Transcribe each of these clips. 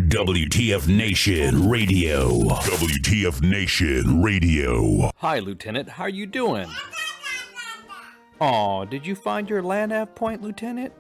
WTF Nation Radio. WTF Nation Radio. Hi, Lieutenant. How are you doing? Aw, did you find your land nav point, Lieutenant?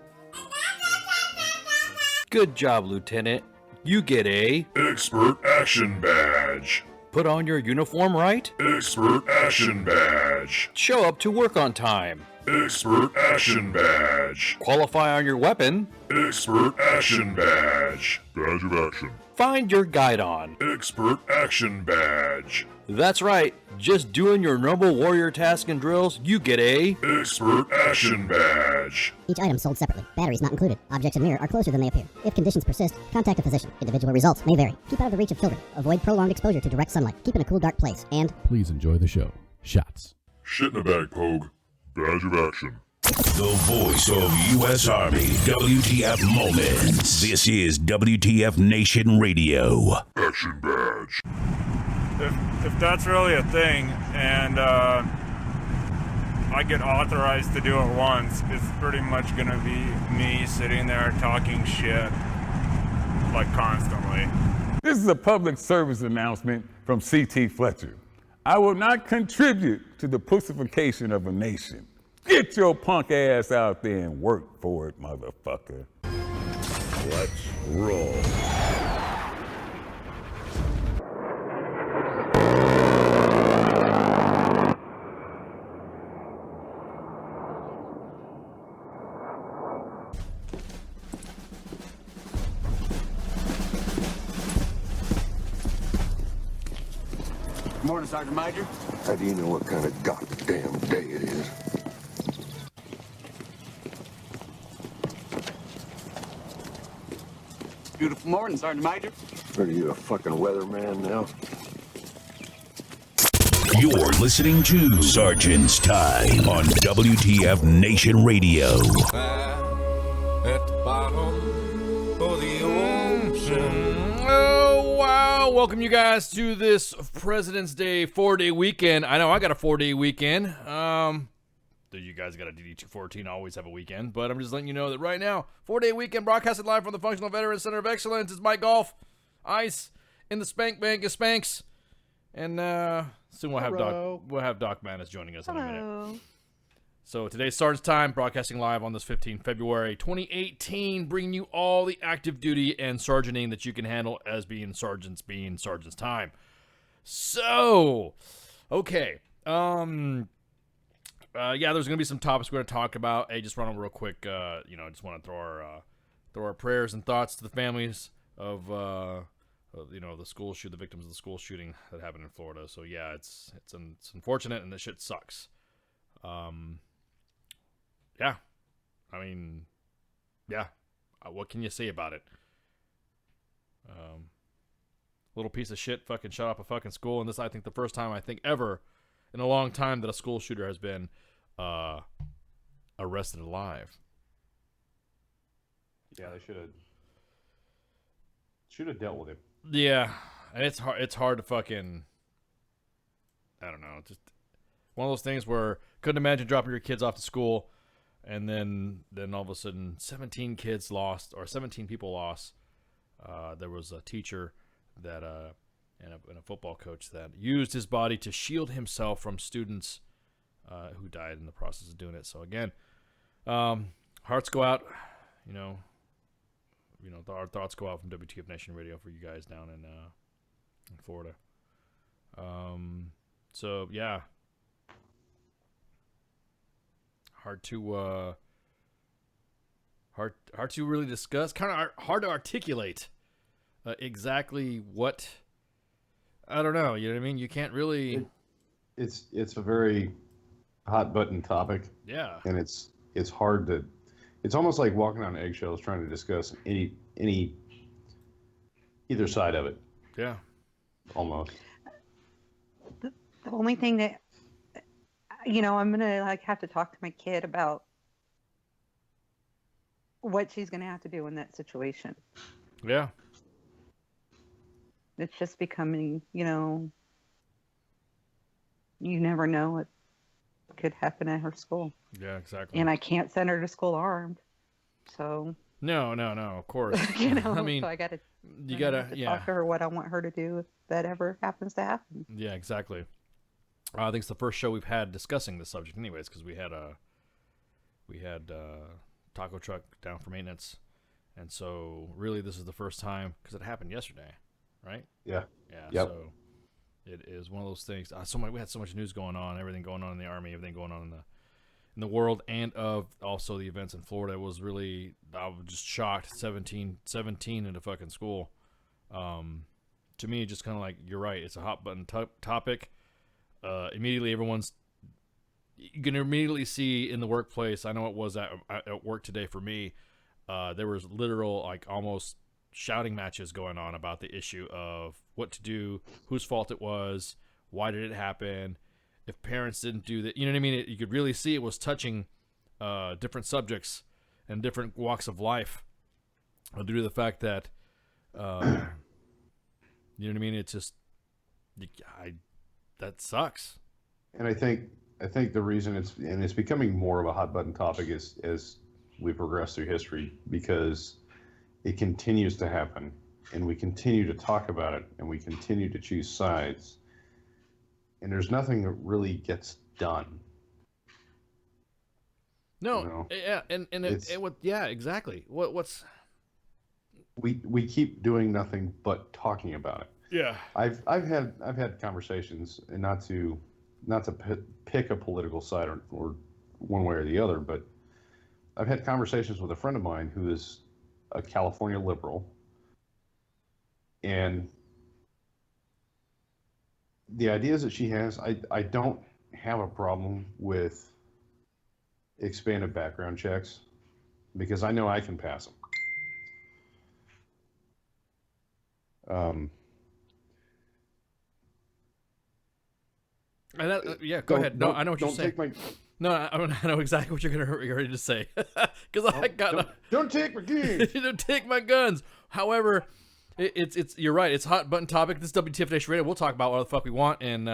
Good job, Lieutenant. You get a Expert Action Badge. put on your uniform right, Expert Action Badge. show up to work on time, Expert Action Badge. qualify on your weapon, Expert Action Badge. Badge of Action. find your guide on. Expert Action Badge. That's right, just doing your normal warrior task and drills, you get a Expert Action Badge. Each item sold separately. Batteries not included. Objects in mirror are closer than they appear. If conditions persist, contact a physician. Individual results may vary. Keep out of the reach of children. Avoid prolonged exposure to direct sunlight. Keep in a cool, dark place. And Please enjoy the show. Shots. Shit in a bag, Pogue. Badge of Action. The voice of U.S. Army. WTF Moments. This is WTF Nation Radio. Action Badge. If that's really a thing, and I get authorized to do it once, it's pretty much gonna be me sitting there talking shit, like, constantly. This is a public service announcement from C.T. Fletcher. I will not contribute to the pussification of a nation. Get your punk ass out there and work for it, motherfucker. Let's roll. Morning, Sergeant Major. How do you know what kind of goddamn day it is? Beautiful morning, Sergeant Major. Are you a fucking weatherman now? You're listening to Sergeant's Time on WTF Nation Radio. At the bottom of the ocean. Oh, wow. Welcome you guys to this President's Day 4-day weekend. I know I got a 4-day weekend. You guys got a DD-214, always have a weekend. But I'm just letting you know that right now, 4-day weekend broadcasted live from the Functional Veterans Center of Excellence. It's Mike Golf, Ice, in the Spank Bank of Spanks. And soon we'll have Doc Manis joining us in a minute. So today's Sergeant's Time, broadcasting live on this 15th February 2018, bringing you all the active duty and sergeanting that you can handle as being Sergeant's Time. So, okay, yeah, there's gonna be some topics we're gonna talk about. Hey, just run over real quick. I just want to throw our prayers and thoughts to the families of the the victims of the school shooting that happened in Florida. So yeah, it's unfortunate and this shit sucks. Yeah, I mean, yeah, what can you say about it? Little piece of shit fucking shut up a fucking school, and this I think the first time ever in a long time that a school shooter has been arrested alive. Yeah, they should have dealt with him. Yeah, and it's hard to fucking, I don't know, just one of those things where couldn't imagine dropping your kids off to school and then all of a sudden 17 kids lost, or 17 people lost. There was a teacher that and a football coach that used his body to shield himself from students who died in the process of doing it. So again, hearts go out, our thoughts go out from WTF Nation Radio for you guys down in Florida. So yeah, hard to really discuss. Kind of hard to articulate exactly what. I don't know. You know what I mean? You can't really. It's a very hot button topic. Yeah. And it's hard to. It's almost like walking on eggshells trying to discuss either side of it. Yeah. Almost. The only thing that I'm gonna have to talk to my kid about what she's gonna have to do in that situation. Yeah. It's just becoming, you never know what could happen at her school. Yeah, exactly. And I can't send her to school armed. So No, of course. You know, I mean, so I gotta, you gotta, talk to her what I want her to do if that ever happens to happen. Yeah, exactly. I think it's the first show we've had discussing this subject, anyways, because we had taco truck down for maintenance, and so really this is the first time because it happened yesterday, right? Yeah. Yeah. Yep. So it is one of those things. We had so much news going on, everything going on in the Army, everything going on in the world, and of also the events in Florida. It was really, I was just shocked. 17 into fucking school. To me, just kind of like, you're right. It's a hot button topic. Immediately, you can immediately see in the workplace. I know it was at work today for me. There was literal, like, almost shouting matches going on about the issue of what to do, whose fault it was, why did it happen, if parents didn't do that. You know what I mean? You could really see it was touching different subjects and different walks of life due to the fact that, you know what I mean? It's just, that sucks. And I think the reason it's becoming more of a hot button topic is as we progress through history, because it continues to happen, and we continue to talk about it, and we continue to choose sides, and there's nothing that really gets done. No, you know? Yeah, and yeah, exactly. What's we keep doing nothing but talking about it. Yeah. I've had conversations, and not to pick a political side or one way or the other, but I've had conversations with a friend of mine who is a California liberal, and the ideas that she has, I don't have a problem with expanded background checks, because I know I can pass them. Yeah, go ahead. No, I know what you're saying. No, I know exactly what you're ready to say. Because don't take my guns. Don't take my guns. However, it's you're right. It's a hot button topic. This is WTF Nation Radio. We'll talk about what the fuck we want, and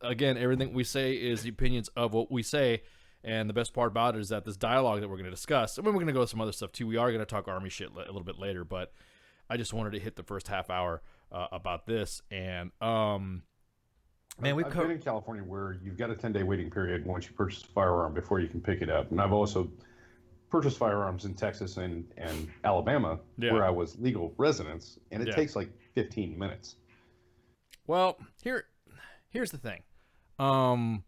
again, everything we say is the opinions of what we say. And the best part about it is that this dialogue that we're going to discuss, and we're going to go to some other stuff too. We are going to talk Army shit a little bit later, but I just wanted to hit the first half hour about this. And man, I've been in California where you've got a 10-day waiting period once you purchase a firearm before you can pick it up. And I've also purchased firearms in Texas and Alabama, where I was legal residents, and it takes like 15 minutes. Well, here's the thing. I'm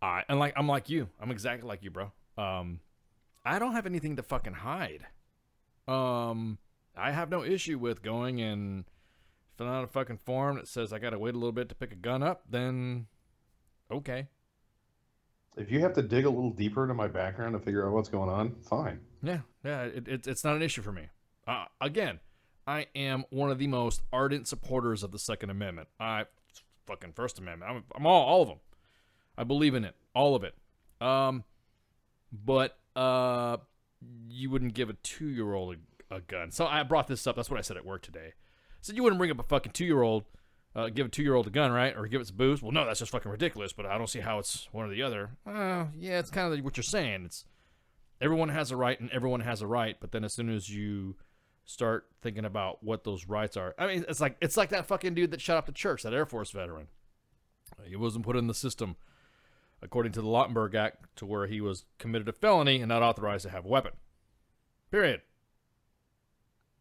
like you. I'm exactly like you, bro. I don't have anything to fucking hide. I have no issue with going and filling out a fucking form that says I gotta wait a little bit to pick a gun up. Then, okay. If you have to dig a little deeper into my background to figure out what's going on, fine. Yeah. It's not an issue for me. Again, I am one of the most ardent supporters of the Second Amendment. Fucking First Amendment. I'm all of them. I believe in it, all of it. But you wouldn't give a 2-year-old a gun. So I brought this up. That's what I said at work today. I said you wouldn't bring up a fucking 2-year-old, give a 2-year-old a gun, right? Or give it some booze. Well, no, that's just fucking ridiculous. But I don't see how it's one or the other. Yeah, it's kind of what you're saying. It's everyone has a right and everyone has a right. But then as soon as you start thinking about what those rights are, I mean, it's like that fucking dude that shot up the church, that Air Force veteran. He wasn't put in the system according to the Lautenberg Act, to where he was committed a felony and not authorized to have a weapon. Period.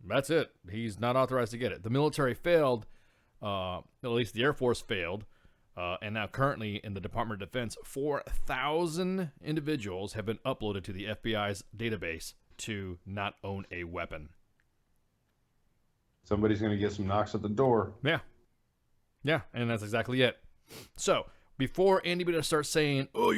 That's it. He's not authorized to get it. The military failed, at least the Air Force failed, and now currently in the Department of Defense, 4,000 individuals have been uploaded to the FBI's database to not own a weapon. Somebody's going to get some knocks at the door. Yeah, and that's exactly it. So, before anybody starts saying, oh,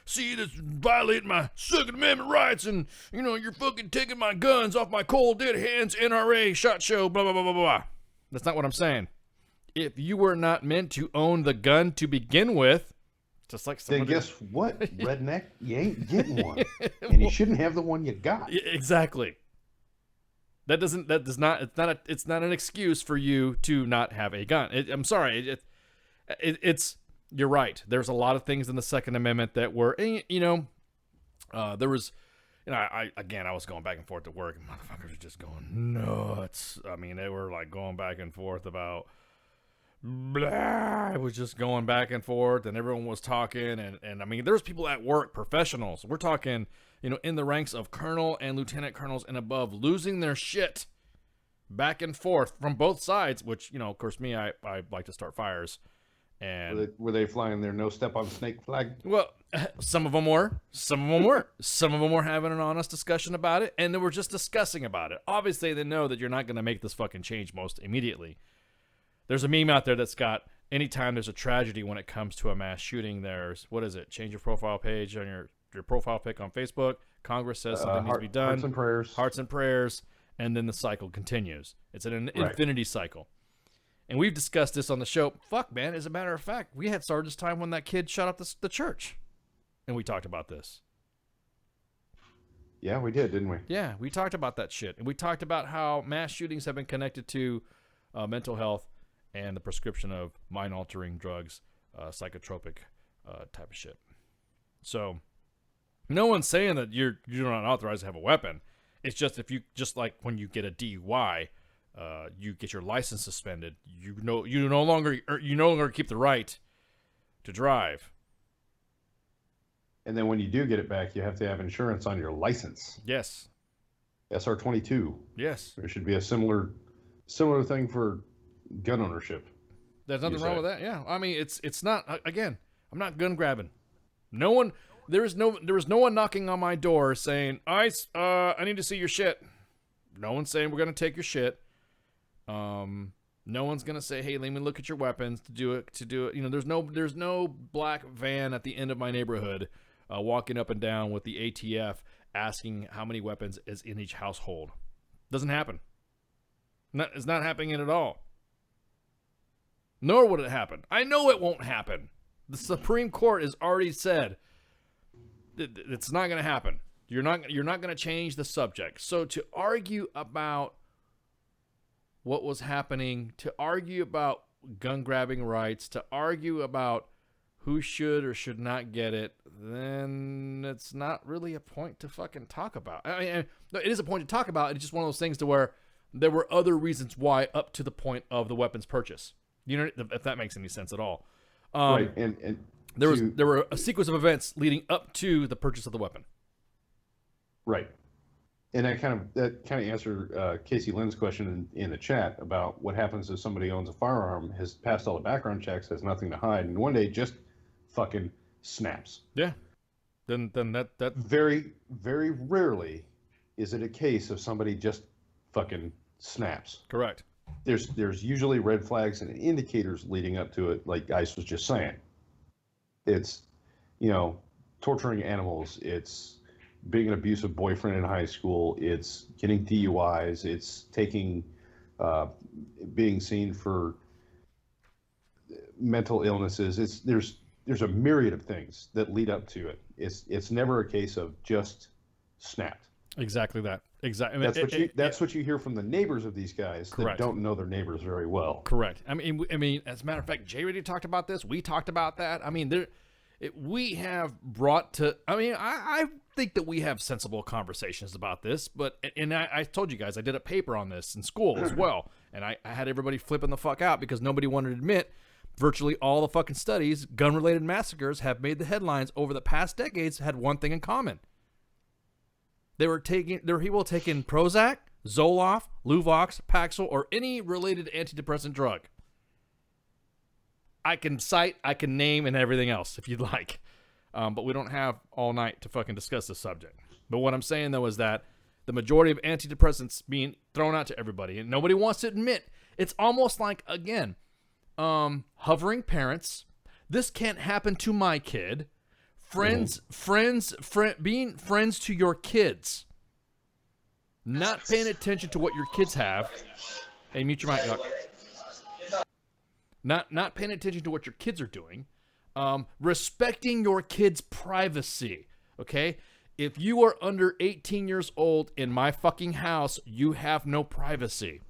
that's violating my Second Amendment rights, and, you're fucking taking my guns off my cold dead hands, NRA, SHOT Show, blah, blah, blah, blah, blah. That's not what I'm saying. If you were not meant to own the gun to begin with, just like somebody... Then guess what, redneck? You ain't getting one. And you shouldn't have the one you got. Exactly. It's not an excuse for you to not have a gun. I'm sorry. You're right. There's a lot of things in the Second Amendment that were, there was, I was going back and forth to work, and motherfuckers are just going nuts. I mean, they were like going back and forth about blah. It was just going back and forth, and everyone was talking, and I mean, there's people at work, professionals. We're talking, in the ranks of colonel and lieutenant colonels and above, losing their shit back and forth from both sides. Which, of course, me, I like to start fires. And were they flying their no step on snake flag? Well, some of them were. Some of them weren't. Some of them were having an honest discussion about it, and they were just discussing about it. Obviously, they know that you're not going to make this fucking change most immediately. There's a meme out there that's got, anytime there's a tragedy when it comes to a mass shooting, there's, what is it? Change your profile page on your profile pic on Facebook. Congress says something needs to be done. Hearts and prayers. Hearts and prayers, and then the cycle continues. It's an infinity cycle. And we've discussed this on the show. Fuck, man. As a matter of fact, we had Sergeant's Time when that kid shot up the church. And we talked about this. Yeah, we did, didn't we? Yeah, we talked about that shit. And we talked about how mass shootings have been connected to mental health and the prescription of mind-altering drugs, psychotropic type of shit. So, no one's saying that you're not authorized to have a weapon. It's just just like when you get a DUI, you get your license suspended. You no longer keep the right to drive. And then when you do get it back, you have to have insurance on your license. Yes. SR22. Yes. There should be a similar thing for gun ownership. There's nothing wrong with that. Yeah. I mean, it's not, again, I'm not gun grabbing. There was no one knocking on my door saying, I need to see your shit. No one's saying we're going to take your shit. No one's gonna say, "Hey, let me look at your weapons to do it." There's no black van at the end of my neighborhood, walking up and down with the ATF asking how many weapons is in each household. Doesn't happen. It's not happening at all. Nor would it happen. I know it won't happen. The Supreme Court has already said it's not gonna happen. You're not gonna change the subject. So to argue about what was happening, to argue about gun grabbing rights, to argue about who should or should not get it, then it's not really a point to fucking talk about. I mean, it is a point to talk about. It's just one of those things to where there were other reasons why up to the point of the weapons purchase. If that makes any sense at all. Right, and there were a sequence of events leading up to the purchase of the weapon. Right. And that kind of answered Casey Lynn's question in the chat about what happens if somebody owns a firearm, has passed all the background checks, has nothing to hide, and one day just fucking snaps. Yeah. Then that very, very rarely is it a case of somebody just fucking snaps. Correct. There's usually red flags and indicators leading up to it, like Ice was just saying. It's, torturing animals. It's being an abusive boyfriend in high school. It's getting DUIs. It's being seen for mental illnesses. There's a myriad of things that lead up to it. It's never a case of just snapped. Exactly that. Exactly. That's what you hear from the neighbors of these guys. Correct. That don't know their neighbors very well. Correct. I mean, as a matter of fact, Jay already talked about this. We talked about that. I mean, we have brought to. I mean, I think that we have sensible conversations about this. But I told you guys I did a paper on this in school as well, and I had everybody flipping the fuck out because nobody wanted to admit. Virtually all the fucking studies, gun-related massacres have made the headlines over the past decades. Had one thing in common. There were people taking Prozac, Zoloft, Luvox, Paxil, or any related antidepressant drug. I can cite, I can name, and everything else if you'd like. But we don't have all night to fucking discuss this subject. But what I'm saying, though, is that the majority of antidepressants being thrown out to everybody, and nobody wants to admit, it's almost like, again, hovering parents. This can't happen to my kid. Being friends to your kids, not paying attention to what your kids have. Hey, mute your mic, Doc. Not paying attention to what your kids are doing. Respecting your kids' privacy. Okay, if you are under 18 years old in my fucking house, you have no privacy.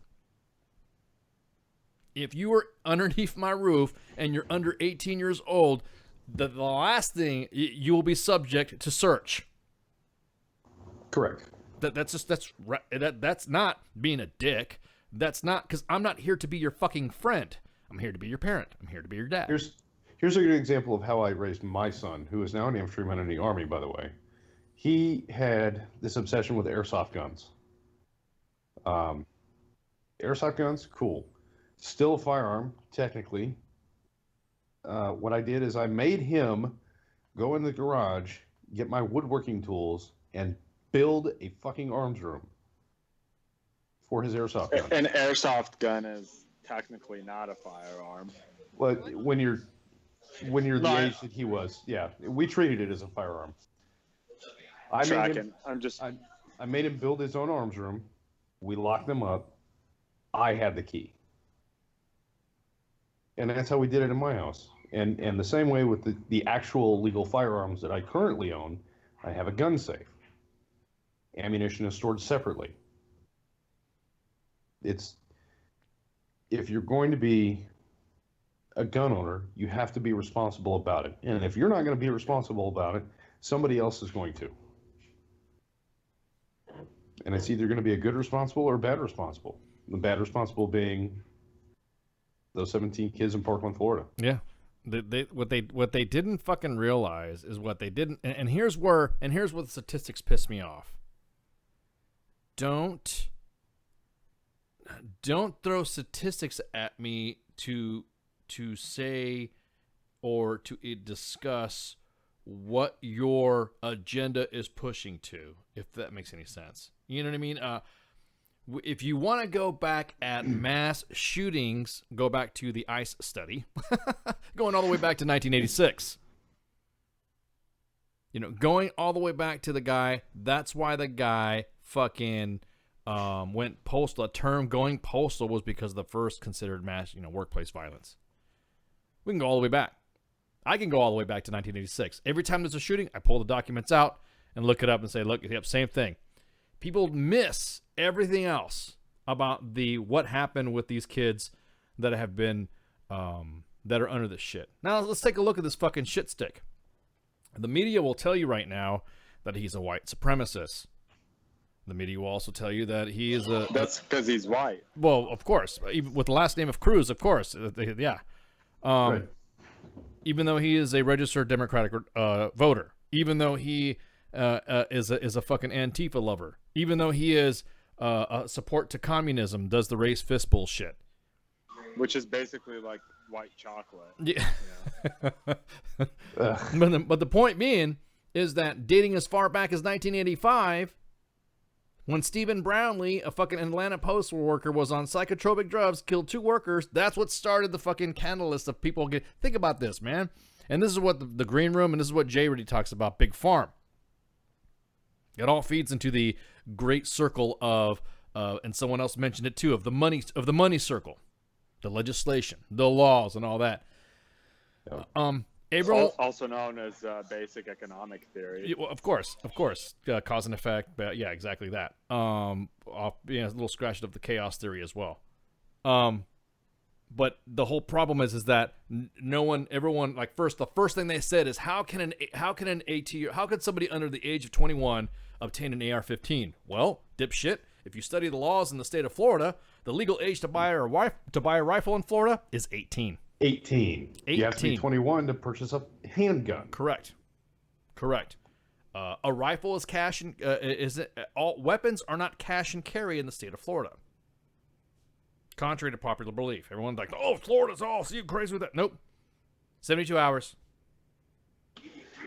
If you are underneath my roof and you're under 18 years old, the last thing, you will be subject to search. Correct. That's not being a dick. That's not, because I'm not here to be your fucking friend. I'm here to be your parent. I'm here to be your dad. Here's a good example of how I raised my son, who is now an infantryman in the Army, by the way. He had this obsession with airsoft guns. Airsoft guns, cool. Still a firearm, technically. What I did is I made him go in the garage, get my woodworking tools, and build a fucking arms room for his airsoft gun. An airsoft gun is technically not a firearm. But when you're the age that he was, yeah, we treated it as a firearm. I made him build his own arms room. We locked them up. I had the key. And that's how we did it in my house. And the same way with the actual legal firearms that I currently own, I have a gun safe. Ammunition is stored separately. If you're going to be a gun owner, you have to be responsible about it. And if you're not going to be responsible about it, somebody else is going to. And it's either going to be a good responsible or a bad responsible. The bad responsible being those 17 kids in Parkland, Florida. Yeah. What they didn't fucking realize is what they didn't, and here's what the statistics piss me off. Don't throw statistics at me to say or to discuss what your agenda is pushing to, if that makes any sense. You know what I mean? If you want to go back at mass shootings, go back to the ICE study, going all the way back to 1986. You know, going all the way back to the guy. That's why the guy fucking went postal. A term going postal was because of the first considered mass, workplace violence. We can go all the way back. I can go all the way back to 1986. Every time there's a shooting, I pull the documents out and look it up and say, look, yep, same thing. People miss everything else about what happened with these kids that have been that are under this shit. Now let's take a look at this fucking shit stick. The media will tell you right now that he's a white supremacist. The media will also tell you that he is a... That's because he's white. Well, of course. Even with the last name of Cruz, of course. Yeah. Right. Even though he is a registered Democratic voter. Even though he is a fucking Antifa lover. Even though he is a support to communism, does the race fist bullshit. Which is basically like white chocolate. Yeah. But the point being is that dating as far back as 1985, when Stephen Brownlee, a fucking Atlanta postal worker, was on psychotropic drugs, killed 2 workers, that's what started the fucking catalyst of people get... Think about this, man. And this is what the Green Room, and this is what Jay really talks about, Big Farm. It all feeds into the great circle of, and someone else mentioned it too, of the money circle, the legislation, the laws, and all that. Also known as basic economic theory. Well, of course, cause and effect. But yeah, exactly that. A little scratched up the chaos theory as well. But the whole problem is that everyone, like the first thing they said is how can somebody under the age of 21 obtain an AR-15? Well, dipshit, if you study the laws in the state of Florida, the legal age to buy a rifle in Florida is 18. 18. You have to be 21 to purchase a handgun. Correct. A rifle is cash and all weapons are not cash and carry in the state of Florida. Contrary to popular belief, everyone's like, "Oh, Florida's all so you crazy with that?" Nope. 72 hours.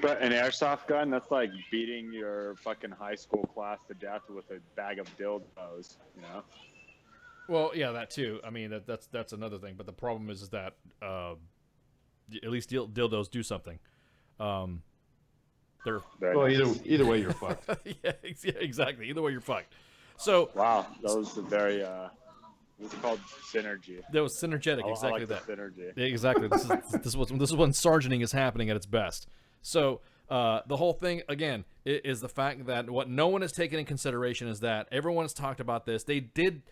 But an airsoft gun, that's like beating your fucking high school class to death with a bag of dildos, Well, yeah, that too. I mean, that's another thing. But the problem is that at least dildos do something. They're either way you're fucked. Yeah, exactly. Either way you're fucked. So wow, those are very what's it called? Synergy. That was synergetic. Exactly I like that. Synergy. Exactly. This is when sergeanting is happening at its best. So the whole thing again is the fact that what no one has taken in consideration is that everyone's talked about this. They did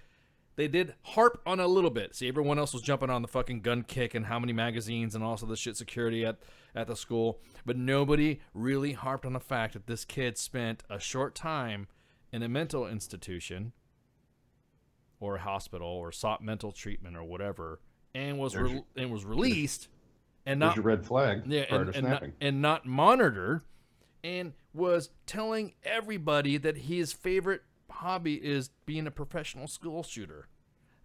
harp on a little bit. See, everyone else was jumping on the fucking gun kick and how many magazines and also the shit security at the school. But nobody really harped on the fact that this kid spent a short time in a mental institution or a hospital or sought mental treatment or whatever, and was released, and there's not your red flag prior to snapping. not monitored, and was telling everybody that his favorite hobby is being a professional school shooter.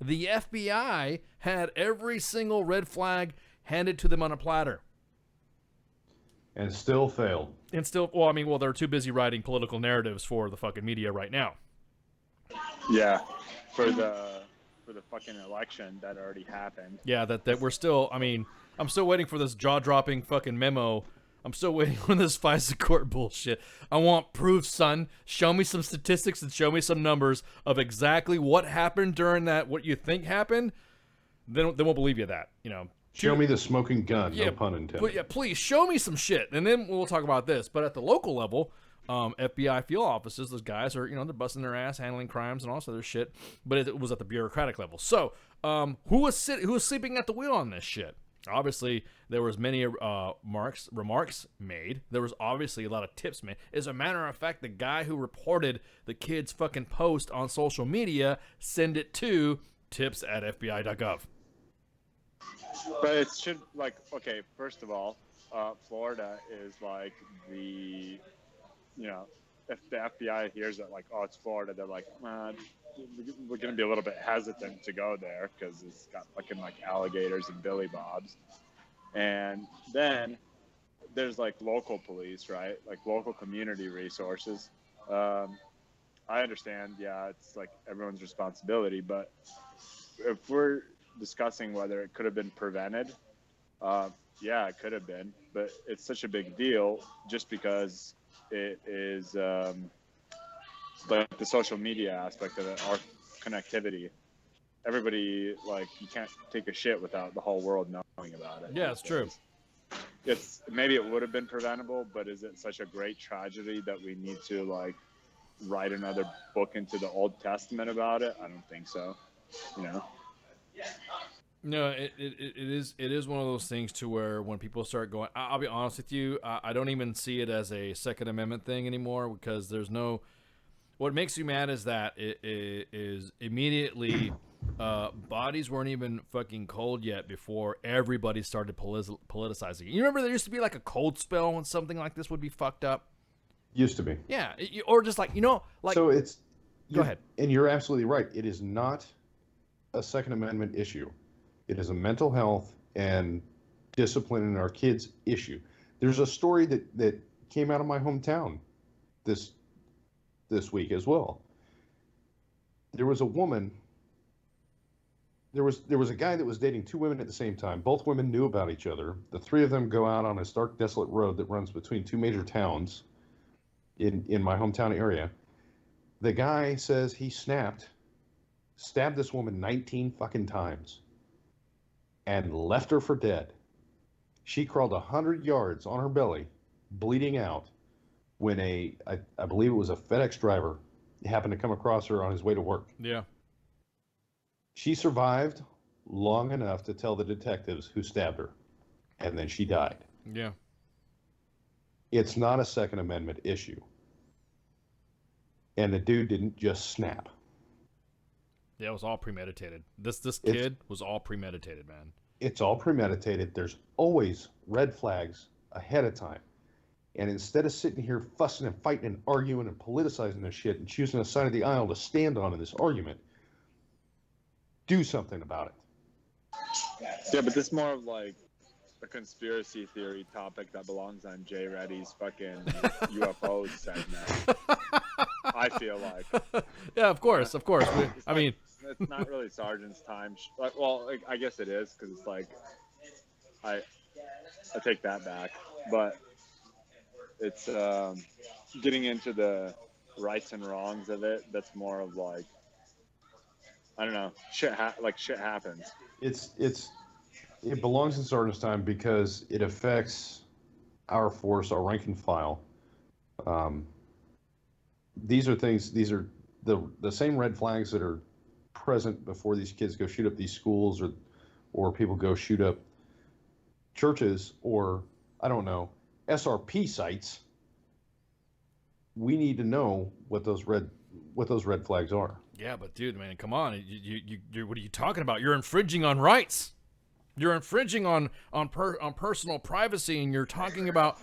The FBI had every single red flag handed to them on a platter. And still failed. And still, they're too busy writing political narratives for the fucking media right now. Yeah, for the fucking election that already happened. Yeah, that we're still, I'm still waiting for this jaw-dropping fucking memo. I'm still waiting for this FISA court bullshit. I want proof, son. Show me some statistics and show me some numbers of exactly what happened during that, what you think happened. Then we'll believe you that, Show me the smoking gun, no pun intended. But yeah, please show me some shit, and then we'll talk about this. But at the local level, FBI field offices, those guys are, they're busting their ass, handling crimes and all this other shit. But it was at the bureaucratic level. So, who was sleeping at the wheel on this shit? Obviously, there was many remarks made. There was obviously a lot of tips made. As a matter of fact, the guy who reported the kid's fucking post on social media sent it to tips@fbi.gov. But it should, okay, first of all, Florida is like the, if the FBI hears that, it's Florida, they're like, we're going to be a little bit hesitant to go there because it's got fucking, alligators and billy bobs. And then there's, local police, right? Local community resources. I understand, yeah, it's, everyone's responsibility, but if we're discussing whether it could have been prevented, yeah, it could have been, but it's such a big deal just because it is the social media aspect of it, our connectivity. Everybody, you can't take a shit without the whole world knowing about it. Yeah, it's true. It's maybe it would have been preventable, but is it such a great tragedy that we need to write another book into the Old Testament about it? I don't think so. No, it is one of those things to where when people start going, I'll be honest with you, I don't even see it as a Second Amendment thing anymore, because there's no. What makes you mad is that it is immediately bodies weren't even fucking cold yet before everybody started politicizing it. You remember there used to be a cold spell when something like this would be fucked up? Used to be. Yeah, or just So it's. Go ahead. And you're absolutely right. It is not a Second Amendment issue. It is a mental health and discipline in our kids issue. There's a story that came out of my hometown this week as well. There was a woman. There was a guy that was dating two women at the same time. Both women knew about each other. The three of them go out on a stark, desolate road that runs between two major towns in my hometown area. The guy says he stabbed this woman 19 fucking times and left her for dead. She crawled 100 yards on her belly, bleeding out, when I believe it was a FedEx driver happened to come across her on his way to work. Yeah. She survived long enough to tell the detectives who stabbed her, and then she died. Yeah. It's not a Second Amendment issue. And the dude didn't just snap. Yeah, it was all premeditated. This kid was all premeditated, man. It's all premeditated. There's always red flags ahead of time. And instead of sitting here fussing and fighting and arguing and politicizing this shit and choosing a side of the aisle to stand on in this argument, do something about it. Yeah, but this is more of a conspiracy theory topic that belongs on Jay Reddy's fucking UFO segment. I feel like. Yeah, of course. It's not really Sergeant's time. I guess it is, because it's I take that back, but it's getting into the rights and wrongs of it. That's more of I don't know. Shit happens. It belongs in Sergeant's time because it affects our force, our rank and file. These are the same red flags that are present before these kids go shoot up these schools or people go shoot up churches or, I don't know, SRP sites. We need to know what those red what those red flags are. Yeah, but dude, man, come on. You what are you talking about? You're infringing on rights. You're infringing on personal privacy, and you're talking about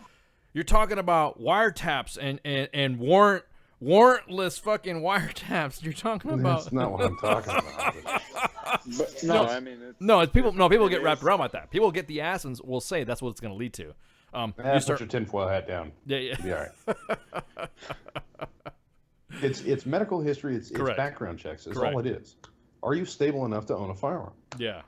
wiretaps and warrantless fucking wiretaps. You're talking about. That's not what I'm talking about. But no, I mean, people get wrapped around like that. People get the ass and will say that's what it's going to lead to. Put your tinfoil hat down. Yeah. Be all right. It's medical history. It's background checks. That's all it is. Are you stable enough to own a firearm? Yeah.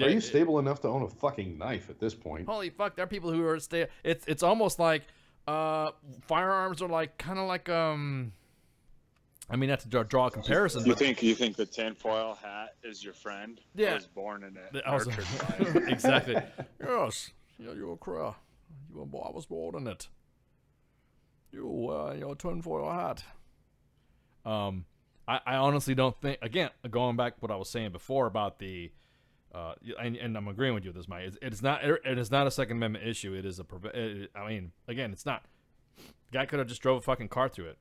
Are you stable enough to own a fucking knife at this point? Holy fuck! There are people who are It's almost like firearms are like kind of like I mean, not to draw a comparison. You think the tinfoil hat is your friend? Yeah. I was born in it. Also, exactly. Yes. Yeah, you're a craw. I was born in it. Your tinfoil hat. I honestly don't think. Again, going back to what I was saying before about the. And I'm agreeing with you with this, Mike. It is not a Second Amendment issue. It is I mean, again, it's not. The guy could have just drove a fucking car through it.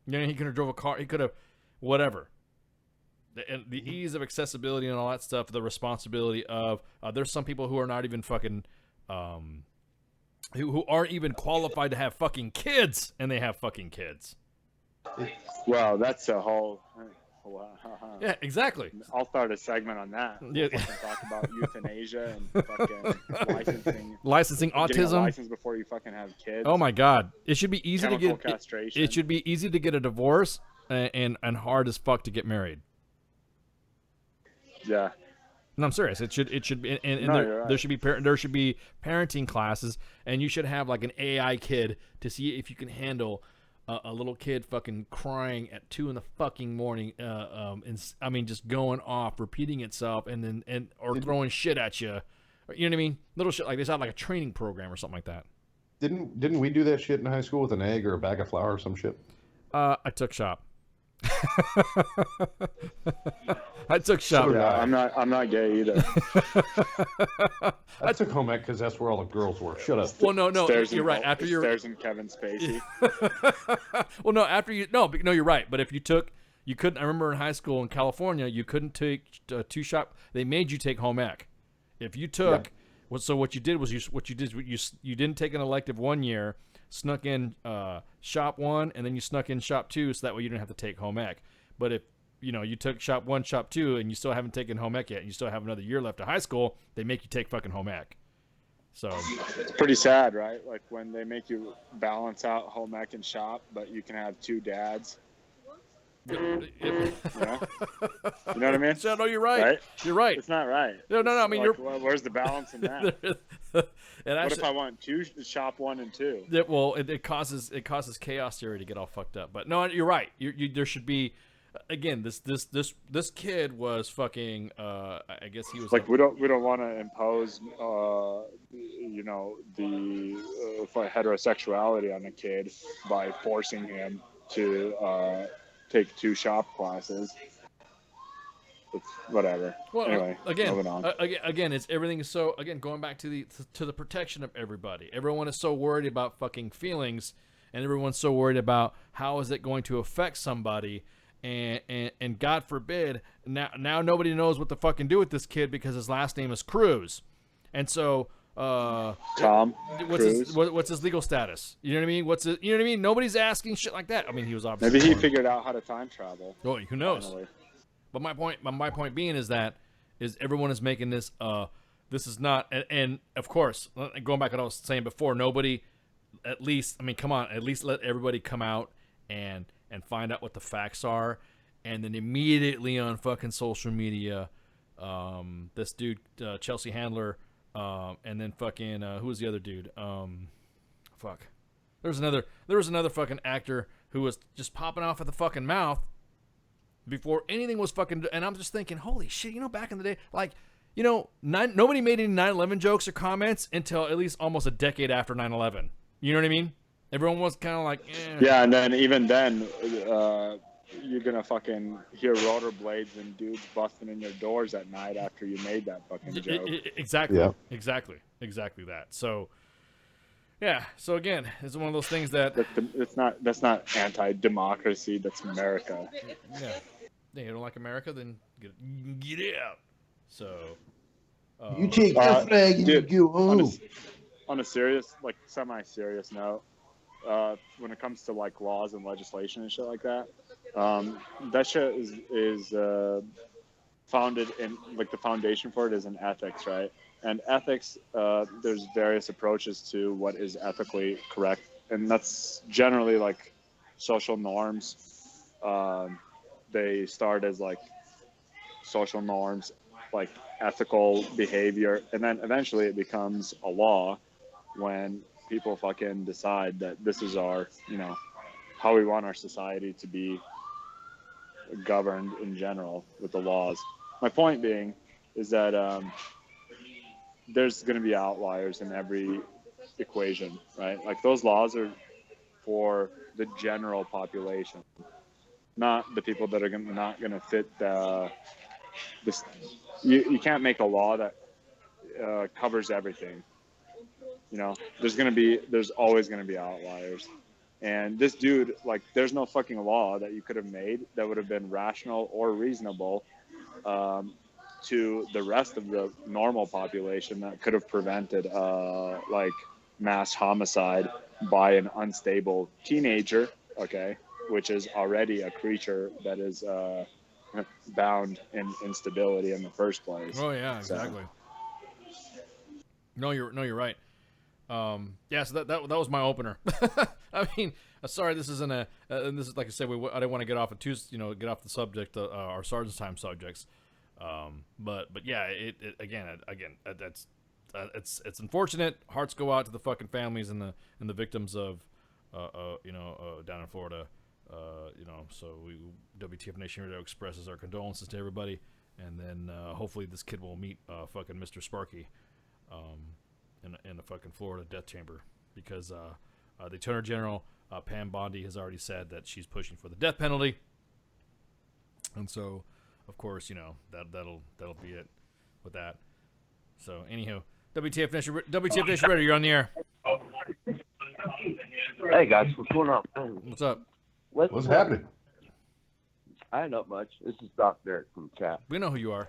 You know, he could have drove a car. He could have, whatever. The ease of accessibility and all that stuff. The responsibility of there's some people who are not even fucking, who aren't even qualified to have fucking kids, and they have fucking kids. Well, that's a whole. Yeah, exactly. I'll start a segment on that. Yeah. We'll talk about euthanasia and fucking licensing autism. Getting a license before you fucking have kids. Oh my God! It should be easy Chemical to get. Castration. It should be easy to get a divorce and hard as fuck to get married. Yeah. No, I'm serious. It should be, and No, there, you're right. there should be parenting classes, and you should have like an AI kid to see if you can handle a little kid fucking crying at 2 in the fucking morning. I mean, just going off, repeating itself, and throwing shit at you. You know what I mean? Little shit like this, like a training program or something like that. Didn't we do that shit in high school with an egg or a bag of flour or some shit? I took shop. I took shop. Yeah, I'm not gay either. I took home ec because that's where all the girls were. Shut up. Well, no, Stairs you're right. After you're Stairs and Kevin Spacey. well, no, after you no, you're right. But if you couldn't. I remember in high school in California, you couldn't take 2 shop. They made you take home ec. If you took, so what you did was you didn't take an elective 1 year, snuck in shop 1, and then you snuck in shop 2, so that way you didn't have to take home ec. But if you took shop 1, shop 2, and you still haven't taken home ec yet, and you still have another year left of high school, they make you take fucking home ec. So it's pretty sad, right? Like when they make you balance out home ec and shop, but you can have 2 dads. You know what I mean? So, no, you're right. You're right. It's not right. No. I mean, like, where's the balance in that? What if I want 2 shop 1 and 2? It causes chaos theory to get all fucked up. But no, you're right. There should be. Again, this kid was fucking. I guess he was like we don't want to impose, the heterosexuality on a kid by forcing him to take 2 shop classes. It's whatever. Well, anyway, moving on. Again, everything is so. Again, going back to the protection of everybody. Everyone is so worried about fucking feelings, and everyone's so worried about how is it going to affect somebody. And God forbid, now nobody knows what to fucking do with this kid because his last name is Cruz, and so Tom. What's his legal status? You know what I mean? Nobody's asking shit like that. I mean, he was obviously maybe he figured out how to time travel. Oh, who knows? Finally. But my point being is everyone is making this. This is not, and of course, going back to what I was saying before, nobody. At least, I mean, come on. At least let everybody come out and find out what the facts are, and then immediately on fucking social media, this dude Chelsea Handler, and then fucking who was the other dude? Fuck. There was another fucking actor who was just popping off at the fucking mouth before anything was fucking. And I'm just thinking, holy shit! Back in the day, like, nobody made any 9/11 jokes or comments until at least almost a decade after 9/11. You know what I mean? Everyone was kind of like, eh. Yeah, and then even then, you're gonna fucking hear rollerblades and dudes busting in your doors at night after you made that fucking joke. Exactly. Yeah. Exactly that. So, Yeah. So again, it's one of those things that that's not anti-democracy. That's America. yeah. Yeah, you don't like America, then get out. So You take your flag and dude, you go home. On a serious, like semi-serious note, when it comes to like laws and legislation and shit like that, that shit is founded in, like, the foundation for it is in ethics, right? And ethics, there's various approaches to what is ethically correct, and that's generally like social norms. They start as like social norms, like ethical behavior, and then eventually it becomes a law when people fucking decide that this is our, how we want our society to be governed in general with the laws. My point being is that there's going to be outliers in every equation, right? Like, those laws are for the general population, not the people that are not going to fit this. You can't make a law that covers everything. There's always going to be outliers. And this dude, like, there's no fucking law that you could have made that would have been rational or reasonable to the rest of the normal population that could have prevented like mass homicide by an unstable teenager, okay, which is already a creature that is bound in instability in the first place. Oh yeah, exactly. No, you're right. Yeah, so that was my opener. I mean, sorry, this isn't and this is, like I said, I didn't want to get off get off the subject, our Sergeant's Time subjects. But yeah, that's it's unfortunate. Hearts go out to the fucking families and the victims of down in Florida. So WTF Nation Radio expresses our condolences to everybody, and then hopefully this kid will meet fucking Mr. Sparky in the fucking Florida death chamber, because the Attorney General Pam Bondi has already said that she's pushing for the death penalty, and so of course that'll be it with that. So anyhow, WTF Nation Radio, you're on the air. Hey guys, what's going on? What's up? What's happening? I ain't not much. This is Doc Derek from the chat. We know who you are.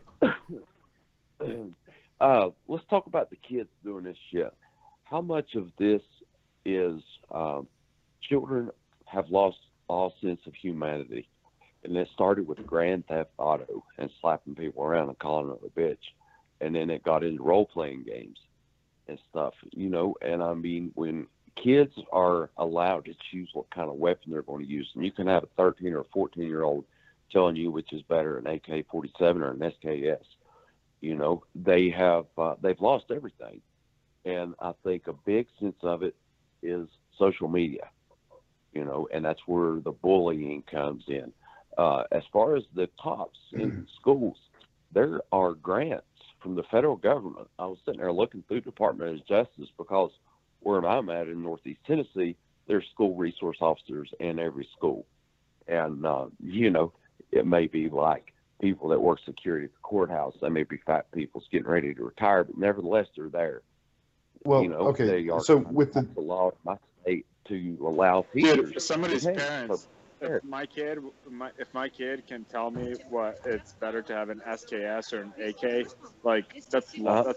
Let's talk about the kids doing this shit. How much of this is children have lost all sense of humanity? And it started with Grand Theft Auto and slapping people around and calling them a bitch. And then it got into role-playing games and stuff, And I mean, when kids are allowed to choose what kind of weapon they're going to use, and you can have a 13 or 14-year-old telling you which is better, an AK-47 or an SKS. They've lost everything. And I think a big sense of it is social media, and that's where the bullying comes in. As far as the cops in schools, there are grants from the federal government. I was sitting there looking through the Department of Justice, because where I'm at in Northeast Tennessee, there's school resource officers in every school. And, it may be like people that work security at the courthouse. They may be fat people getting ready to retire, but nevertheless, they're there. Well, okay. They are so with the law of my state to allow teachers. Dude, somebody's parents. If my kid can tell me what it's better to have an SKS or an AK, like that's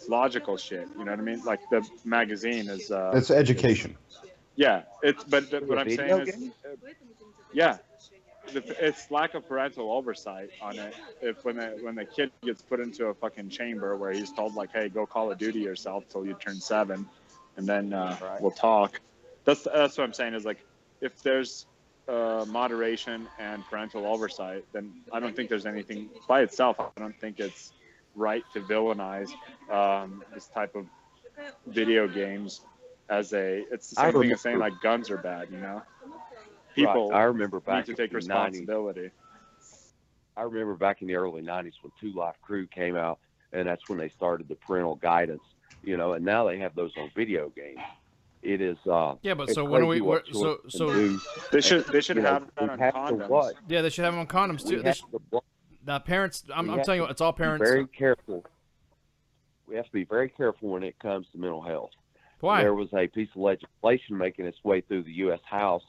logical shit. You know what I mean? Like, the magazine is. That's education. Yeah, but what I'm saying is, yeah, it's lack of parental oversight on it. When the kid gets put into a fucking chamber where he's told, like, hey, go Call of Duty yourself till you turn 7, and then we'll talk. That's what I'm saying is, like, if there's moderation and parental oversight, then I don't think there's anything by itself. I don't think it's right to villainize this type of video games it's the same thing as saying, like, guns are bad, People I remember back need to take responsibility. I remember back in the early 90s when Two Life Crew came out, and that's when they started the parental guidance, and now they have those on video games. It is yeah, but so when are we so they should have that on condoms. Yeah, they should have them on condoms too. Now parents, I'm telling you, it's all parents. Very careful. We have to be very careful when it comes to mental health. Why? There was a piece of legislation making its way through the U.S. House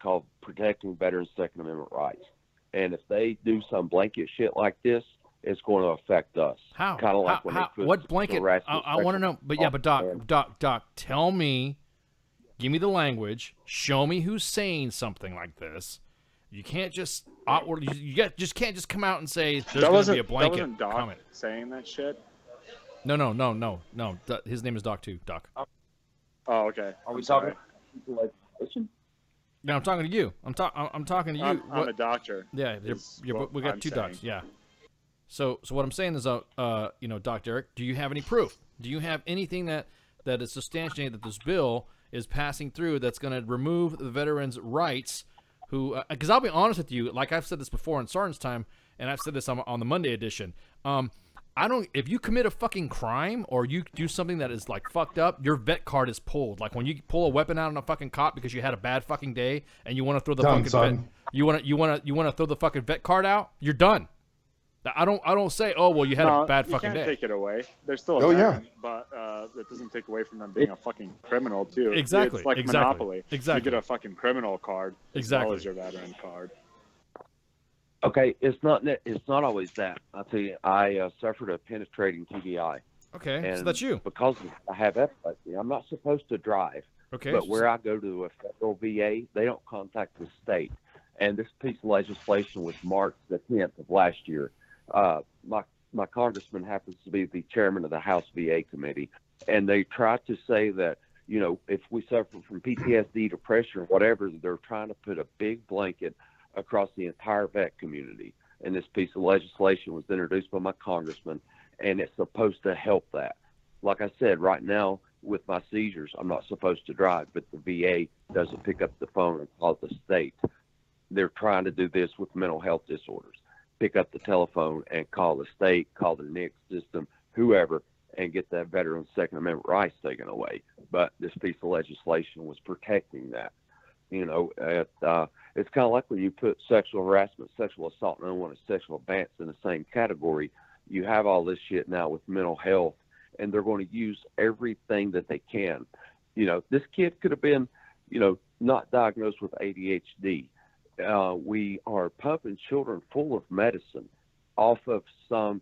called Protecting Veterans' Second Amendment Rights. And if they do some blanket shit like this, it's going to affect us. How? Kind of like when they put what blanket? I want to know. But yeah, but Doc, tell me, give me the language. Show me who's saying something like this. You can't just just can't just come out and say there's going to be a blanket that wasn't Doc comment. saying that shit. No. His name is Doc too. Doc. Oh, okay. Are we talking legislation? No, I'm talking to you. I'm talking to you. I'm a doctor. Yeah, we got two docs. Yeah. So what I'm saying is, Doc Derek, do you have any proof? Do you have anything that is substantiated that this bill is passing through that's going to remove the veterans' rights? Who? Because I'll be honest with you, like I've said this before in Sergeant's Time, and I've said this on the Monday edition. If you commit a fucking crime or you do something that is like fucked up, your vet card is pulled. Like when you pull a weapon out on a fucking cop because you had a bad fucking day and you want to throw the you want to throw the fucking vet card out, you're done. I don't say, oh well, you had a bad fucking day. You can't take it away. They're still a veteran, but it doesn't take away from them being a fucking criminal too. Exactly. It's like Monopoly. Exactly. You get a fucking criminal card as well as your veteran card. Okay, it's not always that. I'll tell you, I suffered a penetrating TBI. Okay, and so that's you. Because I have epilepsy, I'm not supposed to drive. Okay. But where I go to a federal VA, they don't contact the state. And this piece of legislation was March the 10th of last year. My congressman happens to be the chairman of the House VA committee, and they try to say that, if we suffer from PTSD, depression, or whatever, they're trying to put a big blanket across the entire vet community. And this piece of legislation was introduced by my congressman, and it's supposed to help that. Like I said, right now with my seizures, I'm not supposed to drive, but the VA doesn't pick up the phone and call the state. They're trying to do this with mental health disorders. Pick up the telephone and call the state, call the NICS system, whoever, and get that veteran's Second Amendment rights taken away. But this piece of legislation was protecting that. It's kind of like when you put sexual harassment, sexual assault, and unwanted sexual advance in the same category. You have all this shit now with mental health, and they're going to use everything that they can. This kid could have been, not diagnosed with ADHD. We are pumping children full of medicine off of some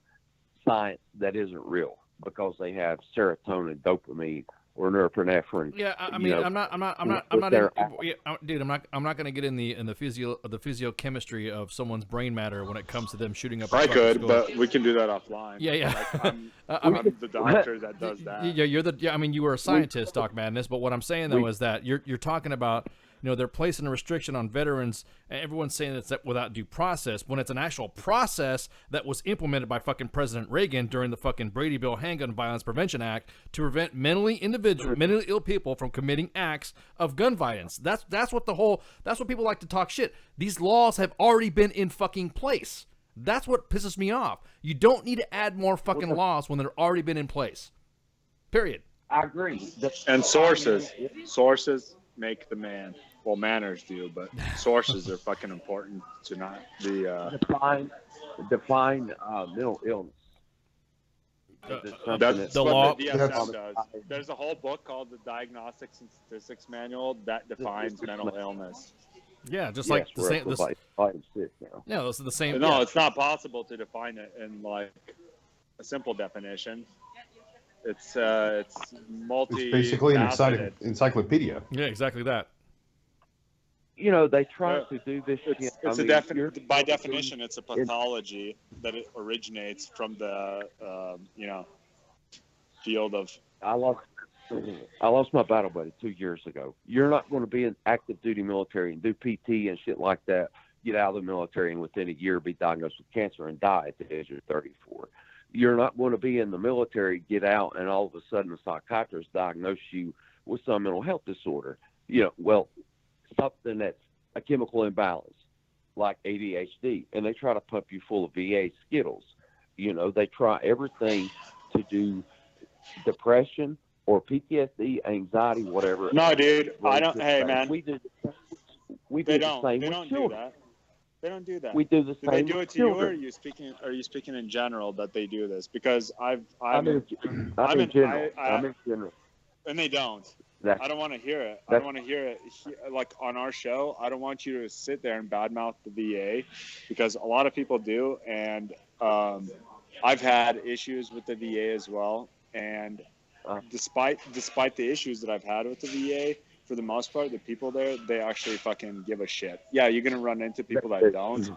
science that isn't real because they have serotonin, dopamine, or norepinephrine. Yeah, I'm not going to get in the physiochemistry of someone's brain matter when it comes to them shooting up. I could, but we can do that offline. Yeah. Like, I'm the doctor that does that. Yeah, you were a scientist, Doc Madness. But what I'm saying though is that you're talking about. They're placing a restriction on veterans, and everyone's saying it's without due process, when it's an actual process that was implemented by fucking President Reagan during the fucking Brady Bill Handgun Violence Prevention Act to prevent mentally ill people from committing acts of gun violence. That's what people like to talk shit. These laws have already been in fucking place. That's what pisses me off. You don't need to add more fucking laws when they're already been in place. Period. I agree. And sources make the man. Well, manners do, but sources are fucking important to not be. Define mental illness. That's the what law. The DSM does. There's a whole book called the Diagnostics and Statistics Manual that defines mental illness. Yeah, just like the same. Yeah, this is the same. No, it's not possible to define it in like a simple definition. It's multi. It's basically an encyclopedia. Yeah, exactly that. They try to do this. By definition, it's a pathology that it originates from the field of. I lost my battle buddy 2 years ago. You're not going to be in active duty military and do PT and shit like that. Get out of the military and within a year be diagnosed with cancer and die at the age of 34. You're not going to be in the military, get out, and all of a sudden a psychiatrist diagnose you with some mental health disorder. Something that's a chemical imbalance, like ADHD, and they try to pump you full of VA Skittles. They try everything to do depression or PTSD, anxiety, whatever. No, dude, I don't. Hey, man, we do the same with children. They don't do that. We do the same. Do they do it to children. you, or are you speaking in general that they do this? Because I'm in general. And they don't. That's, I don't want to hear it. I don't want to hear it. Like on our show, I don't want you to sit there and badmouth the VA because a lot of people do. And I've had issues with the VA as well. And despite the issues that I've had with the VA, for the most part, the people there, they actually fucking give a shit. Yeah, you're going to run into people that don't.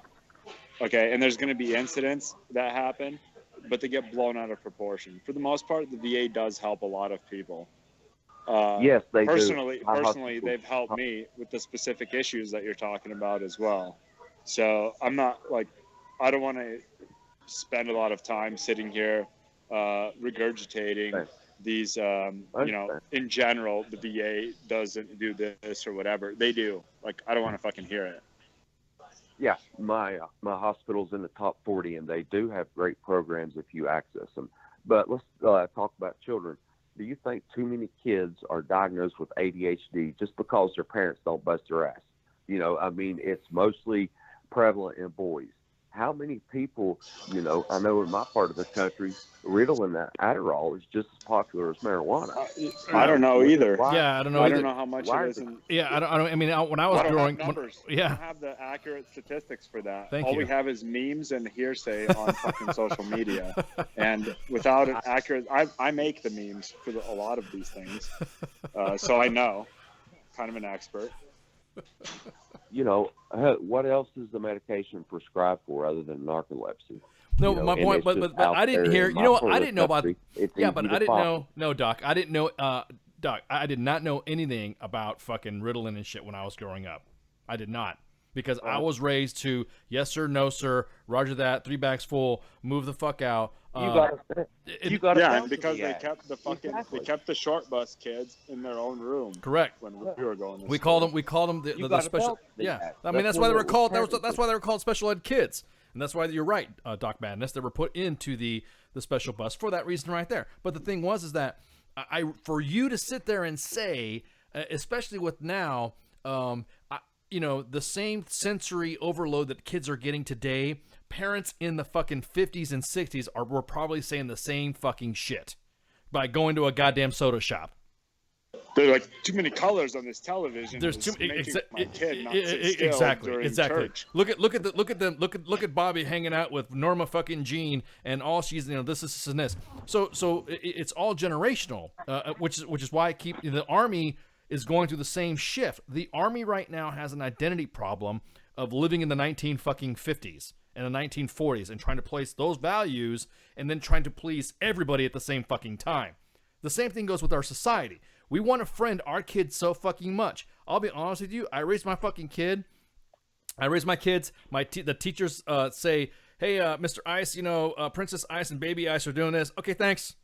Okay, and there's going to be incidents that happen, but they get blown out of proportion. For the most part, the VA does help a lot of people. Yes, they personally, do. Personally, they've helped me with the specific issues that you're talking about as well. So I'm not like, I don't want to spend a lot of time sitting here regurgitating these, in general, the VA doesn't do this or whatever. They do. Like, I don't want to fucking hear it. Yeah, my hospital's in the top 40, and they do have great programs if you access them. But let's talk about children. Do you think too many kids are diagnosed with ADHD just because their parents don't bust their ass? I mean, it's mostly prevalent in boys. How many people, I know in my part of the country, Ritalin and Adderall is just as popular as marijuana. I don't know either. Yeah, I don't know. I don't know how much it is. Yeah, I don't. I mean, when I was growing, we don't have the accurate statistics for that. Thank All you. we have is memes and hearsay on fucking social media, and without an accurate, I make the memes for a lot of these things, so I know, kind of an expert. What else is the medication prescribed for other than narcolepsy? No, my point, but I didn't hear. You know what? I didn't know about. Yeah, but I didn't know. No, Doc, I didn't know. Doc, I did not know anything about fucking Ritalin and shit when I was growing up. I did not, because I was raised to yes sir, no sir, Roger that, 3 bags full, move the fuck out. You got yeah, and because they kept they kept the short bus kids in their own room. Correct. When we were going. We called them the special. Yeah, I mean that's why they were called. That's why they were called special ed kids. And that's why you're right, Doc Madness. They were put into the special bus for that reason right there. But the thing is that for you to sit there and say, especially with now, the same sensory overload that kids are getting today, parents in the fucking 50s and 60s were probably saying the same fucking shit by going to a goddamn soda shop. They're like, too many colors on this television. There's too my kid not sit still during church. Look at Bobby hanging out with Norma fucking Jean, and all she's this and this. So it's all generational, which is why I keep the Army is going through the same shift. The Army right now has an identity problem of living in the 1950s and the 1940s and trying to place those values and then trying to please everybody at the same fucking time. The same thing goes with our society. We want to friend our kids so fucking much. I'll be honest with you. I raised my fucking kid. I raised my kids. The teachers say, "Hey, Mr. Ice, Princess Ice and Baby Ice are doing this." Okay, thanks.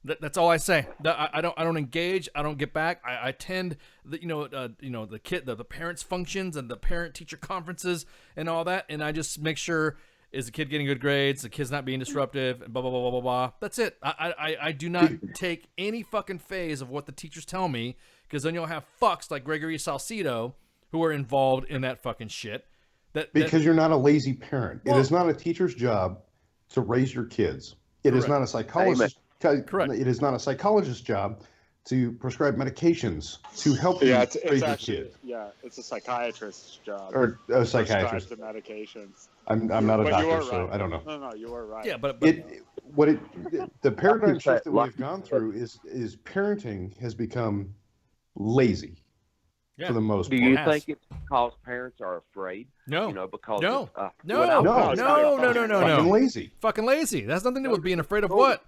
That's all I say. I don't engage. I don't get back. I attend the parents' functions and the parent teacher conferences and all that, and I just make sure. Is the kid getting good grades? The kid's not being disruptive? Blah, blah, blah, blah, blah, blah. That's it. I do not take any fucking phase of what the teachers tell me, because then you'll have fucks like Gregory Salcido who are involved in that fucking shit. Because you're not a lazy parent. It is not a teacher's job to raise your kids. It is not a psychologist. Correct. It is not a psychologist's job to prescribe medications to help you raise your kid. Yeah, it's a psychiatrist's job. Or a psychiatrist. To prescribe the medications. I'm not a doctor, right. so I don't know. No, you are right. Yeah, but the paradigm shift that we've gone through is parenting has become lazy for the most part. Do you think it's because parents are afraid? No. Because no. Fucking lazy. Fucking lazy. That has nothing to do with being afraid of what?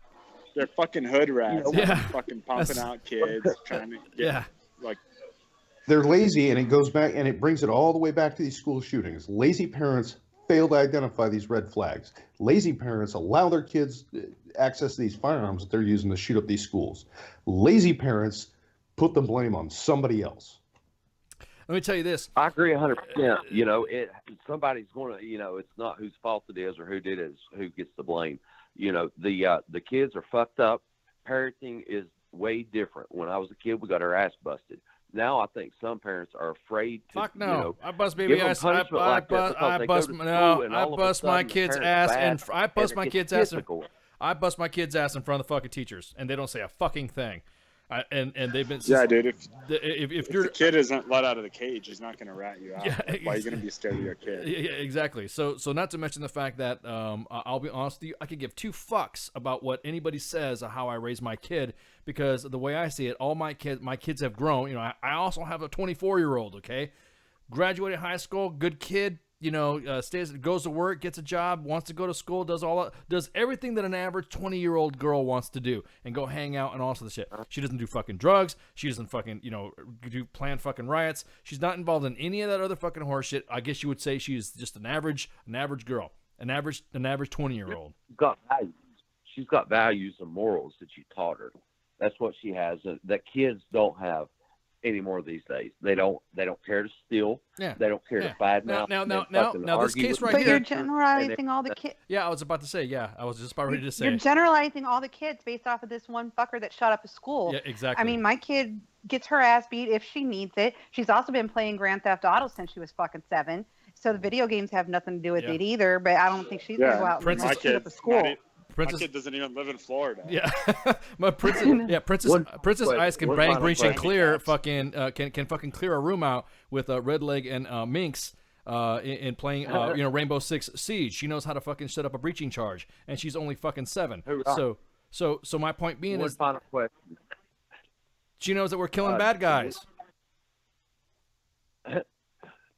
They're fucking hood rats. Yeah. Fucking pumping out kids, trying to get They're lazy, and it goes back, and it brings it all the way back to these school shootings. Lazy parents fail to identify these red flags. Lazy parents allow their kids access to these firearms that they're using to shoot up these schools. Lazy parents put the blame on somebody else. Let me tell you this. I agree 100%. Somebody's going to, it's not whose fault it is or who did it, it's who gets the blame. The kids are fucked up. Parenting is way different. When I was a kid, we got our ass busted. Now I think some parents are afraid to. Fuck no! I bust baby ass. I bust my kid's ass, and I bust my kid's ass. I bust my kid's ass in front of the fucking teachers, and they don't say a fucking thing. And they've been dude. If the kid isn't let out of the cage, he's not going to rat you out. Yeah, Why are you going to be scared of your kid? Yeah, exactly. So not to mention the fact that I'll be honest with you, I could give two fucks about what anybody says of how I raise my kid, because the way I see it, all my kids have grown. You know, I also have a 24-year-old. Okay, graduated high school, good kid. You know, goes to work, gets a job, wants to go to school, does everything that an average 20-year-old girl wants to do, and go hang out and all sorts of shit. She doesn't do fucking drugs. She doesn't fucking, plan fucking riots. She's not involved in any of that other fucking horse shit. I guess you would say she's just an average girl, an average 20-year-old. She's got values and morals that you taught her. That's what she has. That kids don't have anymore these days. They don't care to steal. Yeah. They don't care to fight now this case right but here. You're generalizing all the kids. Yeah, I was about to say. Yeah, I was just about ready to say. You're generalizing all the kids based off of this one fucker that shot up a school. Yeah, exactly. I mean, my kid gets her ass beat if she needs it. She's also been playing Grand Theft Auto since she was fucking 7. So the video games have nothing to do with it either. But I don't think she's gonna go out and shoot up a school. My kid doesn't even live in Florida. Yeah, Princess Ice can bang breach and clear fucking can fucking clear a room out with Red Leg and Minx in playing Rainbow Six Siege. She knows how to fucking set up a breaching charge, and she's only fucking 7. So my point being is, final question. She knows that we're killing bad guys.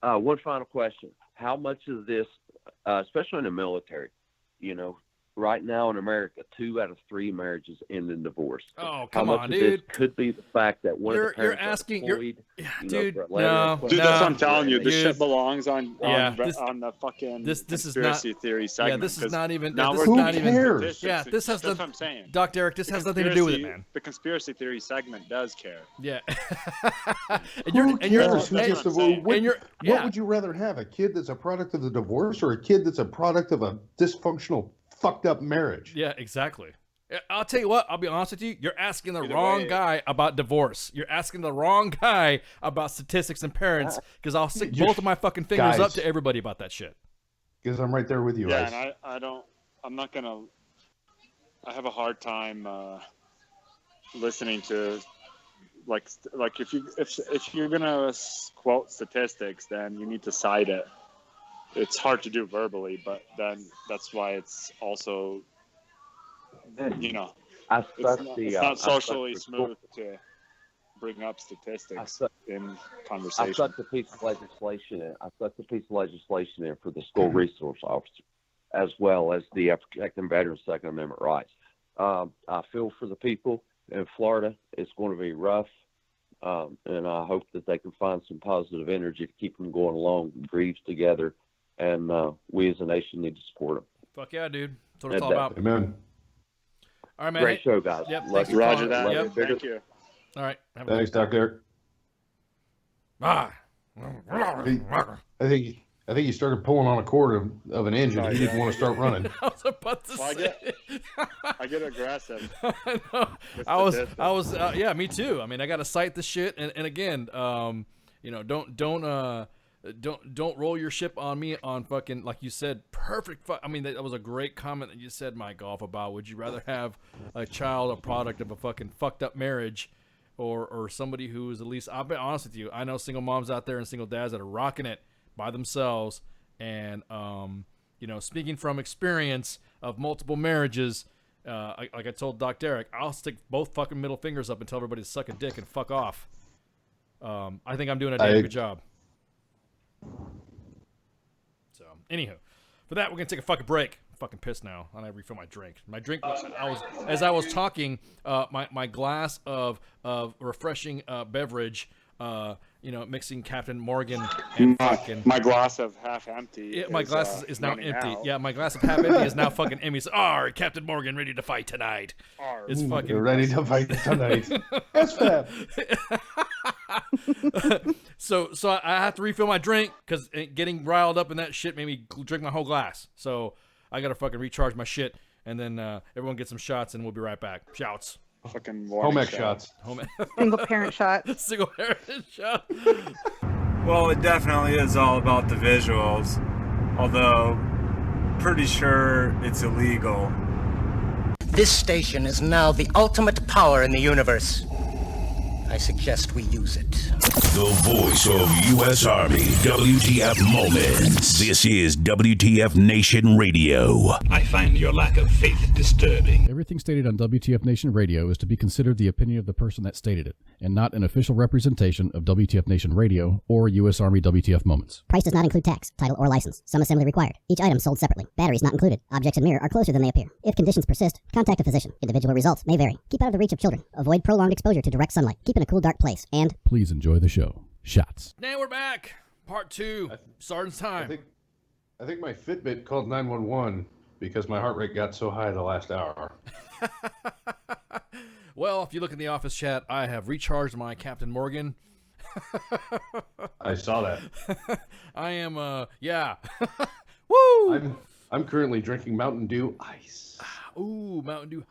One final question: how much of this, especially in the military, right now in America, 2 out of 3 marriages end in divorce. Oh, come on, dude! How much of this could be the fact that one of the parents is employed, dude, that's what I'm telling you. This shit belongs on the fucking conspiracy theory segment. Yeah, this is not even. Who cares? Yeah, this has that's what I'm saying. Dr. Eric, this has nothing to do with it, man. The conspiracy theory segment does care. Yeah. What would you rather have? A kid that's a product of the divorce, or a kid that's a product of a dysfunctional, fucked up marriage? Yeah, exactly. I'll tell you what, I'll be honest with you. You're asking the wrong guy about divorce. You're asking the wrong guy about statistics and parents, because I'll stick both of my fucking fingers up to everybody about that shit. Because I'm right there with you. Yeah, and I have a hard time listening to like if you're gonna quote statistics, then you need to cite it. It's hard to do verbally, but then that's why it's also, it's not socially smooth to bring up statistics in conversation. I stuck the piece of legislation in for the school resource officer, as well as the protecting veterans' Second Amendment rights. I feel for the people in Florida. It's going to be rough, and I hope that they can find some positive energy to keep them going along, grieves together. And we as a nation need to support them. Fuck yeah, dude. That's what it's all about. Amen. All right, man. Great show, guys. Yep. Roger that. Yep. Thank you. All right. Thanks, Dr. Eric. I think you started pulling on a cord of an engine. You didn't want to start running. I was about to say. I get aggressive. I know. I was. Yeah, me too. I mean, I got to cite the shit, and again, don't roll your ship on me on fucking, like you said, perfect. I mean, that was a great comment that you said, Mike, off about would you rather have a child a product of a fucking fucked up marriage, or somebody who is at least, I'll be honest with you, I know single moms out there and single dads that are rocking it by themselves, and speaking from experience of multiple marriages, like I told Dr. Eric, I'll stick both fucking middle fingers up and tell everybody to suck a dick and fuck off. I think I'm doing a damn good job. So, anywho, for that, we're gonna take a fucking break. I'm fucking pissed now. I gotta refill my drink. My drink, as I was talking, my glass of refreshing beverage, mixing Captain Morgan and fucking. My glass of half empty. Yeah, my glass is now empty. Out. Yeah, my glass of half empty is now fucking empty. So, Captain Morgan, ready to fight tonight. It's fucking. You're ready to fight tonight. That's fab. So I have to refill my drink because getting riled up in that shit made me drink my whole glass. So I gotta fucking recharge my shit, and then everyone get some shots, and we'll be right back. Shouts. Fucking home ec shots. Single parent shot. Single parent shot. Well, it definitely is all about the visuals, although pretty sure it's illegal. This station is now the ultimate power in the universe. I suggest we use it. The voice of U.S. Army, WTF Moments. This is WTF Nation Radio. I find your lack of faith disturbing. Everything stated on WTF Nation Radio is to be considered the opinion of the person that stated it, and not an official representation of WTF Nation Radio or U.S. Army WTF Moments. Price does not include tax, title, or license. Some assembly required. Each item sold separately. Batteries not included. Objects in mirror are closer than they appear. If conditions persist, contact a physician. Individual results may vary. Keep out of the reach of children. Avoid prolonged exposure to direct sunlight. Keep in a cool, dark place. And please enjoy the show. Shots. Now we're back. Part 2. Sergeant's Time. I think my Fitbit called 911 because my heart rate got so high the last hour. Well, if you look in the office chat, I have recharged my Captain Morgan. I saw that. I am, yeah. Woo! I'm currently drinking Mountain Dew Ice. Ooh, Mountain Dew Ice.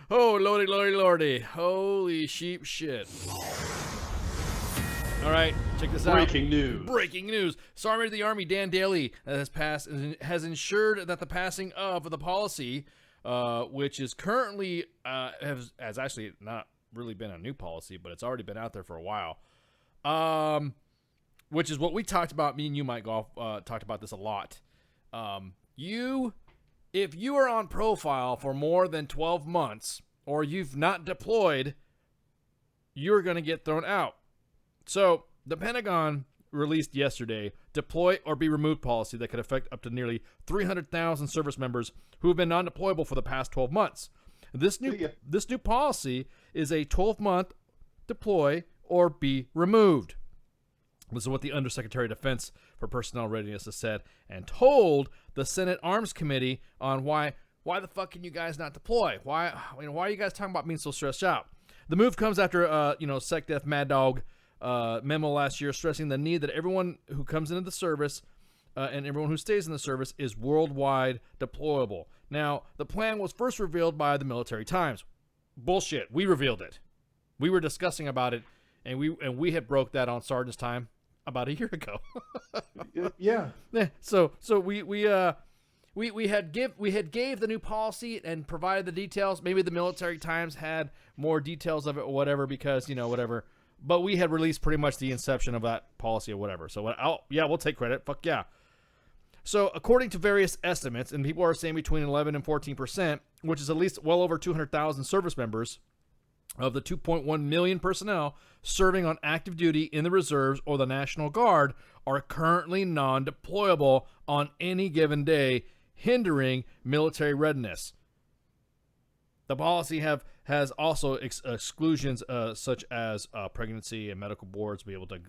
Oh, lordy, lordy, lordy. Holy sheep shit. All right, check this out. Breaking news. Breaking news. Sergeant of the Army Dan Daly has ensured that the passing of the policy, which is currently has actually not really been a new policy, but it's already been out there for a while. Which is what we talked about. Me and you, Mike Golf, talked about this a lot. If you are on profile for more than 12 months or you've not deployed, you're going to get thrown out. So the Pentagon released yesterday deploy or be removed policy that could affect up to nearly 300,000 service members who have been non-deployable for the past 12 months. This new policy is a 12-month deploy or be removed. This is what the Undersecretary of Defense for Personnel Readiness has said and told the Senate Arms Committee on why the fuck can you guys not deploy? Why are you guys talking about being so stressed out? The move comes after SecDef Mad Dog memo last year stressing the need that everyone who comes into the service and everyone who stays in the service is worldwide deployable. Now, the plan was first revealed by the Military Times. Bullshit. We revealed it. We were discussing about it, and we had broke that on Sergeant's Time about a year ago. Yeah. So we had gave the new policy and provided the details. Maybe the Military Times had more details of it or whatever because whatever. But we had released pretty much the inception of that policy or whatever. So we'll take credit. Fuck yeah. So according to various estimates, and people are saying between 11 and 14%, which is at least well over 200,000 service members of the 2.1 million personnel serving on active duty in the reserves or the National Guard are currently non-deployable on any given day, hindering military readiness. The policy has also exclusions such as pregnancy and medical boards be able to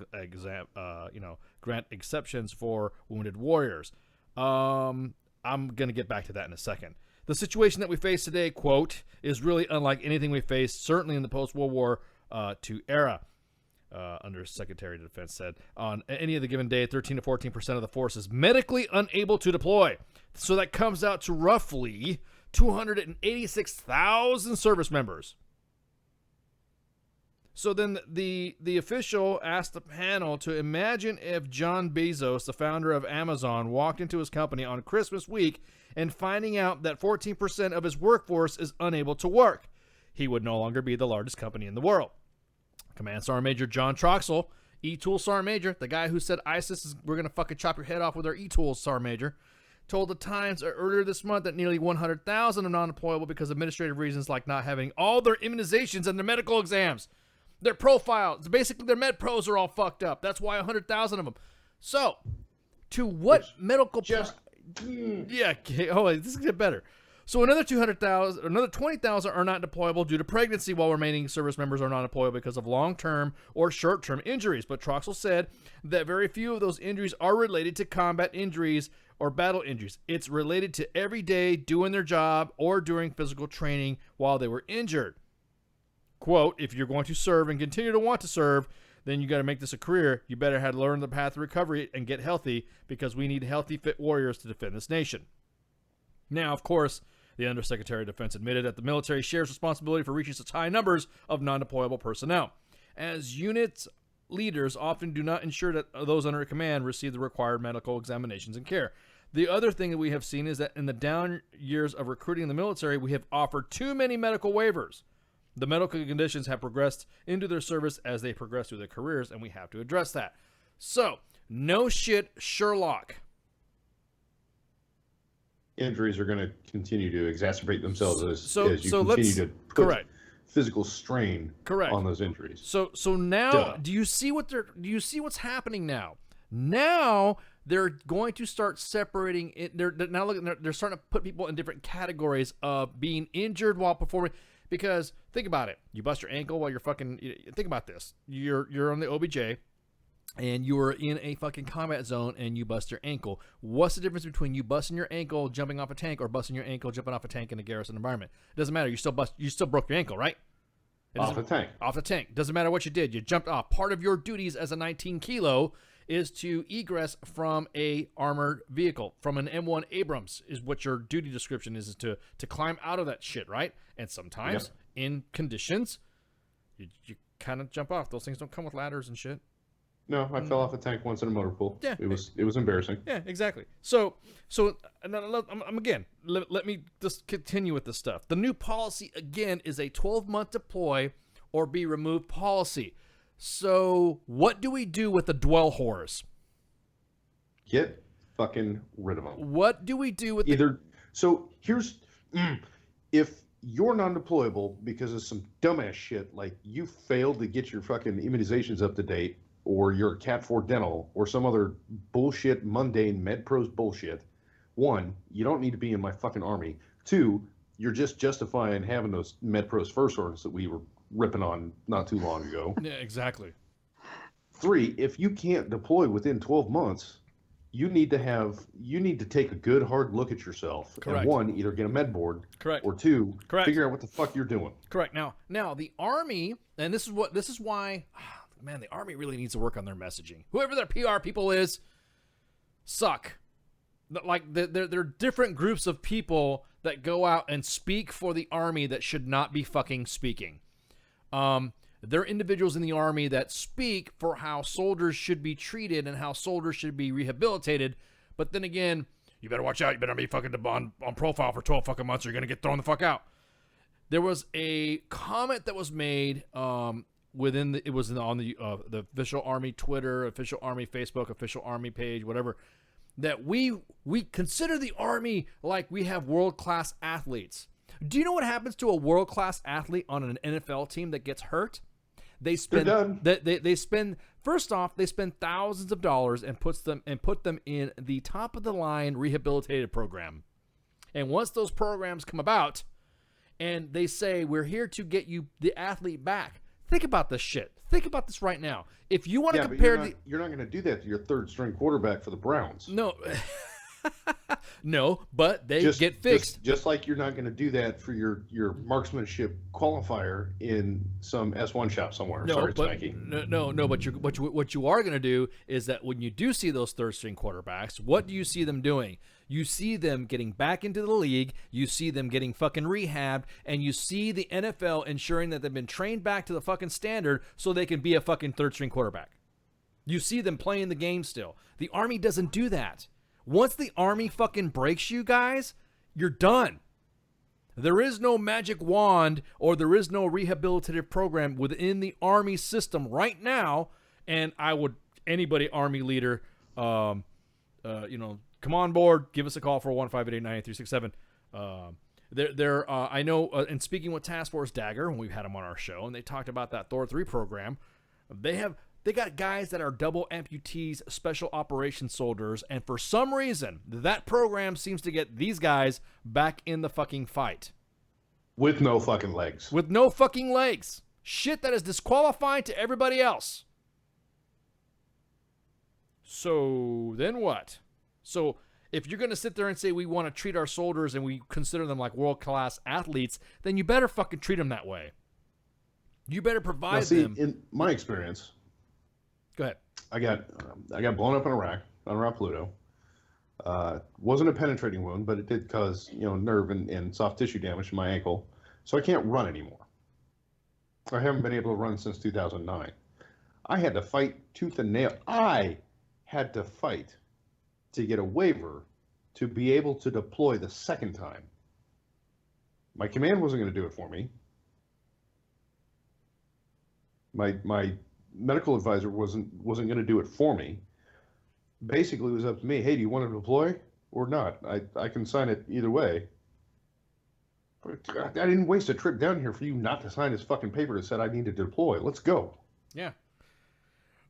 grant exceptions for wounded warriors. I'm going to get back to that in a second. The situation that we face today, quote, is really unlike anything we faced, certainly in the post-World War II era, Undersecretary of Defense said. On any of the given day, 13 to 14% of the force is medically unable to deploy. So that comes out to roughly 286,000 service members. So then the official asked the panel to imagine if John Bezos, the founder of Amazon, walked into his company on Christmas week and finding out that 14% of his workforce is unable to work. He would no longer be the largest company in the world. Command Sergeant Major John Troxel, E-Tool Sergeant Major, the guy who said we're going to fucking chop your head off with our E-Tool Sergeant Major, told the Times earlier this month that nearly 100,000 are non-deployable because of administrative reasons like not having all their immunizations and their medical exams. Their profiles, basically their med pros are all fucked up. That's why 100,000 of them. So, to what medical... Yeah, this is going to get better. So another 20,000 are not deployable due to pregnancy, while remaining service members are not deployable because of long-term or short-term injuries. But Troxel said that very few of those injuries are related to combat injuries or battle injuries. It's related to every day doing their job or during physical training while they were injured. Quote, if you're going to serve and continue to want to serve, then you got to make this a career. You better have to learn the path of recovery and get healthy because we need healthy, fit warriors to defend this nation. Now, of course, the Undersecretary of Defense admitted that the military shares responsibility for reaching such high numbers of non-deployable personnel, as units leaders often do not ensure that those under command receive the required medical examinations and care. The other thing that we have seen is that in the down years of recruiting in the military, we have offered too many medical waivers. The medical conditions have progressed into their service as they progress through their careers, and we have to address that. So, no shit, Sherlock. Injuries are going to continue to exacerbate themselves as you continue to put correct. physical strain correct. on those injuries. So now, do you see what's happening now? Now they're going to start separating it. They're now looking. They're starting to put people in different categories of being injured while performing. Because think about it, you bust your ankle while you're fucking. Think about this. You're on the OBJ, and you are in a fucking combat zone, and you bust your ankle. What's the difference between you busting your ankle jumping off a tank or busting your ankle jumping off a tank in a garrison environment? It doesn't matter. You still broke your ankle, right? Off the tank. Off the tank. Doesn't matter what you did. You jumped off. Part of your duties as a 19 kilo is to egress from a armored vehicle, from an M1 Abrams is what your duty description is to climb out of that shit, right? And sometimes in conditions, you kind of jump off. Those things don't come with ladders and shit. No, I fell off a tank once in a motor pool. Yeah, it was embarrassing. Yeah, exactly. So again, let me just continue with this stuff. The new policy again is a 12-month deploy or be removed policy. So what do we do with the dwell whores? Get fucking rid of them. What do we do with So here's if you're non-deployable because of some dumbass shit like you failed to get your fucking immunizations up to date, or you're a Cat 4 dental, or some other bullshit, mundane MedPros bullshit. 1, you don't need to be in my fucking army. 2, you're just justifying having those MedPros first orders that we were ripping on not too long ago. Yeah, exactly. 3, if you can't deploy within 12 months, you need to take a good hard look at yourself. Correct. And 1, either get a med board. Correct. Or 2, Correct. figure out what the fuck you're doing. Correct. Now the Army, and this is why, man, the Army really needs to work on their messaging. Whoever their PR people is, suck. Like they're different groups of people that go out and speak for the Army that should not be fucking speaking. There are individuals in the Army that speak for how soldiers should be treated and how soldiers should be rehabilitated. But then again, you better watch out. You better be fucking on profile for 12 fucking months or you're going to get thrown the fuck out. There was a comment that was made on the official Army Twitter, official Army Facebook, official Army page, whatever, that we consider the Army like we have world-class athletes. Do you know what happens to a world-class athlete on an NFL team that gets hurt? They spend they spend thousands of dollars and put them in the top of the line rehabilitative program. And once those programs come about and they say we're here to get you the athlete back. Think about this shit. Think about this right now. If you want to compare you're not going to do that to your third string quarterback for the Browns. No. No, but they get fixed. Just like you're not going to do that for your marksmanship qualifier in some S1 shop somewhere. No, Sorry, but, Spanky. No, but what you are going to do is that when you do see those third string quarterbacks, what do you see them doing? You see them getting back into the league, you see them getting fucking rehabbed, and you see the NFL ensuring that they've been trained back to the fucking standard so they can be a fucking third string quarterback. You see them playing the game still. The Army doesn't do that. Once the Army fucking breaks you guys, you're done. There is no magic wand or there is no rehabilitative program within the Army system right now. And anybody Army leader, come on board, give us a call for 1-588-98367. I know, and speaking with Task Force Dagger, when we've had them on our show, and they talked about that Thor 3 program, they got guys that are double amputees, special operations soldiers, and for some reason, that program seems to get these guys back in the fucking fight. With no fucking legs. With no fucking legs. Shit that is disqualifying to everybody else. So, then what? So, if you're going to sit there and say we want to treat our soldiers and we consider them like world-class athletes, then you better fucking treat them that way. You better provide them. In my experience... Go ahead. I got blown up in Iraq, on around Pluto. Wasn't a penetrating wound, but it did cause nerve and soft tissue damage to my ankle. So I can't run anymore. I haven't been able to run since 2009. I had to fight tooth and nail. I had to fight to get a waiver to be able to deploy the second time. My command wasn't going to do it for me. My medical advisor wasn't going to do it for me. Basically, it was up to me. Hey, do you want to deploy or not? I can sign it either way. But I didn't waste a trip down here for you not to sign this fucking paper that said I need to deploy. Let's go. Yeah.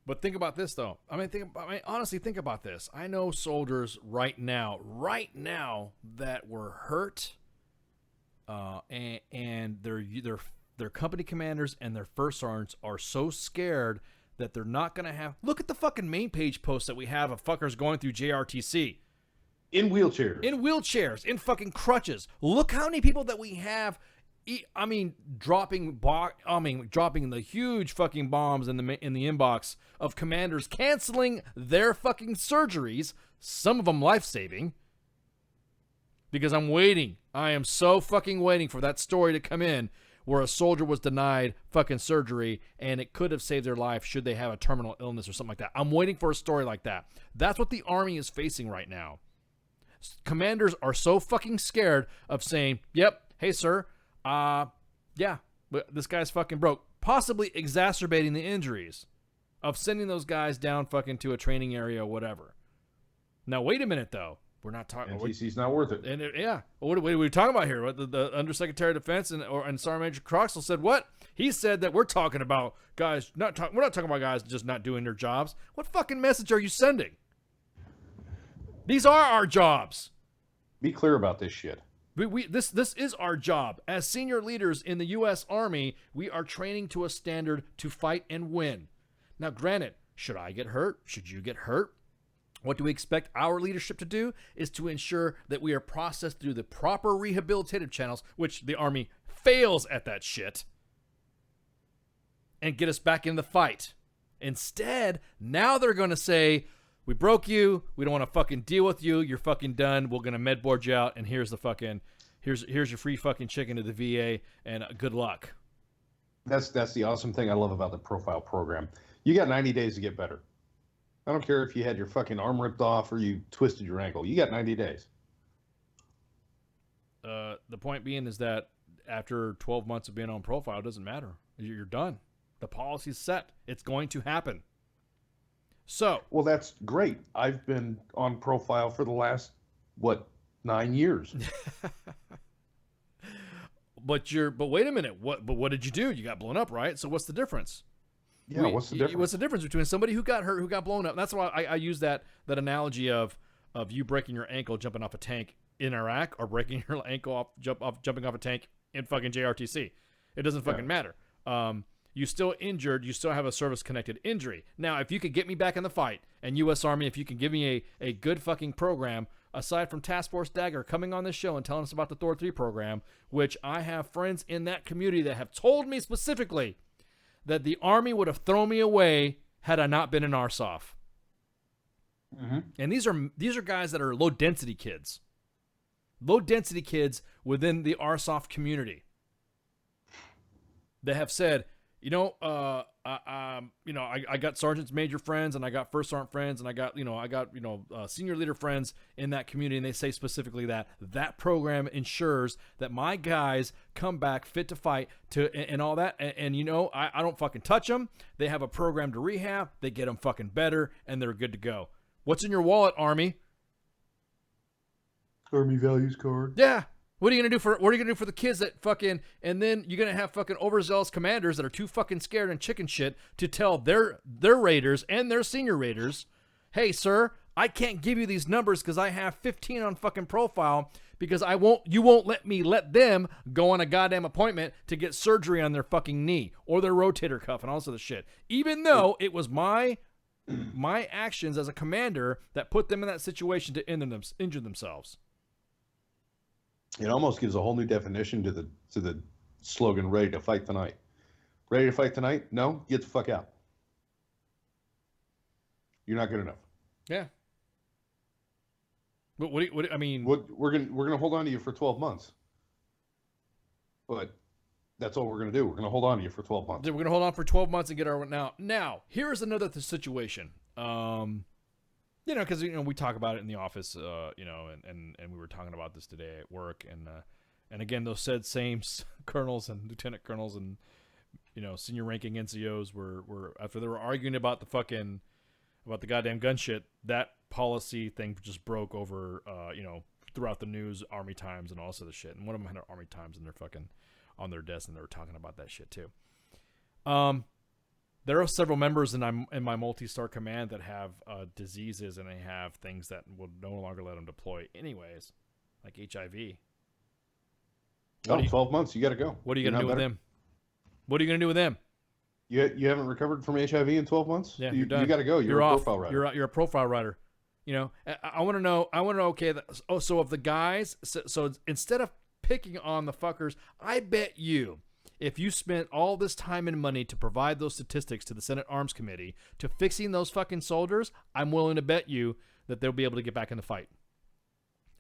But think about this, though. Honestly, think about this. I know soldiers right now that were hurt, and their company commanders and their first sergeants are so scared that they're not going to have... Look at the fucking main page post that we have of fuckers going through JRTC. In wheelchairs. In wheelchairs. In fucking crutches. Look how many people that we have... dropping the huge fucking bombs in the inbox of commanders canceling their fucking surgeries, some of them life-saving, because I'm waiting. I am so fucking waiting for that story to come in where a soldier was denied fucking surgery and it could have saved their life should they have a terminal illness or something like that. I'm waiting for a story like that. That's what the Army is facing right now. Commanders are so fucking scared of saying, yep, hey, sir, yeah, but this guy's fucking broke. Possibly exacerbating the injuries of sending those guys down fucking to a training area or whatever. Now, wait a minute, though. We're not talking... NTC's not worth it. And yeah. What are we talking about here? What, the Undersecretary of Defense and Sergeant Major Croxall said what? He said that we're talking about guys... we're not talking about guys just not doing their jobs. What fucking message are you sending? These are our jobs. Be clear about this shit. This is our job. As senior leaders in the U.S. Army, we are training to a standard to fight and win. Now, granted, should I get hurt? Should you get hurt? What do we expect our leadership to do is to ensure that we are processed through the proper rehabilitative channels, which the Army fails at that shit, and get us back in the fight. Instead, now they're going to say, we broke you. We don't want to fucking deal with you. You're fucking done. We're going to med board you out, and here's the fucking, here's your free fucking chicken to the VA, and good luck. That's the awesome thing I love about the profile program. You got 90 days to get better. I don't care if you had your fucking arm ripped off or you twisted your ankle. You got 90 days. The point being is that after 12 months of being on profile, it doesn't matter. You're done. The policy's set. It's going to happen. So, well, that's great. I've been on profile for the last 9 years. But wait a minute. What did you do? You got blown up, right? So what's the difference? Yeah, what's the difference? What's the difference between somebody who got hurt, who got blown up? And that's why I use that analogy of you breaking your ankle jumping off a tank in Iraq, or breaking your ankle jumping off a tank in fucking JRTC. It doesn't fucking matter. You still injured, you still have a service-connected injury. Now, if you could get me back in the fight, and U.S. Army, if you can give me a good fucking program, aside from Task Force Dagger coming on this show and telling us about the Thor 3 program, which I have friends in that community that have told me specifically that the Army would have thrown me away had I not been in RSOF. Mm-hmm. And these are guys that are low-density kids. Low-density kids within the RSOF community that have said, I got sergeants major friends, and I got first sergeant friends, and I got senior leader friends in that community, and they say specifically that program ensures that my guys come back fit to fight and all that, and I don't fucking touch them. They have a program to rehab, they get them fucking better, and they're good to go. What's in your wallet, Army? Army values card. Yeah. What are you gonna do for the kids that fucking, and then you're gonna have fucking overzealous commanders that are too fucking scared and chicken shit to tell their raiders and their senior raiders, hey sir, I can't give you these numbers because I have 15 on fucking profile because you won't let them go on a goddamn appointment to get surgery on their fucking knee or their rotator cuff and all this other shit. Even though it was my actions as a commander that put them in that situation to injure themselves. It almost gives a whole new definition to the slogan "Ready to fight tonight." Ready to fight tonight? No, get the fuck out. You're not good enough. Yeah. But what I mean? We're gonna hold on to you for 12 months. But that's all we're gonna do. We're gonna hold on to you for 12 months. We're gonna hold on for 12 months and get our now. Here's another situation. You know, because we talk about it in the office, and we were talking about this today at work, and again, those said same colonels and lieutenant colonels and senior ranking NCOs were after they were arguing about the goddamn gun shit, that policy thing just broke over, throughout the news, Army Times and all this other shit, and one of them had Army Times in their fucking on their desk, and they were talking about that shit too. There are several members in my multi-star command that have diseases, and they have things that will no longer let them deploy anyways, like HIV. 12 months, you got to go. What are you going to do with them? What are you going to do with them? You haven't recovered from HIV in 12 months? Yeah, you you're done. You got to go. You're a off. profile writer. You're a profile writer. I want to know. Okay. So of the guys, so instead of picking on the fuckers, I bet you, if you spent all this time and money to provide those statistics to the Senate Arms Committee to fixing those fucking soldiers, I'm willing to bet you that they'll be able to get back in the fight.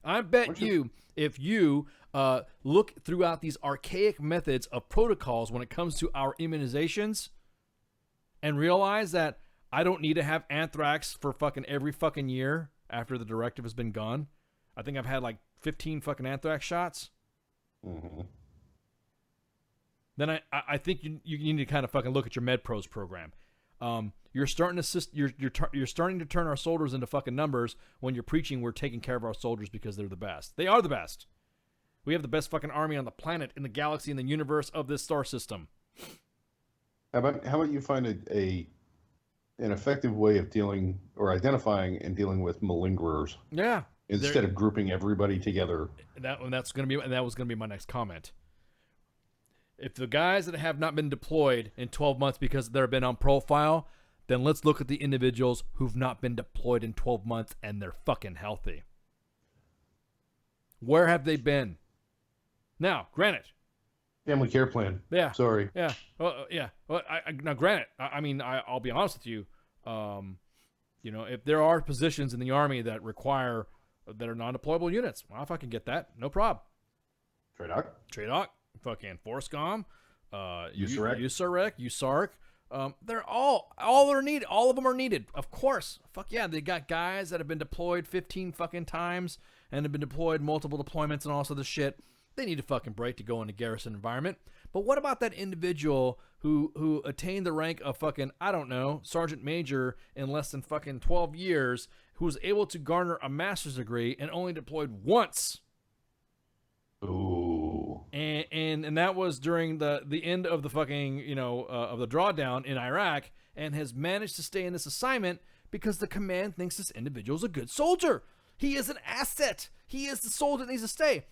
I bet you, if you look throughout these archaic methods of protocols when it comes to our immunizations and realize that I don't need to have anthrax for fucking every fucking year after the directive has been gone. I think I've had like 15 fucking anthrax shots. Mm-hmm. Then I think you need to kind of fucking look at your MedPros program. You're starting to turn our soldiers into fucking numbers when you're preaching we're taking care of our soldiers because they're the best. They are the best. We have the best fucking army on the planet, in the galaxy, in the universe of this star system. How about you find an effective way of dealing or identifying and dealing with malingerers? Yeah. Instead of grouping everybody together. That was going to be my next comment. If the guys that have not been deployed in 12 months because they've been on profile, then let's look at the individuals who've not been deployed in 12 months and they're fucking healthy. Where have they been? Now, granted. Family care plan. Yeah. Sorry. Yeah. Well, yeah. Well, now, granted, I'll be honest with you. If there are positions in the Army that are non-deployable units, well, if I can get that, no problem. TRADOC. Fucking FORSCOM, USAREC, they're all are needed. All of them are needed, of course. Fuck yeah, they got guys that have been deployed 15 fucking times and have been deployed multiple deployments and all this other shit. They need a fucking break to go in a garrison environment. But what about that individual who attained the rank of fucking, I don't know, Sergeant Major in less than fucking 12 years, who was able to garner a master's degree and only deployed once? Ooh. And that was during the end of the fucking, of the drawdown in Iraq, and has managed to stay in this assignment because the command thinks this individual is a good soldier. He is an asset. He is the soldier that needs to stay.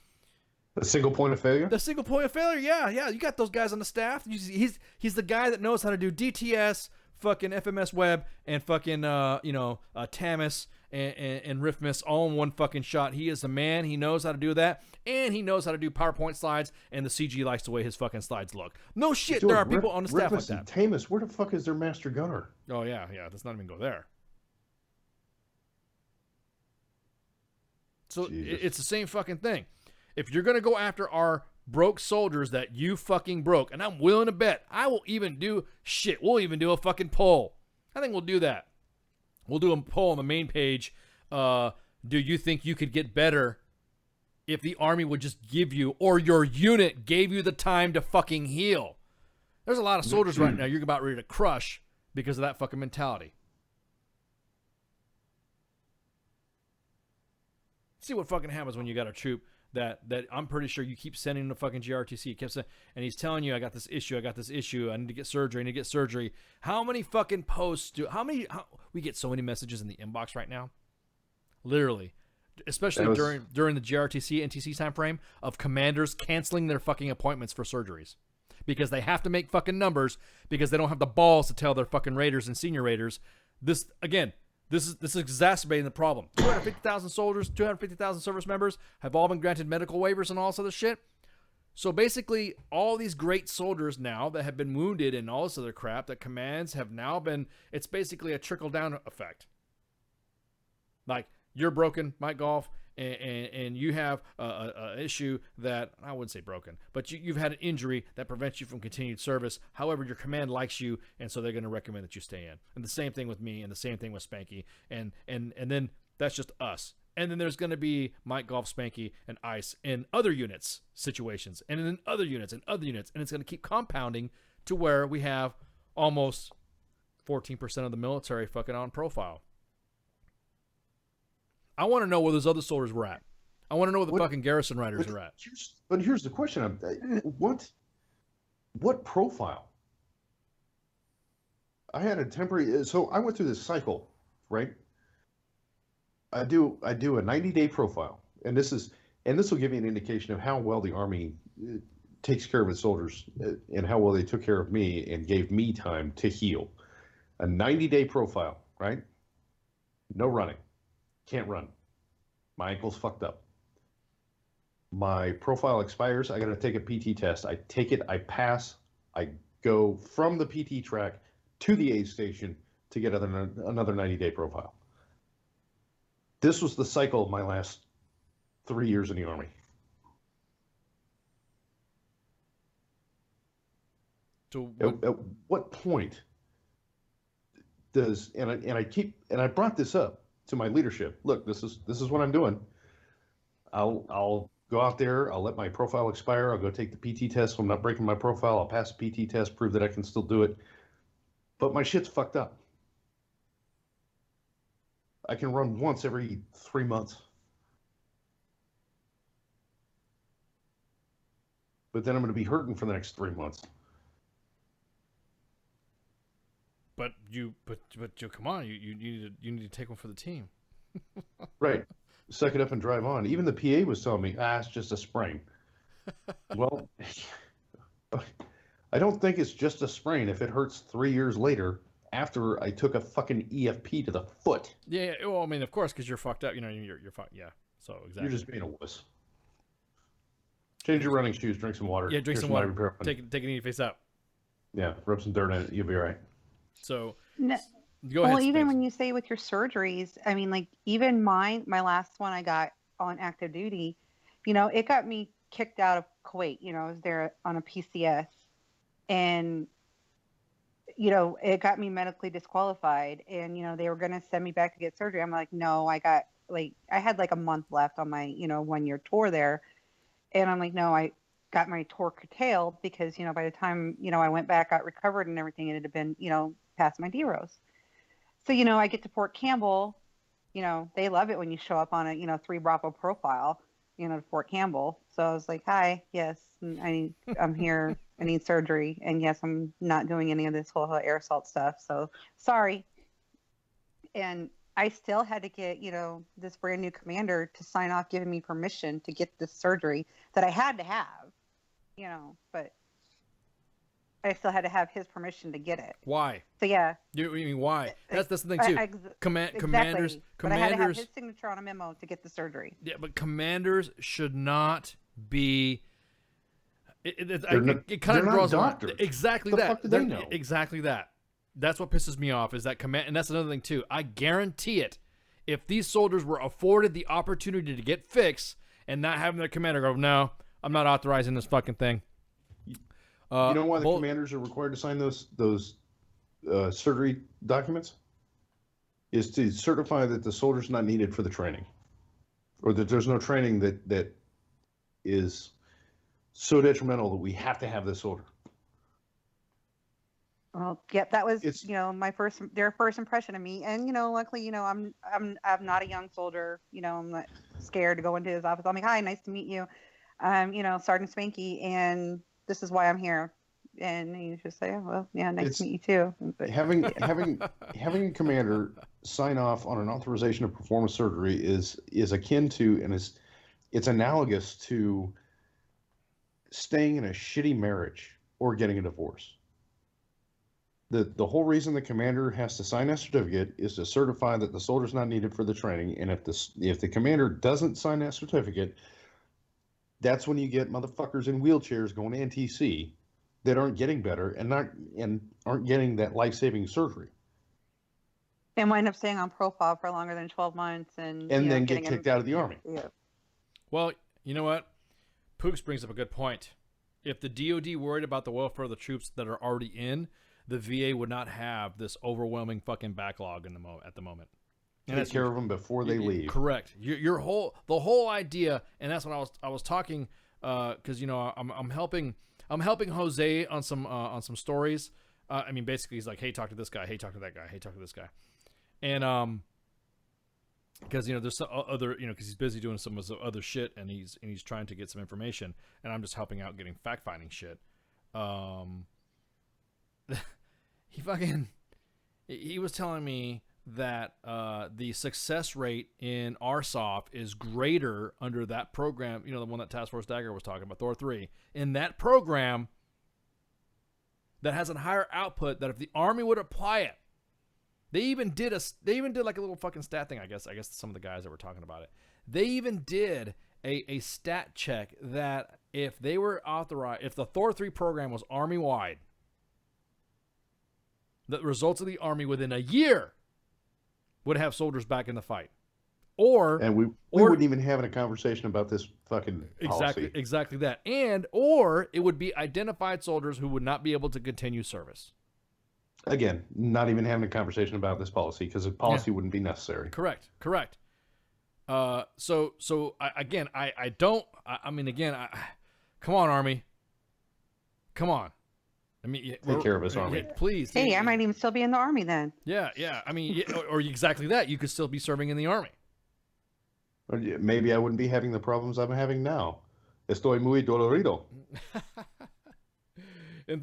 The single point of failure? The single point of failure, yeah. You got those guys on the staff. He's the guy that knows how to do DTS, fucking FMS Web, and fucking, TAMIS and RIFMIS all in one fucking shot. He is the man. He knows how to do that. And he knows how to do PowerPoint slides, and the CG likes the way his fucking slides look. No shit, there are people on the staff like that. TAMIS, where the fuck is their master gunner? Oh, yeah, let's not even go there. So it's the same fucking thing. If you're going to go after our broke soldiers that you fucking broke, and I'm willing to bet we'll even do a fucking poll. I think we'll do that. We'll do a poll on the main page. Do you think you could get better if the Army would just give you, or your unit gave you the time to fucking heal? There's a lot of soldiers right now you're about ready to crush because of that fucking mentality. See what fucking happens when you got a troop that I'm pretty sure you keep sending to fucking GRTC. He kept saying, and he's telling you, I got this issue. I need to get surgery. How many fucking posts we get so many messages in the inbox right now? Literally. Especially during the GRTC and TC time frame of commanders canceling their fucking appointments for surgeries because they have to make fucking numbers because they don't have the balls to tell their fucking raiders and senior raiders. This is exacerbating the problem. 250,000 soldiers, 250,000 service members have all been granted medical waivers and all this other shit. So basically, all these great soldiers now that have been wounded and all this other crap that commands have now been, it's basically a trickle-down effect. Like, you're broken, Mike Golf, and you have a issue that, I wouldn't say broken, but you've had an injury that prevents you from continued service. However, your command likes you, and so they're going to recommend that you stay in. And the same thing with me, and the same thing with Spanky, and then that's just us. And then there's going to be Mike, Golf, Spanky, and Ice in other units situations, and in other units, and other units, and it's going to keep compounding to where we have almost 14% of the military fucking on profile. I want to know where those other soldiers were at. I want to know where the fucking garrison riders are at. But here's the question: what profile? I had a temporary. So I went through this cycle, right? I do a 90-day profile, and this will give you an indication of how well the Army takes care of its soldiers, and how well they took care of me and gave me time to heal. A 90-day profile, right? No running, can't run. My ankle's fucked up. My profile expires. I got to take a PT test. I take it. I pass. I go from the PT track to the aid station to get another 90-day profile. This was the cycle of my last 3 years in the Army. So at what point does I brought this up to my leadership. Look, this is what I'm doing. I'll go out there. I'll let my profile expire. I'll go take the PT test. So I'm not breaking my profile. I'll pass the PT test, prove that I can still do it. But my shit's fucked up. I can run once every 3 months. But then I'm going to be hurting for the next 3 months. But you come on, you need to take one for the team. Right. Suck it up and drive on. Even the PA was telling me, it's just a sprain. Well, I don't think it's just a sprain if it hurts 3 years later after I took a fucking EFP to the foot. Yeah, well, I mean, of course, because you're fucked up. You know, you're fucked. Yeah, so exactly. You're just being a wuss. Change your running shoes, drink some water. Yeah, drink some water. Take it easy, face out. Yeah, rub some dirt in it. You'll be all right. So, no, go ahead. Well, even when you say with your surgeries, I mean, like even my last one I got on active duty, you know, it got me kicked out of Kuwait. You know, I was there on a PCS, and you know, it got me medically disqualified, and you know, they were going to send me back to get surgery. I'm like, no, I had like a month left on my 1 year tour there, and I'm like, no, I got my tour curtailed because, you know, by the time, you know, I went back, got recovered and everything, it had been, you know, past my DROs. So, you know, I get to Fort Campbell, you know, they love it when you show up on a, 3 Bravo profile, you know, to Fort Campbell. So I was like, hi, yes, I'm here. I need surgery. And yes, I'm not doing any of this whole air assault stuff. So sorry. And I still had to get, you know, this brand new commander to sign off giving me permission to get this surgery that I had to have, you know, but I still had to have his permission to get it. Why? So yeah. You mean why? That's the thing too. Exactly. Commanders. But I had to have his signature on a memo to get the surgery. Yeah, but commanders should not be. It kind of draws doctors. Exactly the that. Fuck do they know? Exactly that. That's what pisses me off is that command, and that's another thing too. I guarantee it. If these soldiers were afforded the opportunity to get fixed and not having their commander go, no, I'm not authorizing this fucking thing. You know why the commanders are required to sign those surgery documents? Is to certify that the soldier's not needed for the training, or that there's no training that is so detrimental that we have to have this soldier. Well, yep, that was their first impression of me, and luckily, I'm not a young soldier. I'm not scared to go into his office. I'm like, hi, nice to meet you. Sergeant Spanky, and this is why I'm here. And you just say, well, yeah, nice to meet you too. But, having a commander sign off on an authorization to perform a surgery is akin to, and it's analogous to staying in a shitty marriage or getting a divorce. The whole reason the commander has to sign that certificate is to certify that the soldier's not needed for the training. And if the commander doesn't sign that certificate, that's when you get motherfuckers in wheelchairs going NTC that aren't getting better and aren't getting that life-saving surgery. And wind up staying on profile for longer than 12 months and then get kicked out of the Army. Yeah. Well, you know what? Pooks brings up a good point. If the DOD worried about the welfare of the troops that are already in, the VA would not have this overwhelming fucking backlog at the moment. And Take care of them before they leave. Correct. The whole idea, and that's what I was talking, because I'm helping Jose on some stories. I mean, basically, he's like, hey, talk to this guy. Hey, talk to that guy. Hey, talk to this guy. And because there's some other, because he's busy doing some other shit, and he's trying to get some information, and I'm just helping out getting fact finding shit. He was telling me that the success rate in RSOF is greater under that program, the one that Task Force Dagger was talking about, Thor 3. In that program that has a higher output, that if the Army would apply it, they even did like a little fucking stat thing, I guess some of the guys that were talking about it. They even did a stat check that if they were authorized, if the Thor 3 program was Army-wide, the results of the Army within a year would have soldiers back in the fight. And we wouldn't even having a conversation about this fucking policy. Exactly that. Or it would be identified soldiers who would not be able to continue service. Again, not even having a conversation about this policy because the policy wouldn't be necessary. Correct. Come on, Army. Come on. I mean, take care of us, Army. Please. Hey, I might even still be in the Army then. Yeah. I mean, or exactly that. You could still be serving in the Army. Or maybe I wouldn't be having the problems I'm having now. Estoy muy dolorido.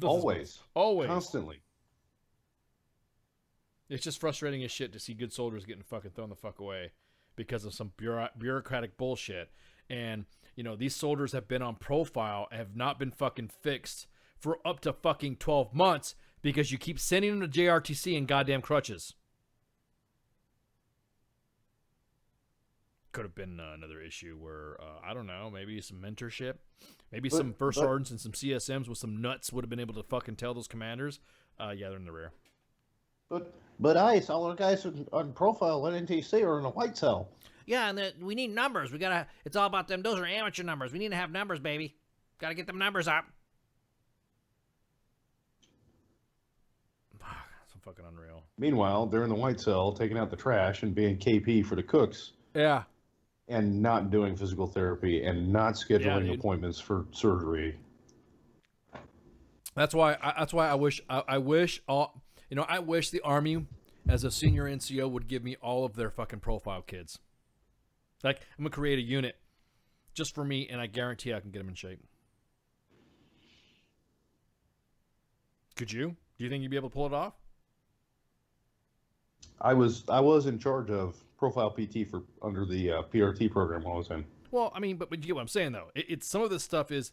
Always. Constantly. It's just frustrating as shit to see good soldiers getting fucking thrown the fuck away because of some bureaucratic bullshit. And, these soldiers have been on profile and have not been fucking fixed for up to fucking 12 months because you keep sending them to JRTC and goddamn crutches. Could have been another issue where, I don't know, maybe some mentorship. Maybe some first sergeants and some CSMs with some nuts would have been able to fucking tell those commanders, they're in the rear. But ICE, all the guys on profile at NTC are in a white cell. Yeah, and we need numbers. It's all about them. Those are amateur numbers. We need to have numbers, baby. Got to get them numbers up. That's fucking unreal. Meanwhile, they're in the white cell taking out the trash and being KP for the cooks. Yeah. And not doing physical therapy and not scheduling appointments for surgery. That's why I wish the Army as a senior NCO would give me all of their fucking profile kids. Like, I'm going to create a unit just for me, and I guarantee I can get them in shape. Could you? Do you think you'd be able to pull it off? I was in charge of profile PT for under the PRT program I was in. Well, I mean, but you get what I'm saying, though. It's some of this stuff is,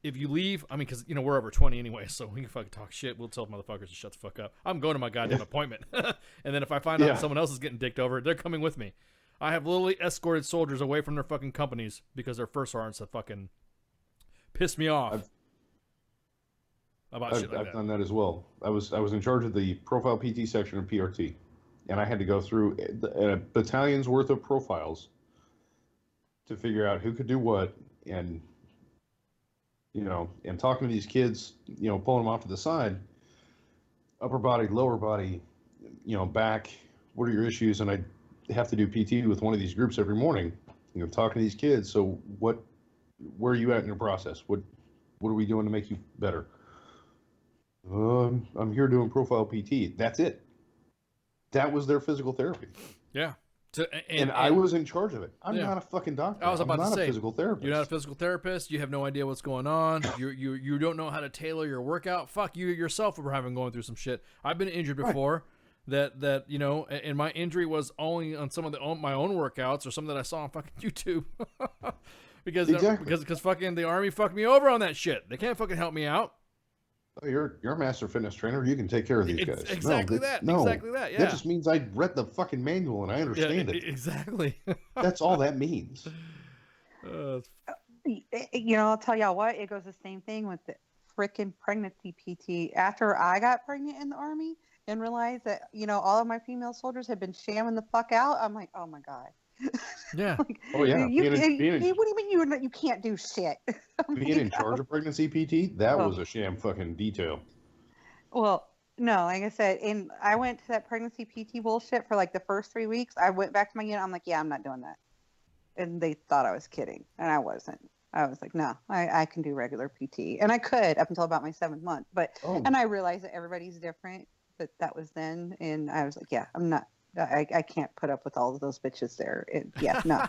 if you leave, I mean, because, we're over 20 anyway, so we can fucking talk shit. We'll tell motherfuckers to shut the fuck up. I'm going to my goddamn appointment. And then if I find out someone else is getting dicked over, they're coming with me. I have literally escorted soldiers away from their fucking companies because their first sergeants have fucking pissed me off. I've done that as well. I was in charge of the profile PT section of PRT, and I had to go through a battalion's worth of profiles to figure out who could do what, and and talking to these kids, pulling them off to the side, upper body, lower body, back. What are your issues? And I have to do PT with one of these groups every morning. Talking to these kids. So where are you at in your process? What are we doing to make you better? I'm here doing profile PT. That's it. That was their physical therapy. Yeah. And I was in charge of it. I'm not a fucking doctor. I was about I'm not to say, a physical therapist. You're not a physical therapist. You have no idea what's going on. You don't know how to tailor your workout. Fuck, you yourself were going through some shit. I've been injured before. That and my injury was only on some of my own workouts or some that I saw on fucking YouTube. because fucking the Army fucked me over on that shit. They can't fucking help me out. Oh, you're a master fitness trainer. You can take care of these guys. Exactly that. Yeah. That just means I read the fucking manual and I understand it. Exactly. That's all that means. I'll tell y'all what. It goes the same thing with the freaking pregnancy PT. After I got pregnant in the Army, and realized that, you know, all of my female soldiers had been shamming the fuck out. I'm like, oh my God. Yeah. Oh yeah. What do you mean you can't do shit? Being in charge of pregnancy PT, that was a sham fucking detail. Well, no, like I said, and I went to that pregnancy PT bullshit for like the first 3 weeks. I went back to my unit. I'm like, yeah, I'm not doing that. And they thought I was kidding, and I wasn't. I was like, no, I can do regular PT, and I could up until about my 7th month. But and I realized that everybody's different. But that was then, and I was like, yeah, I'm not. I can't put up with all of those bitches there. Yeah, no.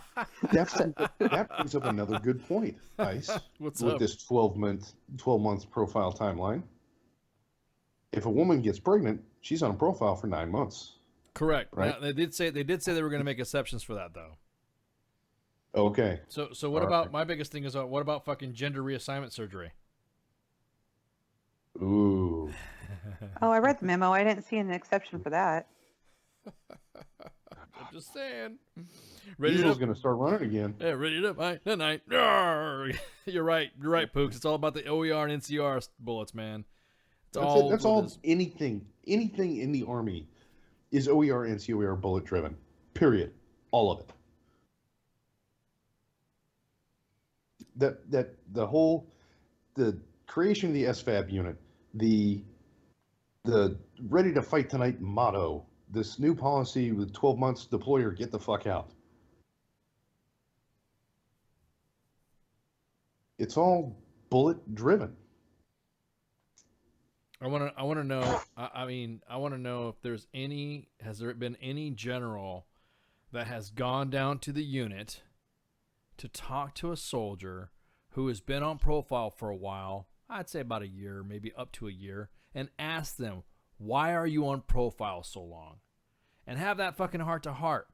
That brings up another good point, Ice. What's with up? this 12 month profile timeline? If a woman gets pregnant, she's on a profile for 9 months. Correct. Right. Now, they did say they were going to make exceptions for that though. Okay. So what about my biggest thing is what about fucking gender reassignment surgery? Ooh. Oh, I read the memo. I didn't see an exception for that. I'm just saying. Diesel's going to start running again. Yeah, ready to fight tonight. You're right, Pooks. It's all about the OER and NCR bullets, man. That's all. Anything in the Army is OER and NCOR bullet driven. Period. All of it. That the creation of the SFAB unit, the ready to fight tonight motto, this new policy with 12 months deploy or get the fuck out. It's all bullet driven. I want to know. I want to know if has there been any general that has gone down to the unit to talk to a soldier who has been on profile for a while, I'd say about a year, maybe up to a year, and ask them, why are you on profile so long? And have that fucking heart to heart.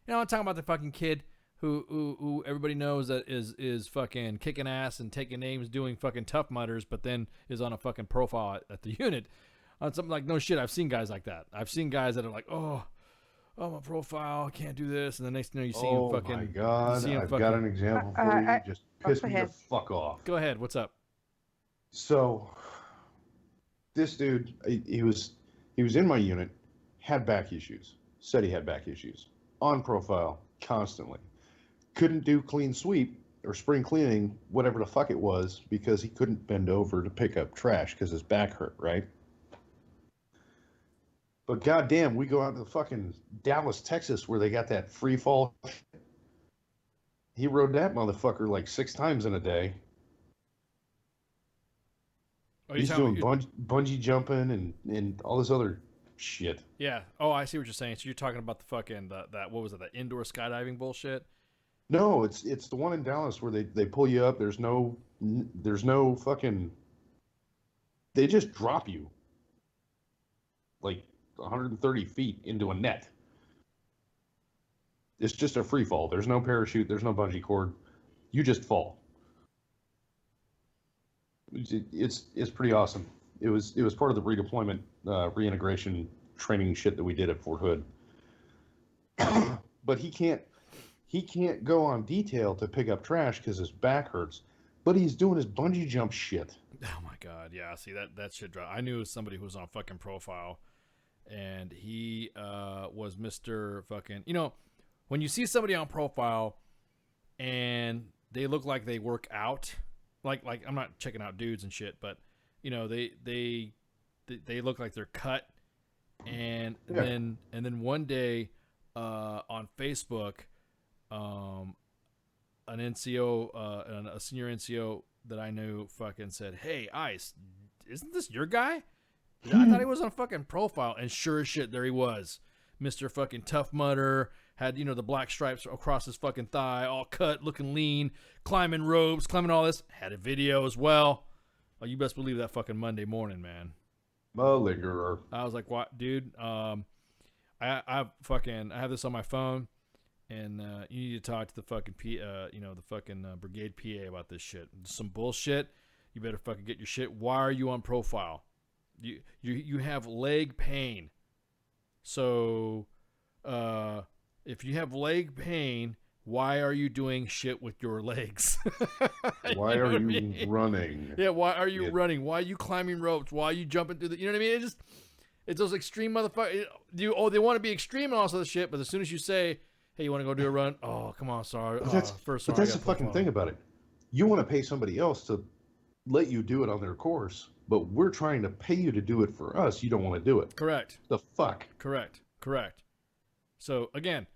You know, I'm talking about the fucking kid who everybody knows that is fucking kicking ass and taking names, doing fucking Tough Mudders, but then is on a fucking profile at the unit. On something like, no shit, I've seen guys like that. I've seen guys that are like, oh, my profile, I can't do this. And the next thing you see him fucking. Oh my God, I've got an example for you. Just piss me the fuck off. Go ahead, what's up? So, this dude, he was in my unit, had back issues. Said he had back issues. On profile, constantly. Couldn't do clean sweep or spring cleaning, whatever the fuck it was, because he couldn't bend over to pick up trash because his back hurt, right? But goddamn, we go out to the fucking Dallas, Texas, where they got that free fall. He rode that motherfucker like 6 times in a day. He's doing bungee jumping and all this other shit. Yeah. Oh, I see what you're saying. So you're talking about the fucking that what was it? That indoor skydiving bullshit? No, it's the one in Dallas where they pull you up. There's no fucking. They just drop you like 130 feet into a net. It's just a free fall. There's no parachute. There's no bungee cord. You just fall. It's pretty awesome. It was part of the redeployment reintegration training shit that we did at Fort Hood. But he can't go on detail to pick up trash because his back hurts. But he's doing his bungee jump shit. Oh my God, yeah. See that shit drop. I knew somebody who was on fucking profile, and he was Mr. fucking. You know, when you see somebody on profile, and they look like they work out, like I'm not checking out dudes and shit, but you know they look like they're cut, and then one day on Facebook, an NCO, a senior NCO that I knew fucking said, "Hey, Ice, isn't this your guy? I thought he was on fucking profile." And sure as shit, there he was. Mr. fucking Tough Mudder, had, you know, the black stripes across his fucking thigh, all cut, looking lean, climbing ropes, climbing all this. Had a video as well. Oh, you best believe that fucking Monday morning, man. Malingerer. I was like, what, dude? I have this on my phone, and you need to talk to the fucking the fucking brigade PA about this shit. Some bullshit. You better fucking get your shit. Why are you on profile? You have leg pain. So, if you have leg pain, why are you doing shit with your legs? Why are you running? Yeah, why are you running? Why are you climbing ropes? Why are you jumping through the? You know what I mean? It's those extreme motherfuckers. They want to be extreme and all this shit, but as soon as you say, hey, you want to go do a run? Oh, come on, sorry. But that's the fucking thing about it. You want to pay somebody else to let you do it on their course, but we're trying to pay you to do it for us. You don't want to do it. Correct. The fuck? Correct. So, again,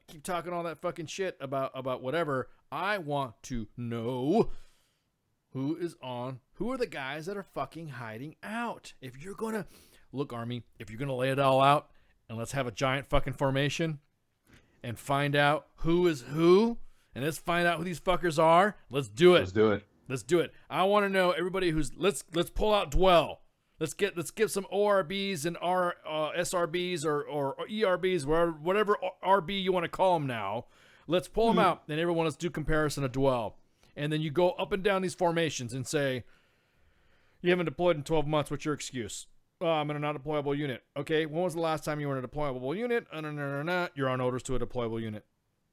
keep talking all that fucking shit about whatever. I want to know who are the guys that are fucking hiding out. If you're going to, look, Army, if you're going to lay it all out and let's have a giant fucking formation and find out who is who, and let's find out who these fuckers are, let's do it. Let's do it. I want to know everybody let's pull out Dwell. Let's get some ORBs and SRBs or ERBs, whatever RB you want to call them now. Let's pull them out, and everyone let's do comparison of Dwell. And then you go up and down these formations and say, you haven't deployed in 12 months. What's your excuse? I'm in a not deployable unit. Okay, when was the last time you were in a deployable unit? You're on orders to a deployable unit.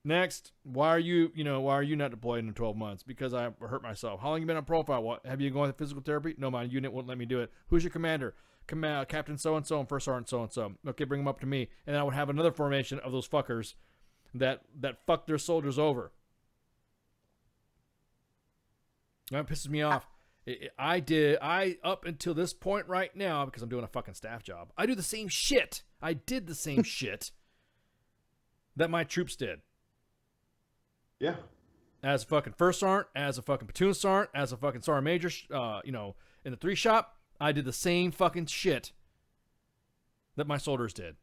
Next, why are you not deployed in 12 months? Because I hurt myself. How long you been on profile? What have you gone to physical therapy? No, my unit wouldn't let me do it. Who's your commander? Captain so and so and First Sergeant so and so. Okay, bring them up to me, and I would have another formation of those fuckers that fuck their soldiers over. That pisses me off. I up until this point right now, because I'm doing a fucking staff job, I do the same shit. I did the same shit that my troops did. Yeah. As a fucking first sergeant, as a fucking platoon sergeant, as a fucking sergeant major, in the 3 shop, I did the same fucking shit that my soldiers did.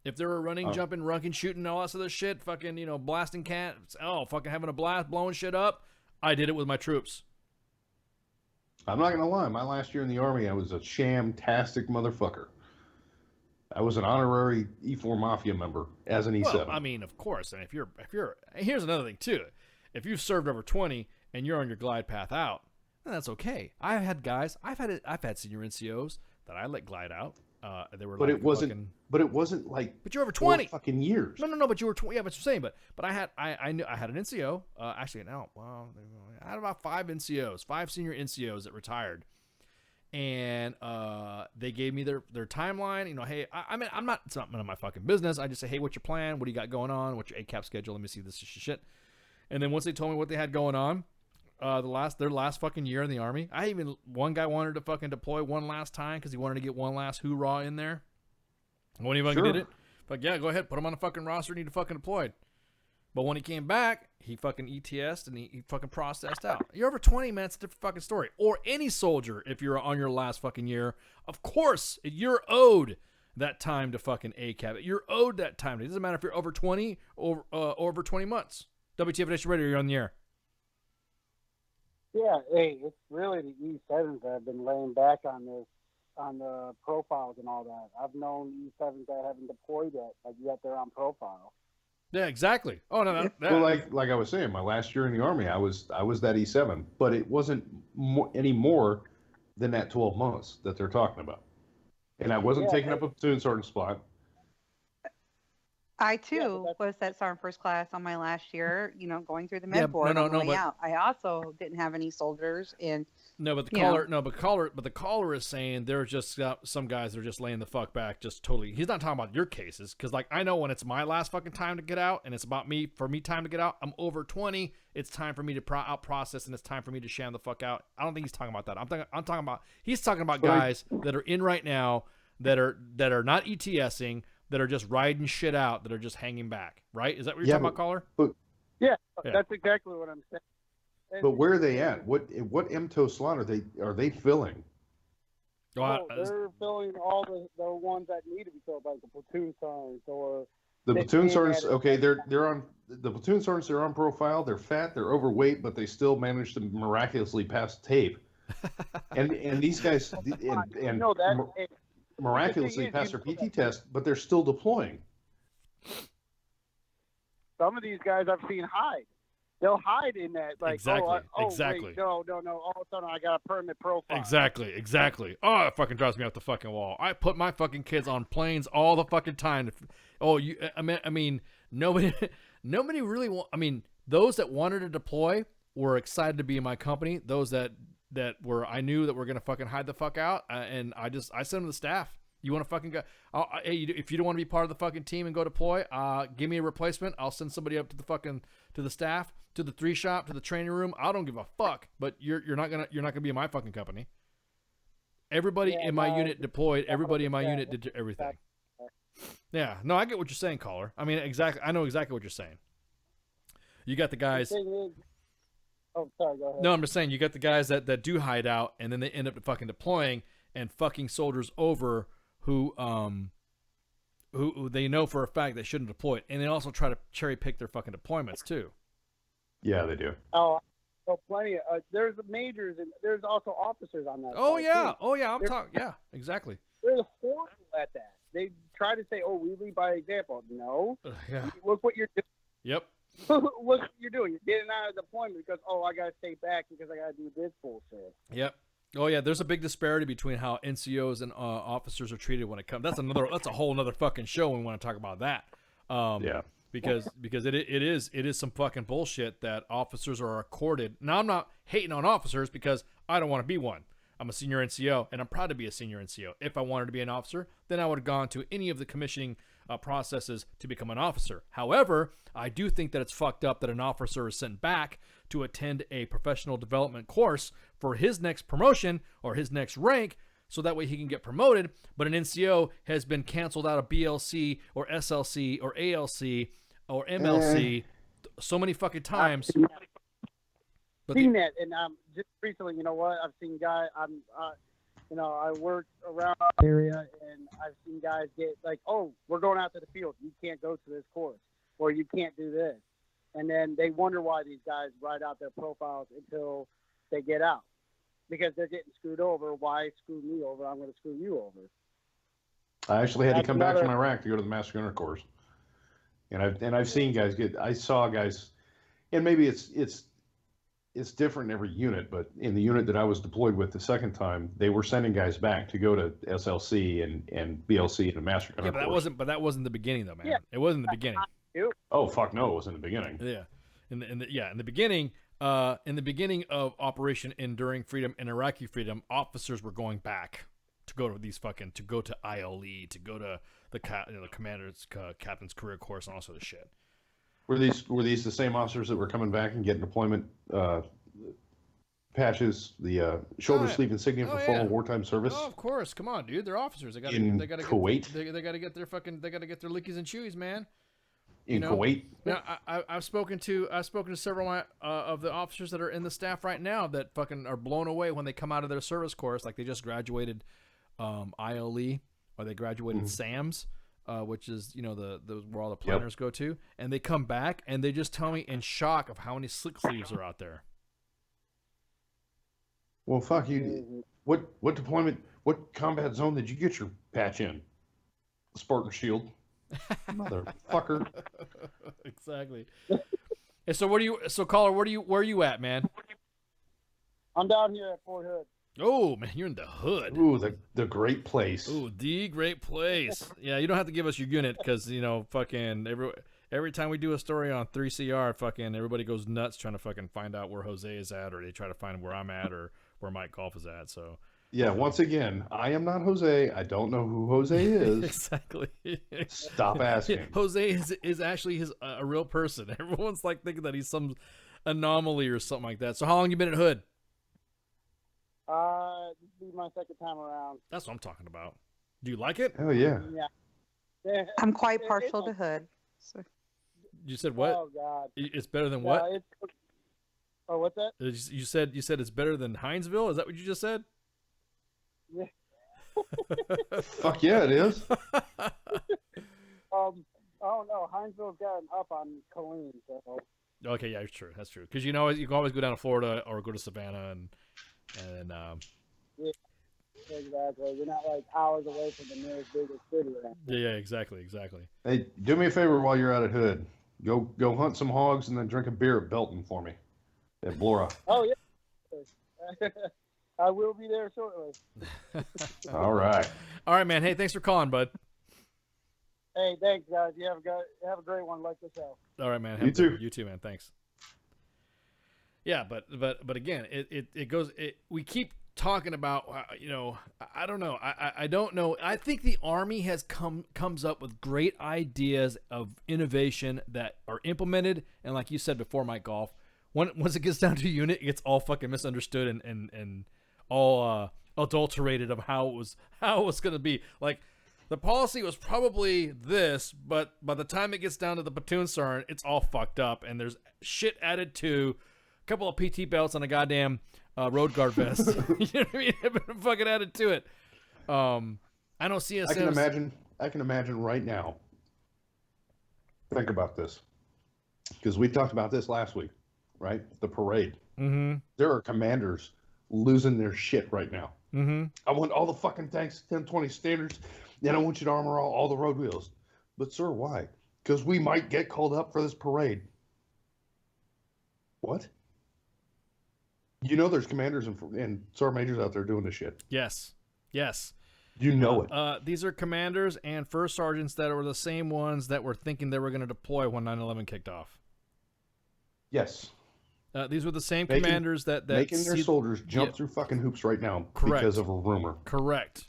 If they were running, jumping, runking, shooting, all that other shit, fucking, blasting cats, fucking having a blast, blowing shit up, I did it with my troops. I'm not gonna lie. My last year in the Army, I was a sham-tastic motherfucker. I was an honorary E4 Mafia member as an E7. Well, I mean, of course. And if you're, here's another thing too. If you've served over 20 and you're on your glide path out, then that's okay. I've had senior NCOs that I let glide out. They were, but it wasn't like. But you're over 20 fucking years. No. But you were 20. Yeah, but you're saying, but I had an NCO. Actually, no. Well, I had about 5 NCOs, 5 senior NCOs that retired. And they gave me their timeline. Hey, it's not none of my fucking business. I just say, hey, what's your plan? What do you got going on? What's your ACAP schedule? Let me see this shit. And then once they told me what they had going on, their last fucking year in the Army, one guy wanted to fucking deploy one last time because he wanted to get one last hoorah in there. When he fucking did it, but yeah, go ahead, put him on the fucking roster. Need to fucking deployed. But when he came back, he fucking ETS'd and he fucking processed out. You're over 20, man. It's a different fucking story. Or any soldier, if you're on your last fucking year, of course, you're owed that time to fucking ACAP. You're owed that time. It doesn't matter if you're over 20 or over 20 months. WTF Nation Radio, you're on the air. Yeah, hey, it's really the E7s that have been laying back on this, on the profiles and all that. I've known E7s that haven't deployed yet they're on profile. Yeah, exactly. Oh no. Well, like I was saying, my last year in the Army, I was that E7, but it wasn't any more than that 12 months that they're talking about, and I wasn't taking up a platoon sergeant spot. I too was that sergeant first class on my last year. Going through the med board on the way out. I also didn't have any soldiers in. No, but the caller is saying there's just some guys that are just laying the fuck back, just totally. He's not talking about your cases, because I know when it's my last fucking time to get out, and it's about me time to get out. I'm over 20. It's time for me to out process, and it's time for me to sham the fuck out. I don't think he's talking about that. He's talking about guys that are in right now that are not ETSing, that are just riding shit out, that are just hanging back. Right? Is that what you're talking about, caller? Yeah, that's exactly what I'm saying. But where are they at? What MTO slot are they filling? They're filling all the ones that need to be filled, like the platoon sergeants or the platoon sergeants. Okay, they're on the platoon sergeants. They're on profile. They're fat. They're overweight, but they still manage to miraculously pass tape. and these guys miraculously pass their PT test, but they're still deploying. Some of these guys I've seen hide. They'll hide in that, exactly. Wait, no. All of a sudden, I got a permit profile. Exactly. Oh, it fucking drives me off the fucking wall. I put my fucking kids on planes all the fucking time. I mean, nobody really those that wanted to deploy were excited to be in my company. Those that I knew that were gonna fucking hide the fuck out, and I sent them to the staff. You want to fucking go? Hey, if you don't want to be part of the fucking team and go deploy, give me a replacement. I'll send somebody up to the staff, to the 3 shop, to the training room. I don't give a fuck. But you're not gonna be in my fucking company. Everybody in my unit deployed. Everybody in my unit did everything. Yeah, no, I get what you're saying, caller. I mean, exactly. I know exactly what you're saying. You got the guys. Oh, sorry, go ahead. No, I'm just saying you got the guys that do hide out, and then they end up fucking deploying and fucking soldiers over who they know for a fact they shouldn't deploy, and they also try to cherry pick their fucking deployments too. Yeah, they do. Oh, so plenty. There's majors and there's also officers on that. Oh side, yeah, too. oh yeah, I'm talking. Yeah, exactly. They're horrible at that. They try to say, "Oh, we lead by example." No, yeah. Look what you're doing. Yep. Look what you're doing. You're getting out of deployment because I gotta stay back because I gotta do this bullshit. Yep. Oh yeah, there's a big disparity between how NCOs and officers are treated when it comes. That's a whole nother fucking show. When we want to talk about that. Yeah. Because it is some fucking bullshit that officers are accorded. Now I'm not hating on officers because I don't want to be one. I'm a senior NCO and I'm proud to be a senior NCO. If I wanted to be an officer, then I would have gone to any of the commissioning processes to become an officer. However, I do think that it's fucked up that an officer is sent back to attend a professional development course for his next promotion or his next rank so that way he can get promoted, but an NCO has been canceled out of BLC or SLC or ALC or MLC so many fucking times. I've seen that, and just recently, you know what? I've seen guys. I work around the area, and I've seen guys get like, "Oh, we're going out to the field. You can't go to this course, or you can't do this," and then they wonder why these guys write out their profiles until they get out because they're getting screwed over. Why screw me over? I'm going to screw you over. I actually had to come back from Iraq to go to the Master Gunner course, and I've seen guys I saw guys, and maybe it's different in every unit, but in the unit that I was deployed with the second time, they were sending guys back to go to SLC and BLC and the Master Gunner course. But that wasn't the beginning though, man. Yeah. It wasn't the beginning. Oh fuck no, it wasn't the beginning. Yeah, in the beginning of Operation Enduring Freedom and Iraqi Freedom, officers were going back to go to ILE, to go to the commander's captain's career course and all sort of shit. Were these the same officers that were coming back and getting deployment patches, the shoulder sleeve insignia for formal wartime service? Oh, of course. Come on, dude. They're officers. They got Kuwait. They got to get their lickies and chewies, man. In Kuwait. Now, I've spoken to several of the officers that are in the staff right now that fucking are blown away when they come out of their service course, like they just graduated ILE or they graduated SAMS. Which is where all the planners go to, and they come back and they just tell me in shock of how many slick sleeves are out there. Well, fuck you. What deployment? What combat zone did you get your patch in? Spartan Shield, motherfucker. Exactly. And so caller, where are you at, man? I'm down here at Fort Hood. Oh man, you're in the hood. Ooh, the great place. Ooh, the great place. Yeah, you don't have to give us your unit because fucking every time we do a story on 3CR, fucking everybody goes nuts trying to fucking find out where Jose is at, or they try to find where I'm at, or where Mike Golf is at. So yeah, once again, I am not Jose. I don't know who Jose is. Exactly. Stop asking. Jose is actually a real person. Everyone's like thinking that he's some anomaly or something like that. So how long you been at Hood? This will be my second time around. That's what I'm talking about. Do you like it? Oh yeah. Yeah. I'm quite partial to Hood. So. You said what? Oh God. It's better than what? Oh, what's that? You said it's better than Hinesville. Is that what you just said? Yeah. Fuck yeah, it is. Oh no, Hinesville's gotten up on Colleen. So. Okay, yeah, it's true. That's true. Because you can always go down to Florida or go to Savannah and. Yeah, exactly. We're not like hours away from the nearest biggest city. Yeah, exactly. Hey, do me a favor while you're out at Hood. Go hunt some hogs and then drink a beer at Belton for me. At Blora. Oh yeah. I will be there shortly. All right, man. Hey, thanks for calling, bud. Hey, thanks, guys. You have a great one. Like yourself. All right, man. You too. You too, man. Thanks. Yeah, but again, it goes. We keep talking about, I don't know. I don't know. I think the Army comes up with great ideas of innovation that are implemented, and like you said before, Mike Golf, once it gets down to a unit, it gets all fucking misunderstood and all adulterated of how it was going to be. Like, the policy was probably this, but by the time it gets down to the platoon sergeant, it's all fucked up, and there's shit added to a couple of PT belts and a goddamn road guard vest. You know what I mean? It's fucking added to it. I don't see. I can imagine right now. Think about this, because we talked about this last week, right? The parade. Mm-hmm. There are commanders losing their shit right now. Mm-hmm. I want all the fucking tanks, 1020 standards, and I want you to armor all the road wheels. But sir, why? Because we might get called up for this parade. What? You know there's commanders and sergeant majors out there doing this shit. Yes. You know it. These are commanders and first sergeants that were the same ones that were thinking they were going to deploy when 9/11 kicked off. Yes. These were the same commanders that making their soldiers jump through fucking hoops right now because of a rumor. Correct.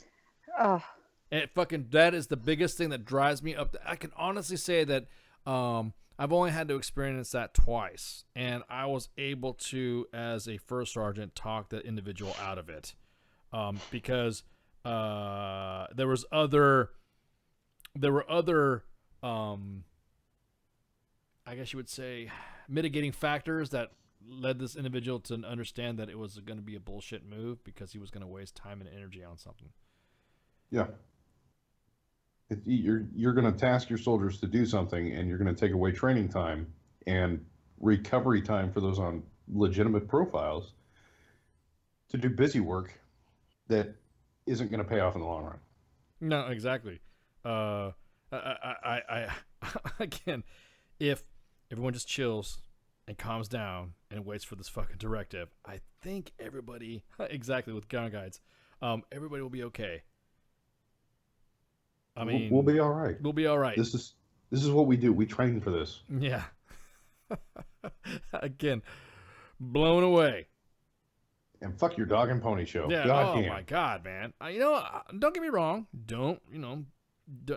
Oh. And that is the biggest thing that drives me up. I can honestly say that I've only had to experience that twice, and I was able to, as a first sergeant, talk the individual out of it, because there were other, I guess you would say, mitigating factors that led this individual to understand that it was going to be a bullshit move because he was going to waste time and energy on something. Yeah. You're going to task your soldiers to do something, and you're going to take away training time and recovery time for those on legitimate profiles to do busy work that isn't going to pay off in the long run. No, exactly. I again, if everyone just chills and calms down and waits for this fucking directive, I think everybody, exactly with ground guides, everybody will be okay. I mean, we'll be all right. We'll be all right. This is what we do. We train for this. Yeah. Again, blown away. And fuck your dog and pony show. Yeah. God my God, man. Don't get me wrong. Don't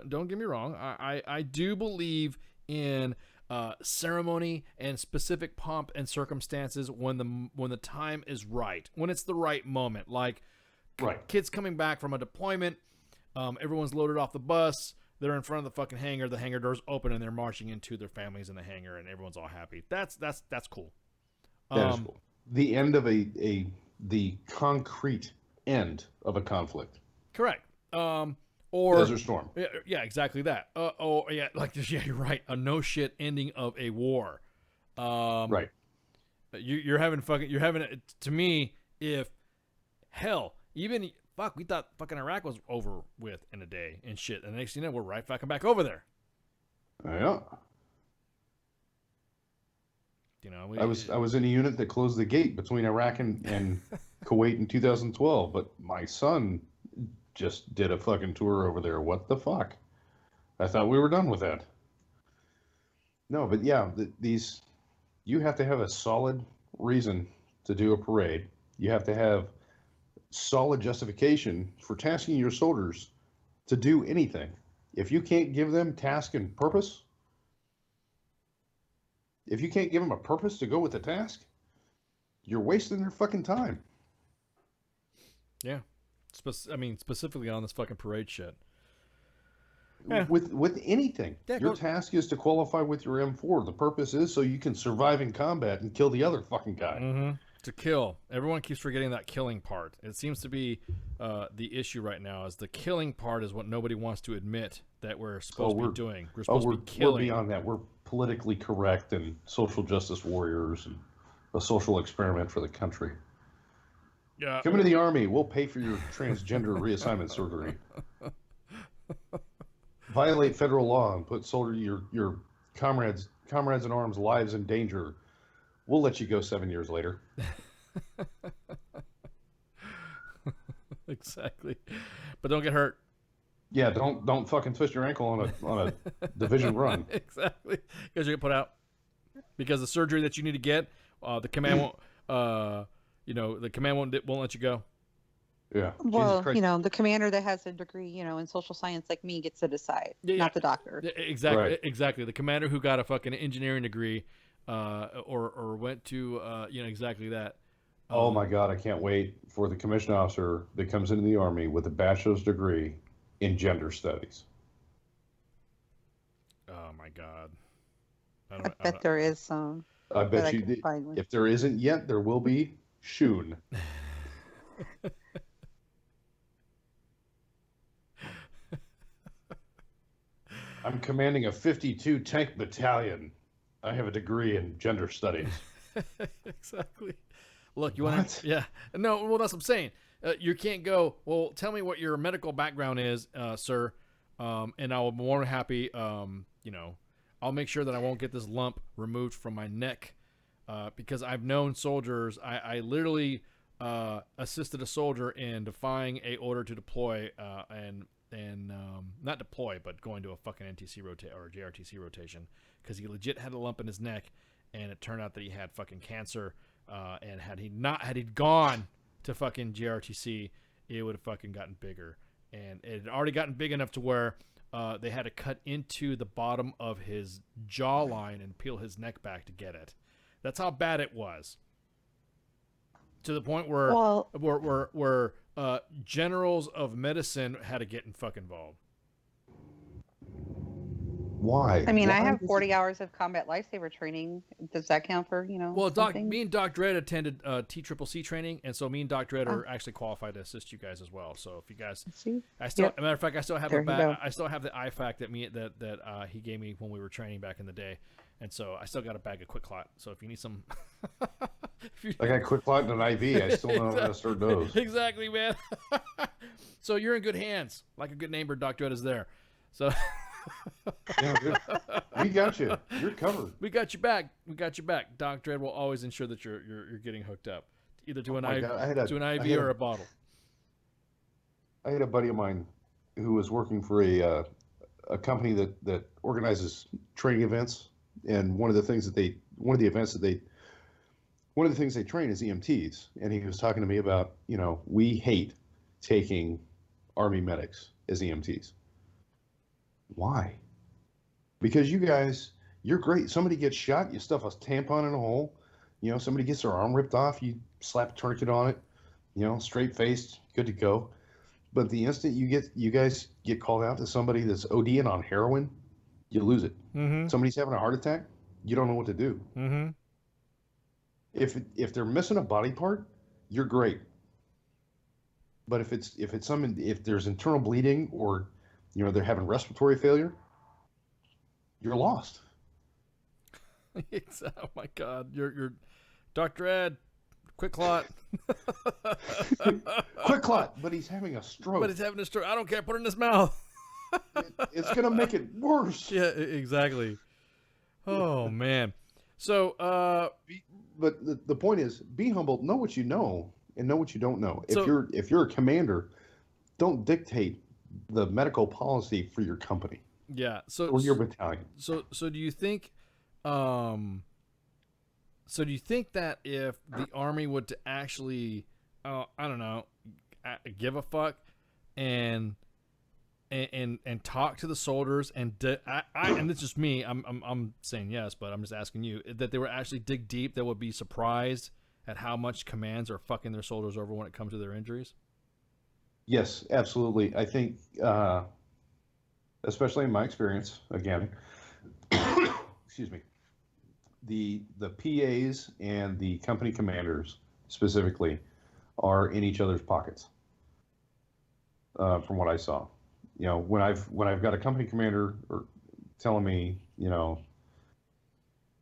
get me wrong. I do believe in ceremony and specific pomp and circumstances when the time is right, when it's the right moment. Like, kids coming back from a deployment. Everyone's loaded off the bus. They're in front of the fucking hangar. The hangar doors open, and they're marching into their families in the hangar, and everyone's all happy. That's cool. That is cool. The end of the concrete end of a conflict. Correct. Or Desert Storm. Yeah, exactly that. You're right. A no shit ending of a war. Right. You're having it. To me, if hell, even. Fuck, we thought fucking Iraq was over with in a day and shit. And the next thing you know, we're right fucking back over there. Yeah. You know, I was in a unit that closed the gate between Iraq and Kuwait in 2012, but my son just did a fucking tour over there. What the fuck? I thought we were done with that. No, but yeah, you have to have a solid reason to do a parade. You have to have solid justification for tasking your soldiers to do anything. If you can't give them task and purpose, if you can't give them a purpose to go with the task, you're wasting their fucking time. Yeah. Specifically on this fucking parade shit. Yeah. With anything. Yeah, your task is to qualify with your M4. The purpose is so you can survive in combat and kill the other fucking guy. Mm-hmm. To kill. Everyone keeps forgetting that killing part. It seems to be the issue right now is the killing part is what nobody wants to admit that we're supposed to be doing. We're supposed to be killing. We're beyond that. We're politically correct and social justice warriors and a social experiment for the country. Yeah. Come into the Army. We'll pay for your transgender reassignment surgery. Violate federal law and put your comrades in arms' lives in danger. We'll let you go 7 years later. Exactly. But don't get hurt. Yeah, don't fucking twist your ankle on a division run. Exactly. Because you get put out. Because the surgery that you need to get, the command won't the command won't let you go. Yeah. Well, the commander that has a degree, in social science like me gets to decide, not the doctor. Yeah, exactly. Right. Exactly. The commander who got a fucking engineering degree, or went to, exactly that. Oh my God, I can't wait for the commissioned officer that comes into the Army with a bachelor's degree in gender studies. Oh my God. I bet there is some. I bet you, if there isn't yet, there will be soon. I'm commanding a 52 tank battalion. I have a degree in gender studies. Exactly. Look, you want to? Yeah. No. Well, that's what I'm saying. You can't go. Well, tell me what your medical background is, sir, and I will be more happy. I'll make sure that I won't get this lump removed from my neck, because I've known soldiers. I literally assisted a soldier in defying a order to deploy, and not deploy, but going to a fucking NTC rotation or JRTC rotation, because he legit had a lump in his neck, and it turned out that he had fucking cancer. And had he gone to fucking JRTC, it would have fucking gotten bigger. And it had already gotten big enough to where they had to cut into the bottom of his jawline and peel his neck back to get it. That's how bad it was. To the point where generals of medicine had to get fucking involved. Why? I mean, I have 40 hours of combat lifesaver training. Does that count for, Well, me and Doc Dredd attended TCCC training, and so me and Doc Dredd are actually qualified to assist you guys as well. So if you guys, as a matter of fact, I still have I still have the IFAC that he gave me when we were training back in the day, and so I still got a bag of Quick Clot. So if you need some, I got Quick Clot and an IV. I still don't know how to start those. Exactly, man. So you're in good hands. Like a good neighbor, Doc Dredd is there. So. Yeah, we got you. You're covered. We got you back. Doc Dredd will always ensure that you're getting hooked up, either to an IV or a bottle. I had a buddy of mine who was working for a company that organizes training events, and one of the things they train is EMTs, and he was talking to me about, we hate taking Army medics as EMTs. Why? Because you guys, you're great. Somebody gets shot, you stuff a tampon in a hole. Somebody gets their arm ripped off, you slap a tourniquet on it. Straight faced, good to go. But the instant you guys get called out to somebody that's ODing on heroin, you lose it. Mm-hmm. Somebody's having a heart attack, you don't know what to do. Mm-hmm. If they're missing a body part, you're great. But if there's internal bleeding, or they're having respiratory failure, you're lost. Oh my God, you're Dr. Ed, Quick Clot. Quick Clot, but he's having a stroke. I don't care. Put it in his mouth. It's gonna make it worse. Yeah, exactly. Oh man. So, but the point is, be humble. Know what you know, and know what you don't know. If you're a commander, don't dictate the medical policy for your company. Yeah. Or your battalion. So do you think, that if the Army would to actually, I don't know, give a fuck and talk to the soldiers and and it's just me, I'm saying yes, but I'm just asking you, that they would actually dig deep, that would be surprised at how much commands are fucking their soldiers over when it comes to their injuries? Yes, absolutely. I think, especially in my experience, again, excuse me, the PAs and the company commanders specifically are in each other's pockets. From what I saw, when I've got a company commander or telling me,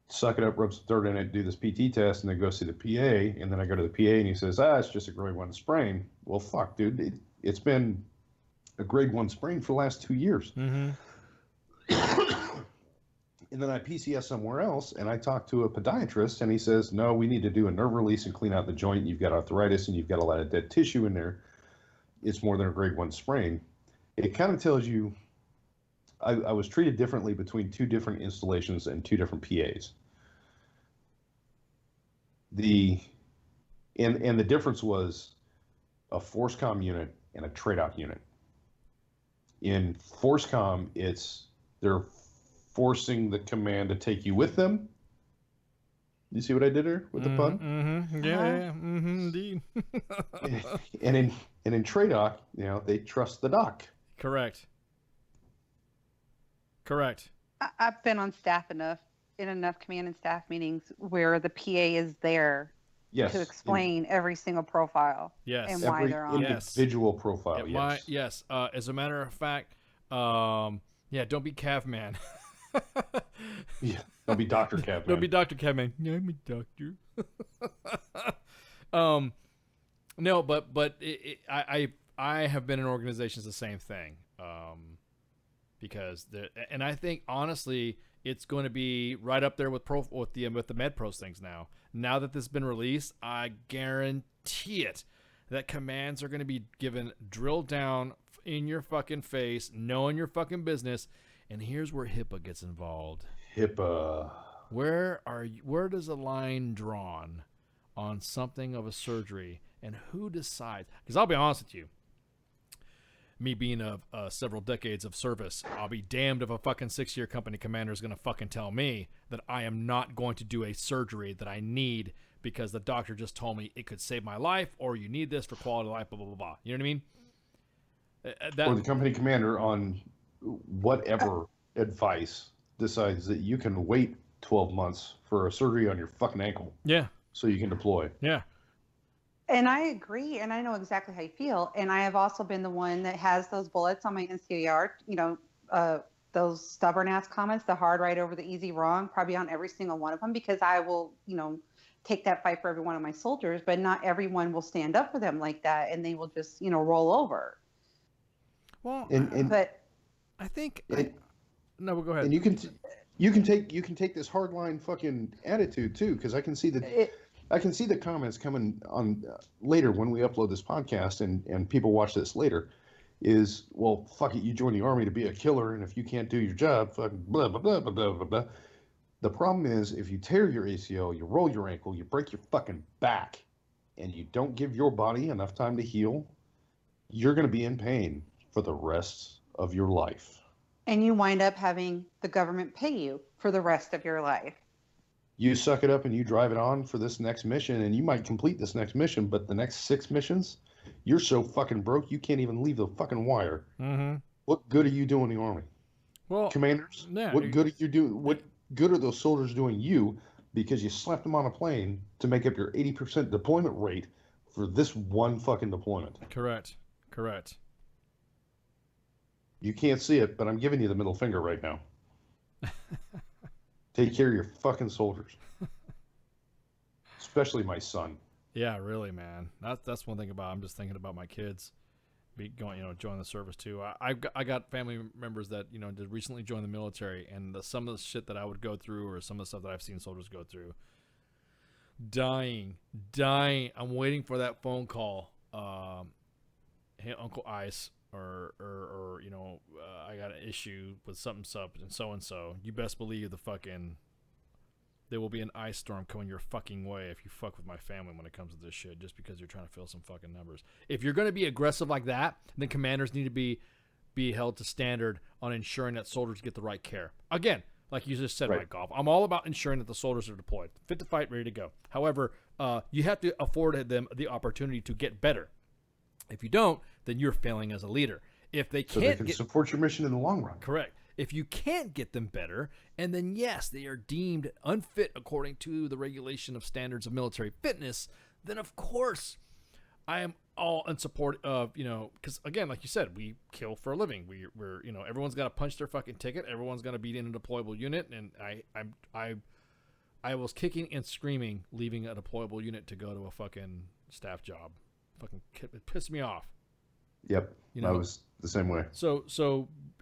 suck it up, rub some dirt in it, do this PT test, and then go see the PA, and then I go to the PA and he says, it's just a grade 1 sprain. Well, fuck, dude. It's been a grade 1 sprain for the last 2 years. Mm-hmm. And then I PCS somewhere else, and I talk to a podiatrist, and he says, no, we need to do a nerve release and clean out the joint. You've got arthritis, and you've got a lot of dead tissue in there. It's more than a grade 1 sprain. It kind of tells you, I was treated differently between 2 different installations and 2 different PAs. And the difference was, a FORSCOM unit and a TRADOC unit. In FORSCOM, they're forcing the command to take you with them. You see what I did there with the pun? Mm-hmm. Yeah, indeed. and in TRADOC, they trust the doc. Correct. I've been on staff in enough command and staff meetings where the PA is there to explain every single profile and why they're on individual profile. Yes. As a matter of fact, don't be Cavman. Yeah, don't be Dr. Cavman. Don't be Dr. Cavman. Yeah, I'm a doctor. No, but I have been in organizations the same thing. Because and I think honestly it's going to be right up there with the MedPros things now. Now that this has been released, I guarantee it that commands are going to be given drilled down in your fucking face, knowing your fucking business. And here's where HIPAA gets involved. HIPAA. Where does a line drawn on something of a surgery, and who decides? Because I'll be honest with you. Me being of several decades of service, I'll be damned if a fucking 6-year company commander is going to fucking tell me that I am not going to do a surgery that I need because the doctor just told me it could save my life, or you need this for quality of life, blah, blah, blah, blah. You know what I mean? Or the company commander on whatever advice decides that you can wait 12 months for a surgery on your fucking ankle. Yeah. So you can deploy. Yeah. And I agree, and I know exactly how you feel. And I have also been the one that has those bullets on my NCAR, those stubborn-ass comments, the hard right over the easy wrong, probably on every single one of them, because I will, take that fight for every one of my soldiers, but not everyone will stand up for them like that, and they will just, roll over. Well, but I think... no, but go ahead. And you can take this hardline fucking attitude, too, because I can see that... I can see the comments coming on later when we upload this podcast and people watch this later is, well, fuck it, you join the Army to be a killer, and if you can't do your job, fucking blah, blah, blah, blah, blah, blah, blah. The problem is, if you tear your ACL, you roll your ankle, you break your fucking back, and you don't give your body enough time to heal, you're going to be in pain for the rest of your life. And you wind up having the government pay you for the rest of your life. You suck it up and you drive it on for this next mission, and you might complete this next mission, but the next 6 missions, you're so fucking broke you can't even leave the fucking wire. Mm-hmm. What good are you doing in the Army? Well, commanders, what good are you doing? What good are those soldiers doing you because you slapped them on a plane to make up your 80% deployment rate for this one fucking deployment? Correct. You can't see it, but I'm giving you the middle finger right now. Take care of your fucking soldiers. Especially my son. Yeah, really, man. That's one thing about. I'm just thinking about my kids, join the service too. I got family members that did recently join the military, and some of the shit that I would go through, or some of the stuff that I've seen soldiers go through. Dying. I'm waiting for that phone call. Hey, Uncle Ice, or I got an issue with something and so. You best believe there will be an ice storm coming your fucking way if you fuck with my family when it comes to this shit, just because you're trying to fill some fucking numbers. If you're going to be aggressive like that, then commanders need to be held to standard on ensuring that soldiers get the right care. Again, like you just said, Mike Goff, I'm all about ensuring that the soldiers are deployed, fit to fight, ready to go. However, you have to afford them the opportunity to get better. If you don't, then you're failing as a leader. If they can't support your mission in the long run. Correct. If you can't get them better, and then yes, they are deemed unfit according to the regulation of standards of military fitness, then of course I am all in support of, because again, like you said, we kill for a living. We're everyone's got to punch their fucking ticket. Everyone's got to be in a deployable unit, and I was kicking and screaming leaving a deployable unit to go to a fucking staff job. Fucking it pissed me off. Yep, I was the same way. So,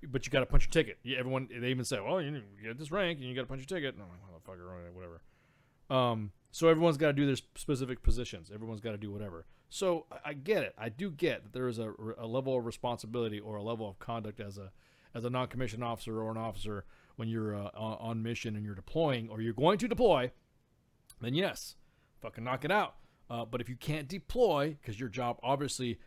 but you got to punch your ticket. They even say, well, you get this rank and you got to punch your ticket. And I'm like, motherfucker, whatever. So everyone's got to do their specific positions. Everyone's got to do whatever. So I get it. I do get that there is a level of responsibility or a level of conduct as a non-commissioned officer or an officer when you're on mission and you're deploying or you're going to deploy. Then yes, fucking knock it out. But if you can't deploy, because your job obviously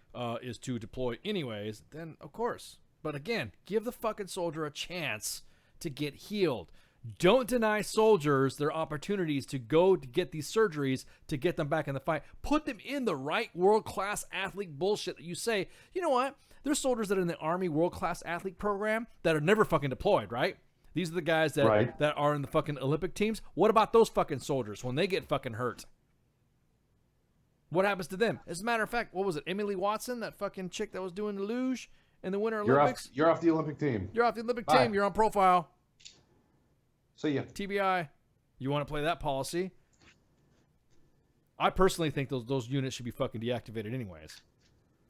is to deploy anyways, then of course. But again, give the fucking soldier a chance to get healed. Don't deny soldiers their opportunities to go to get these surgeries to get them back in the fight. Put them in the right world-class athlete bullshit that you say, you know what? There's soldiers that are in the Army world-class athlete program that are never fucking deployed, right? These are the guys that, that are in the fucking Olympic teams. What about those fucking soldiers when they get fucking hurt? What happens to them? As a matter of fact, what was it? Emily Watson, that fucking chick that was doing the luge in the Winter Olympics? You're off the Olympic team. You're off the Olympic team. You're on profile. See ya. TBI. You want to play that policy? I personally think those units should be fucking deactivated anyways.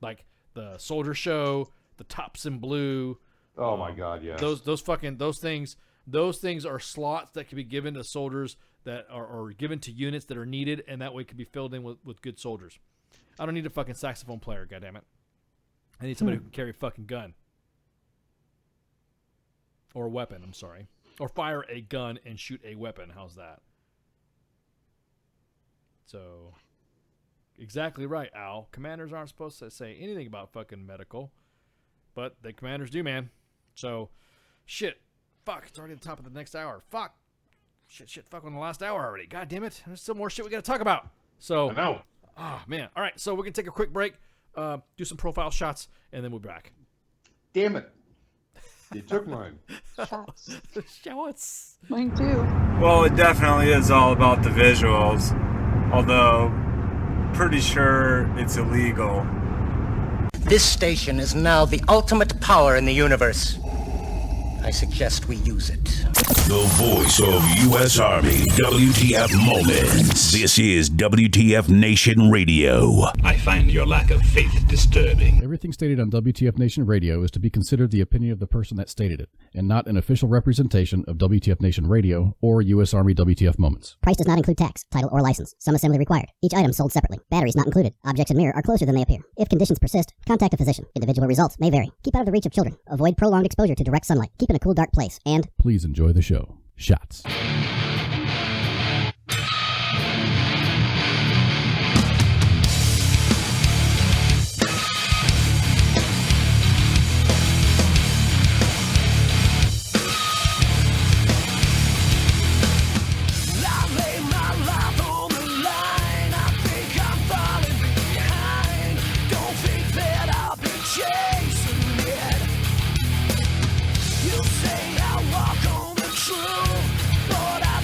Like the Soldier Show, the Tops in Blue. Oh my God, yeah. Those things are slots that can be given to soldiers that are given to units that are needed, and that way can be filled in with good soldiers. I don't need a fucking saxophone player, goddammit. I need somebody who can carry a fucking gun. Or a weapon, I'm sorry. Or fire a gun and shoot a weapon. How's that? So, exactly right, Al. Commanders aren't supposed to say anything about fucking medical. But the commanders do, man. So, shit. Fuck, it's already at the top of the next hour. Fuck. Shit, fuck on the last hour already. God damn it. There's still more shit we gotta talk about. So, I know. Oh, man. All right, so we're gonna take a quick break, do some profile shots, and then we'll be back. Damn it. You took mine. Shots. Shots. Mine too. Well, it definitely is all about the visuals, although pretty sure it's illegal. This station is now the ultimate power in the universe. I suggest we use it. The voice of U.S. Army, WTF Moments. This is WTF Nation Radio. I find your lack of faith disturbing. Everything stated on WTF Nation Radio is to be considered the opinion of the person that stated it, and not an official representation of WTF Nation Radio or U.S. Army WTF Moments. Price does not include tax, title, or license. Some assembly required. Each item sold separately. Batteries not included. Objects in mirror are closer than they appear. If conditions persist, contact a physician. Individual results may vary. Keep out of the reach of children. Avoid prolonged exposure to direct sunlight. Keep in a cool, dark place. And please enjoy the show. Shots. You say I walk on the truth, but I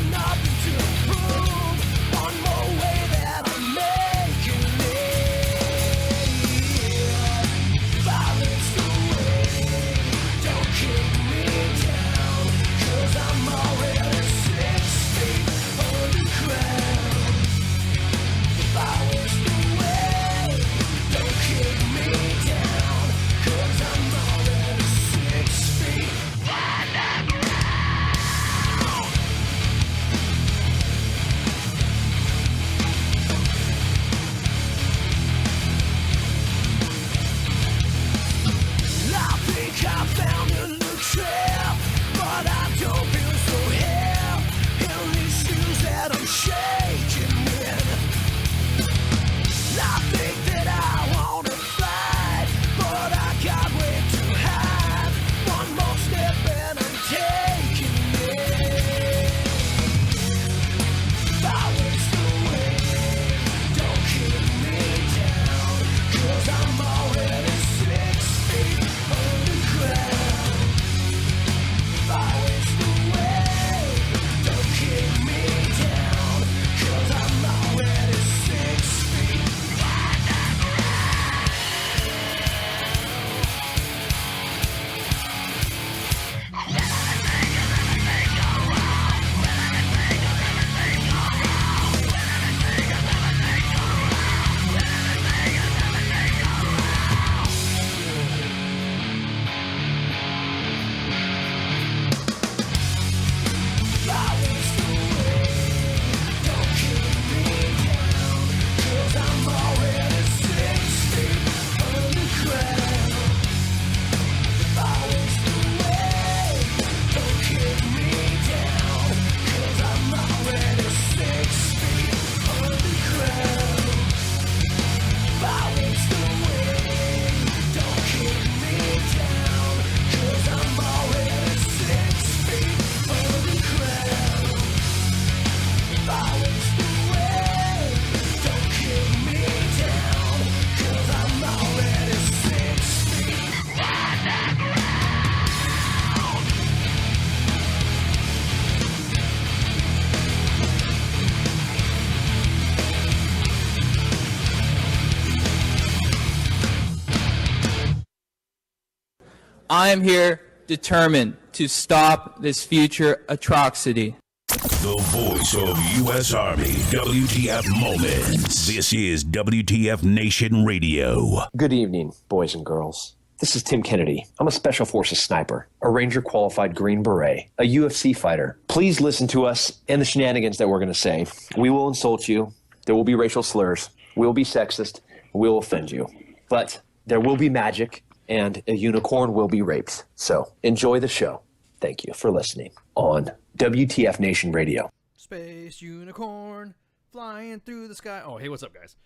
I am here determined to stop this future atrocity. The voice of U.S. Army, WTF Moments. This is WTF Nation Radio. Good evening, boys and girls. This is Tim Kennedy. I'm a Special Forces sniper, a Ranger qualified Green Beret, a UFC fighter. Please listen to us and the shenanigans that we're going to say. We will insult you. There will be racial slurs. We will be sexist. We will offend you. But there will be magic, and a unicorn will be raped. So enjoy the show. Thank you for listening on WTF Nation Radio. Space unicorn flying through the sky. Oh, hey, what's up, guys?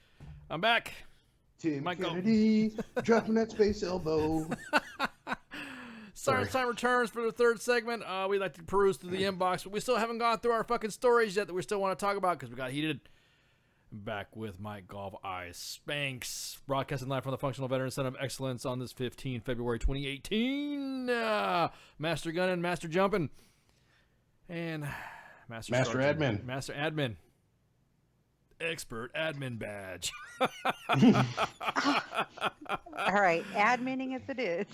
I'm back. Tim Kennedy dropping that space elbow. Science Time returns for the third segment. We like to peruse through the inbox, but we still haven't gone through our fucking stories yet that we still want to talk about because we got heated. Back with Mike Golf Eyes Spanks, broadcasting live from the Functional Veteran Center of Excellence on this 15 February 2018. Master Gunning, Master Jumping, and Master Admin. Master Admin. Expert Admin Badge. All right, adminning as it is.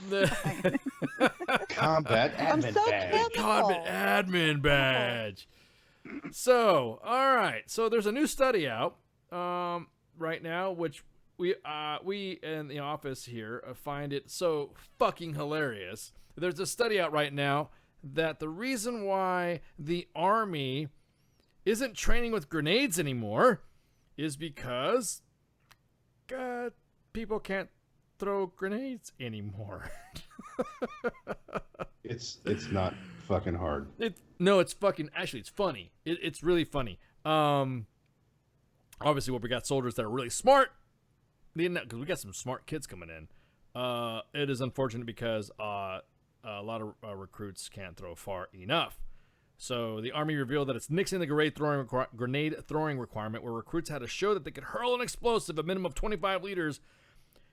Combat Admin Badge. Combat Admin Badge. So, all right. So there's a new study out right now, which we in the office here find it so fucking hilarious. There's a study out right now that the reason why the Army isn't training with grenades anymore is because people can't throw grenades anymore. It's not fucking hard. It's fucking, actually it's funny. It's really funny. Obviously what we got soldiers that are really smart, because we got some smart kids coming in. It is unfortunate because a lot of recruits can't throw far enough. So the Army revealed that it's nixing the grenade throwing requirement, where recruits had to show that they could hurl an explosive a minimum of 25 liters,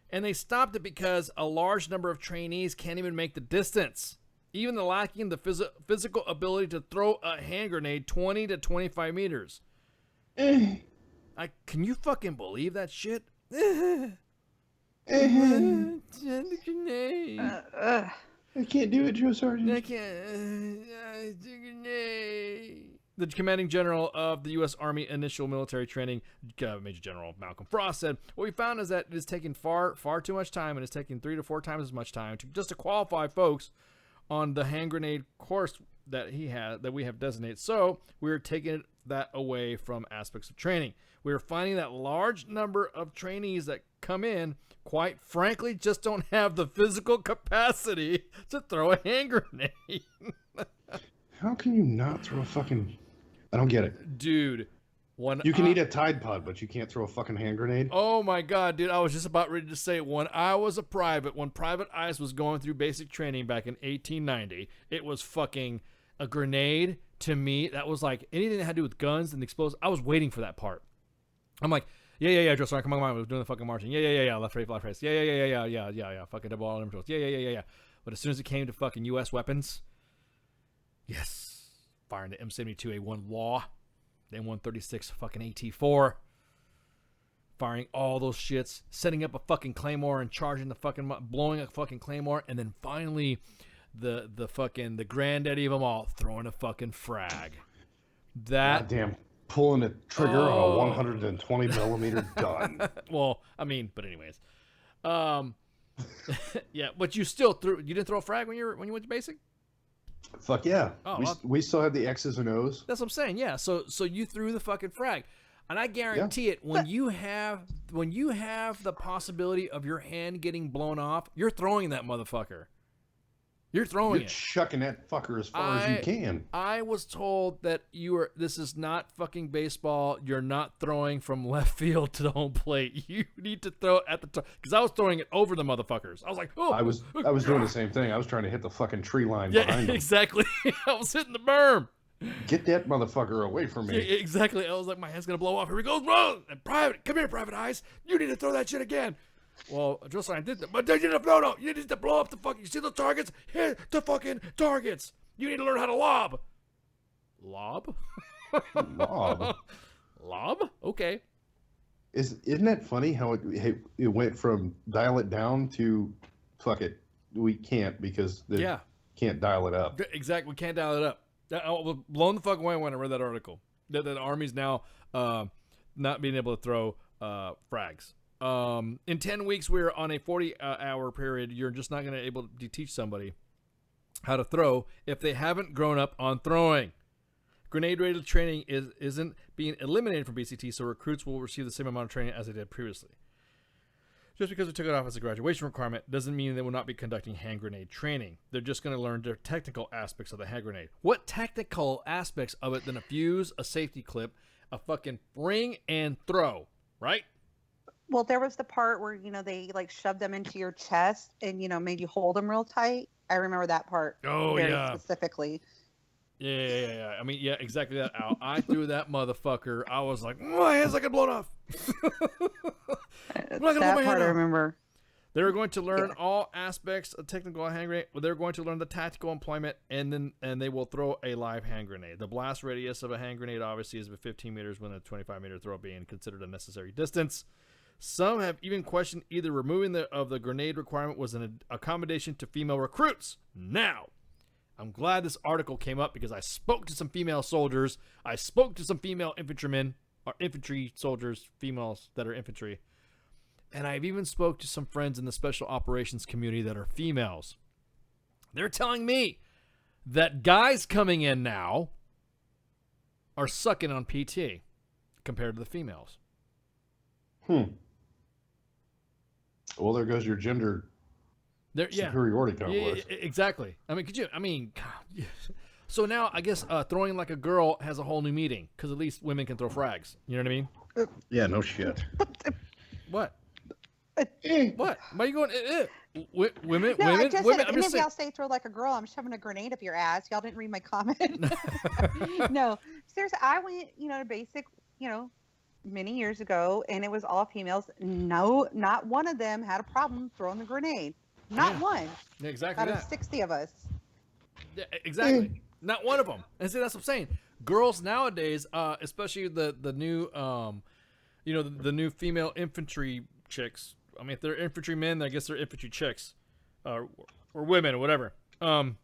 and they stopped it because a large number of trainees can't even make the distance, even lacking the physical ability to throw a hand grenade 20 to 25 meters. Can you fucking believe that shit? Grenade. I can't do it, Joe Sergeant. I can't. The commanding general of the U.S. Army Initial Military Training, Major General Malcolm Frost, said, "What we found is that it is taking far too much time, and it's taking 3 to 4 times as much time to qualify folks on the hand grenade course that we have designated. So we're taking that away from aspects of training. We're finding that large number of trainees that come in, quite frankly, just don't have the physical capacity to throw a hand grenade." How can you not throw a fucking... I don't get it. Dude. You can eat a Tide Pod, but you can't throw a fucking hand grenade? Oh my God, dude. I was just about ready to say, when I was a private, when Private Ice was going through basic training back in 1890, it was fucking a grenade to me. That was like anything that had to do with guns and explosives. I was waiting for that part. I'm like, yeah, Joe, sorry, come on, I was doing the fucking marching. Yeah, left, right, yeah, fucking double all them. Yeah. But as soon as it came to fucking U.S. weapons, yes, firing the M72A1 Law, the M136 fucking AT4, firing all those shits, setting up a fucking claymore and charging the fucking, blowing a fucking claymore, and then finally the granddaddy of them all, throwing a fucking frag. That goddamn pulling a trigger on a 120 millimeter gun. Well, I mean, but anyways, yeah. But you still you didn't throw a frag when you went to basic? Fuck yeah. Oh, we still had the X's and O's. That's what I'm saying. Yeah. So you threw the fucking frag, and I guarantee it. When you have the possibility of your hand getting blown off, you're throwing that motherfucker. You're throwing it. Chucking that fucker as far as you can. I was told that this is not fucking baseball. You're not throwing from left field to the home plate. You need to throw at the top. Because I was throwing it over the motherfuckers. I was like, oh. I was doing the same thing. I was trying to hit the fucking tree line behind them. Exactly. I was hitting the berm. Get that motherfucker away from me. Yeah, exactly. I was like, my hand's going to blow off. Here we go, bro. And come here, Private Eyes. You need to throw that shit again. Well, just like I did that. But you need to blow up the fucking, you see those targets? Hit the fucking targets. You need to learn how to lob. Lob? Lob? Okay. Isn't that funny how it went from dial it down to fuck it, we can't because they Yeah. can't dial it up. Exactly. We can't dial it up. I was blown the fuck away when I read that article. That the Army's now not being able to throw frags. In 10 weeks, we're on a 40-hour period. You're just not going to be able to teach somebody how to throw if they haven't grown up on throwing. Grenade-rated training isn't being eliminated from BCT, so recruits will receive the same amount of training as they did previously. Just because we took it off as a graduation requirement doesn't mean they will not be conducting hand grenade training. They're just going to learn the technical aspects of the hand grenade. What technical aspects of it than a fuse, a safety clip, a fucking ring, and throw, right? Well, there was the part where, they like shoved them into your chest and, made you hold them real tight. I remember that part very specifically. Yeah. I mean, yeah, exactly that, Al. I threw that motherfucker. I was like, my hands like it blown off. That part I remember. They're going to learn all aspects of technical hand grenade. They're going to learn the tactical employment, and they will throw a live hand grenade. The blast radius of a hand grenade obviously is 15 meters, when a 25-meter throw being considered a necessary distance. Some have even questioned either removing the grenade requirement was an accommodation to female recruits. Now, I'm glad this article came up because I spoke to some female soldiers. I spoke to some female infantrymen, or infantry soldiers, females that are infantry. And I've even spoke to some friends in the special operations community that are females. They're telling me that guys coming in now are sucking on PT compared to the females. Well, there goes your gender superiority complex. Yeah, exactly. I mean, God. So now I guess throwing like a girl has a whole new meaning because at least women can throw frags. You know what I mean? Yeah, no shit. What? What? Why are you going? Women? No, women? I just women? said, if any of y'all say throw like a girl, I'm shoving a grenade up your ass. Y'all didn't read my comment. No, seriously, I went, to basic, many years ago, and it was all females. No, not one of them had a problem throwing the grenade. Not one. Yeah, exactly. Out of 60 of us. Yeah, exactly. Not one of them. And see, that's what I'm saying. Girls nowadays, especially the new, the new female infantry chicks. I mean, if they're infantry men, I guess they're infantry chicks, or women, or whatever.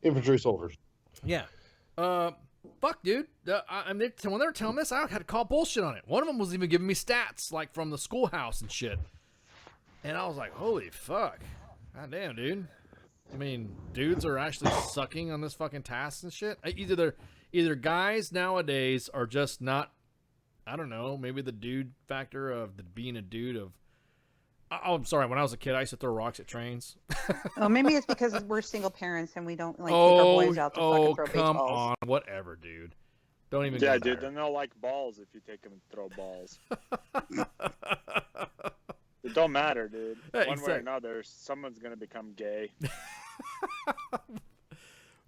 Infantry soldiers. Yeah. Fuck, dude. When they were telling this, I had to call bullshit on it. One of them was even giving me stats, like from the schoolhouse and shit. And I was like, holy fuck. God damn, dude. I mean, dudes are actually sucking on this fucking task and shit. Either guys nowadays are just not, I don't know, maybe the dude factor of being a dude of, oh, I'm sorry. When I was a kid, I used to throw rocks at trains. Oh, maybe it's because we're single parents and we don't take our boys out to fucking throw come baseballs. on, whatever, dude. Don't even. Yeah, go dude. there. Then they'll like balls if you take them and throw balls. It don't matter, dude. Yeah, One way or another, someone's gonna become gay.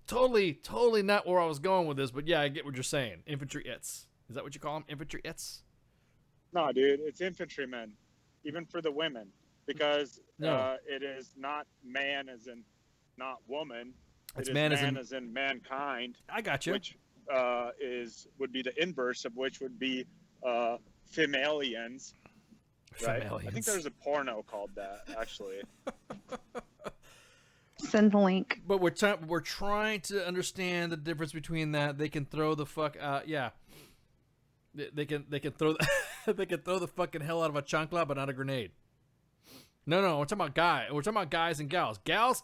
Totally not where I was going with this, but yeah, I get what you're saying. Infantry its. Is that what you call them? Infantry its? No, dude. It's infantrymen. Even for the women, because No. it is not man as in not woman. It's it is man man as in mankind. I got you. Which would be the inverse of which would be femalians. Right? I think there's a porno called that, actually. Send the link. But we're trying to understand the difference between that. They can throw the fuck yeah. They can throw they can throw the fucking hell out of a chancla, but not a grenade. No, we're talking about We're talking about guys and gals. Gals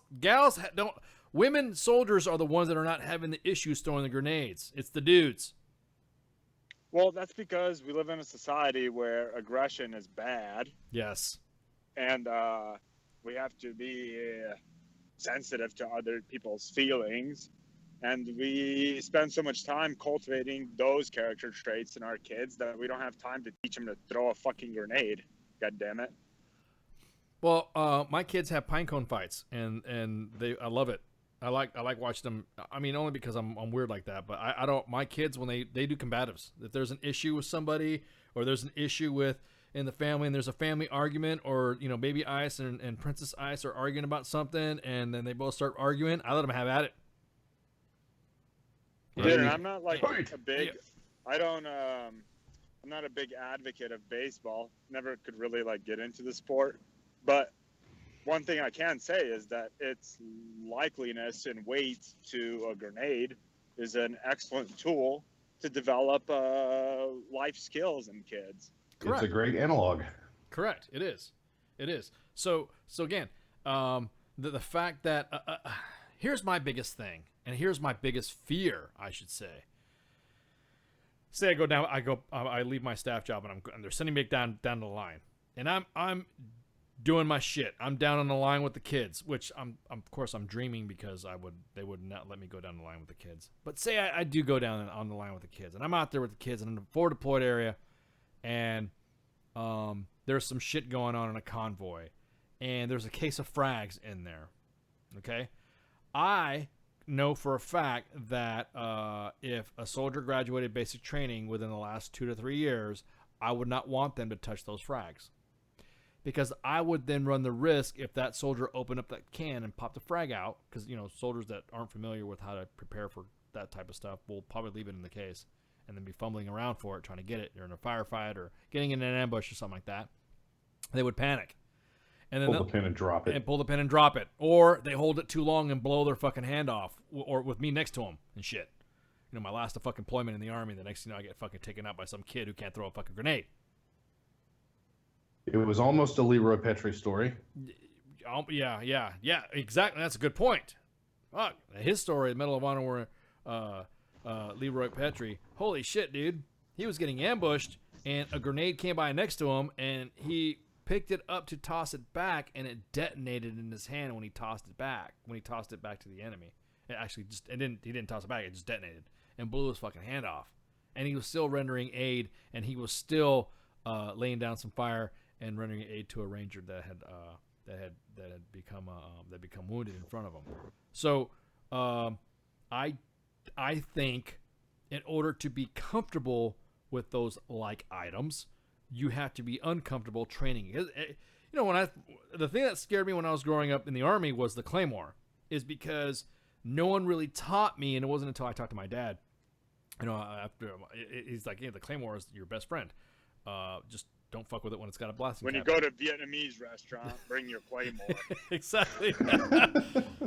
don't. Women soldiers are the ones that are not having the issues throwing the grenades. It's the dudes. Well, that's because we live in a society where aggression is bad. Yes. And we have to be sensitive to other people's feelings. And we spend so much time cultivating those character traits in our kids that we don't have time to teach them to throw a fucking grenade. God damn it. Well, my kids have pine cone fights, and I love it. I like watching them. I mean, only because I'm weird like that. But I don't. My kids, when they do combatives, if there's an issue with somebody, or there's an issue in the family, and there's a family argument, or Baby Ice and Princess Ice are arguing about something, and then they both start arguing, I let them have at it. Dude, I'm not like a big. I don't. I'm not a big advocate of baseball. Never could really like get into the sport, but one thing I can say is that its likeliness and weight to a grenade is an excellent tool to develop life skills in kids. Correct. It's a great analog. Correct. It is. It is. So again, the fact that here's my biggest thing, and here's my biggest fear, I should say. Say I leave my staff job, and they're sending me down the line, and I'm doing my shit. I'm down on the line with the kids, which of course I'm dreaming because they would not let me go down the line with the kids. But say I do go down on the line with the kids, and I'm out there with the kids in a forward deployed area, and there's some shit going on in a convoy, and there's a case of frags in there. Okay, I know for a fact that if a soldier graduated basic training within the last 2 to 3 years, I would not want them to touch those frags. Because I would then run the risk if that soldier opened up that can and popped a frag out, because soldiers that aren't familiar with how to prepare for that type of stuff will probably leave it in the case and then be fumbling around for it, trying to get it during a firefight or getting in an ambush or something like that. They would panic. And then pull the pin and drop it. And pull the pin and drop it. Or they hold it too long and blow their fucking hand off, or with me next to them and shit. My last fucking deployment in the Army, the next thing I get fucking taken out by some kid who can't throw a fucking grenade. It was almost a Leroy Petrie story. Yeah, exactly. That's a good point. Fuck. His story, Medal of Honor, where Leroy Petrie, holy shit, dude. He was getting ambushed, and a grenade came by next to him, and he picked it up to toss it back, and it detonated in his hand when he tossed it back. When he tossed it back to the enemy, he didn't toss it back. It just detonated and blew his fucking hand off. And he was still rendering aid, and he was still laying down some fire and rendering aid to a ranger that had become wounded in front of him. So I think in order to be comfortable with those like items, you have to be uncomfortable training. The thing that scared me when I was growing up in the Army was the Claymore, is because no one really taught me, and it wasn't until I talked to my dad. After he's like, the Claymore is your best friend. Just don't fuck with it when it's got a blasting When cap. you go to a Vietnamese restaurant, bring your Claymore. Exactly.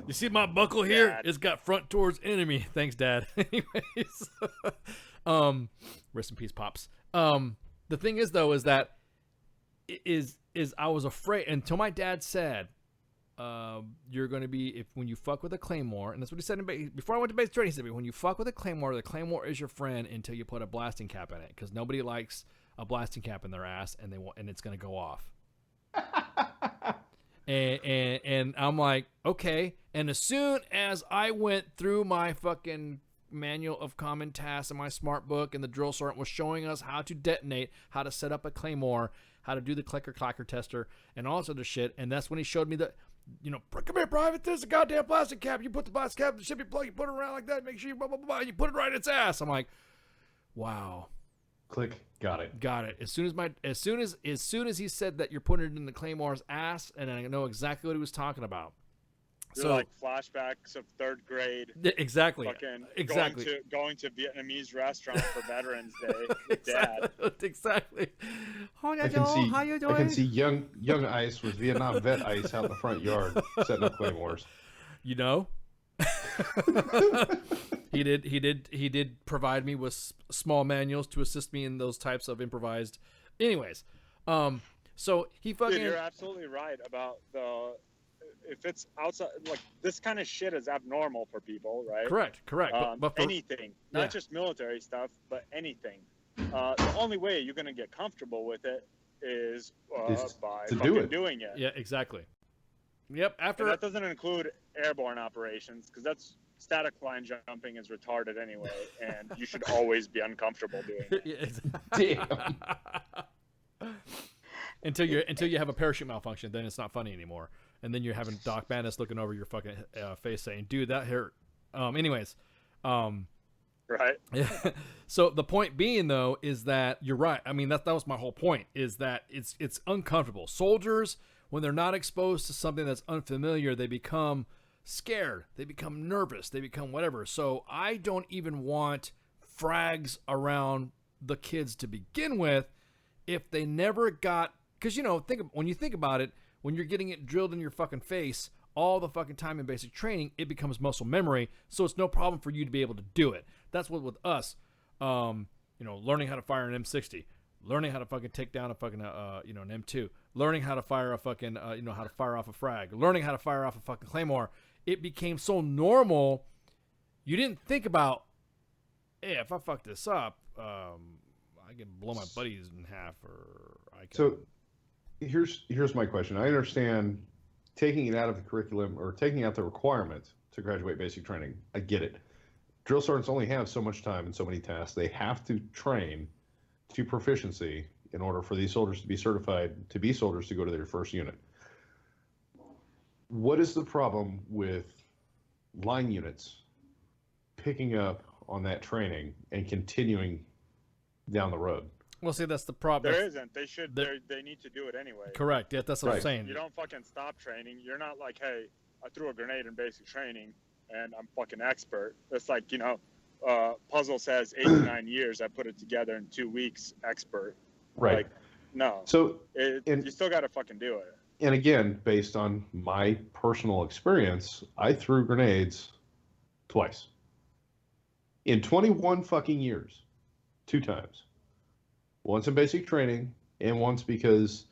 You see my buckle here? Dad. It's got front towards enemy. Thanks, Dad. Anyways, rest in peace, Pops. The thing is, though, is that I was afraid until my dad said, you're going to be, when you fuck with a Claymore, and that's what he said before I went to basic training, he said, when you fuck with a Claymore, the Claymore is your friend until you put a blasting cap in it, because nobody likes a blasting cap in their ass, and it's going to go off. and I'm like, okay. And as soon as I went through my fucking manual of common tasks and my smart book, and the drill sergeant was showing us how to detonate, how to set up a Claymore, how to do the clicker-clacker tester, and all sorts of shit. And that's when he showed me that, come here, Private, there's a goddamn plastic cap. You put the plastic cap in the shipping plug, you put it around like that, make sure you blah, blah, blah, you put it right in its ass. I'm like, wow. Click. Got it. As soon as he said that you're putting it in the Claymore's ass, and I know exactly what he was talking about. They're like flashbacks of third grade. Exactly. Exactly. Going to Vietnamese restaurant for Veterans Day with Dad. Exactly. I can see young Ice with Vietnam vet Ice out in the front yard setting up Claymores. He did provide me with small manuals to assist me in those types of improvised. Anyways, so he fucking. Dude, you're absolutely right about if it's outside, like this kind of shit is abnormal for people, right? Correct. But for, anything, not just military stuff, but anything. The only way you're gonna get comfortable with it is by doing it. Yeah, exactly. Yep. And that doesn't include airborne operations, because that's static line jumping is retarded anyway, and you should always be uncomfortable doing it. Damn. Until you have a parachute malfunction, then it's not funny anymore, and then you're having Doc Madness looking over your fucking face saying, "Dude, that hurt." Anyways, right. So the point being, though, is that you're right. I mean, that was my whole point. Is that it's uncomfortable. Soldiers, when they're not exposed to something that's unfamiliar, they become scared, they become nervous, they become whatever. So I don't even want frags around the kids to begin with if they never got, because when you think about it, when you're getting it drilled in your fucking face all the fucking time in basic training, it becomes muscle memory. So it's no problem for you to be able to do it. That's what with us, learning how to fire an M60, learning how to fucking take down a fucking, an M2, learning how to fire a fucking, how to fire off a frag, learning how to fire off a fucking claymore. It became so normal. You didn't think about, hey, if I fuck this up, I can blow my buddies in half, or I can. So here's my question. I understand taking it out of the curriculum or taking out the requirement to graduate basic training. I get it. Drill sergeants only have so much time and so many tasks. They have to train to proficiency in order for these soldiers to be certified to be soldiers to go to their first unit. What is the problem with line units picking up on that training and continuing down the road? Well, see, that's the problem. There isn't. They should. They need to do it anyway. Correct. Yeah, that's what I'm saying. You don't fucking stop training. You're not like, hey, I threw a grenade in basic training and I'm fucking expert. It's like, puzzle says 8 to 9 years. I put it together in 2 weeks. Expert. Right. Like, no. So you still got to fucking do it. And again, based on my personal experience, I threw grenades twice in 21 fucking years, 2 times. Once in basic training, and once because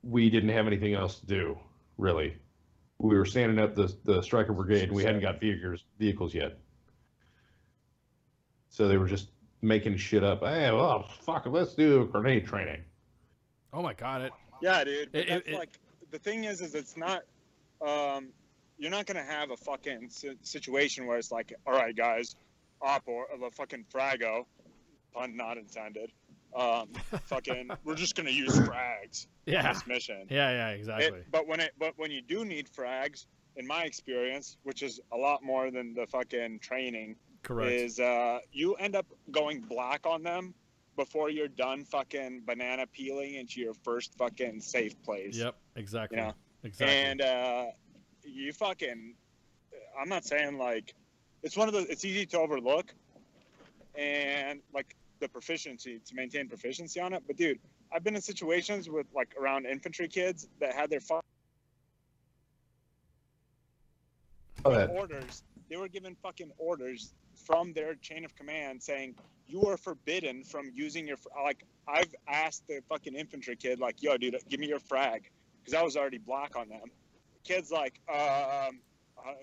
we didn't have anything else to do, really. We were standing up the Striker Brigade, and we hadn't got vehicles yet. So they were just making shit up. Hey, well, fuck it, let's do grenade training. Oh my God! Yeah, dude. That's like the thing is it's not. You're not gonna have a fucking situation where it's like, all right, guys, of a fucking frago, pun not intended. We're just gonna use frags in this mission. Yeah, exactly. But when you do need frags, in my experience, which is a lot more than the fucking training, correct, is you end up going black on them before you're done fucking banana peeling into your first fucking safe place. Yep, exactly. Exactly. And you fucking, I'm not saying like, it's easy to overlook, and like the proficiency, to maintain proficiency on it. But dude, I've been in situations with like around infantry kids that had their orders. They were given fucking orders from their chain of command saying, you are forbidden from using your, like, I've asked the fucking infantry kid, like, yo, dude, give me your frag. Because I was already black on them. The kid's like,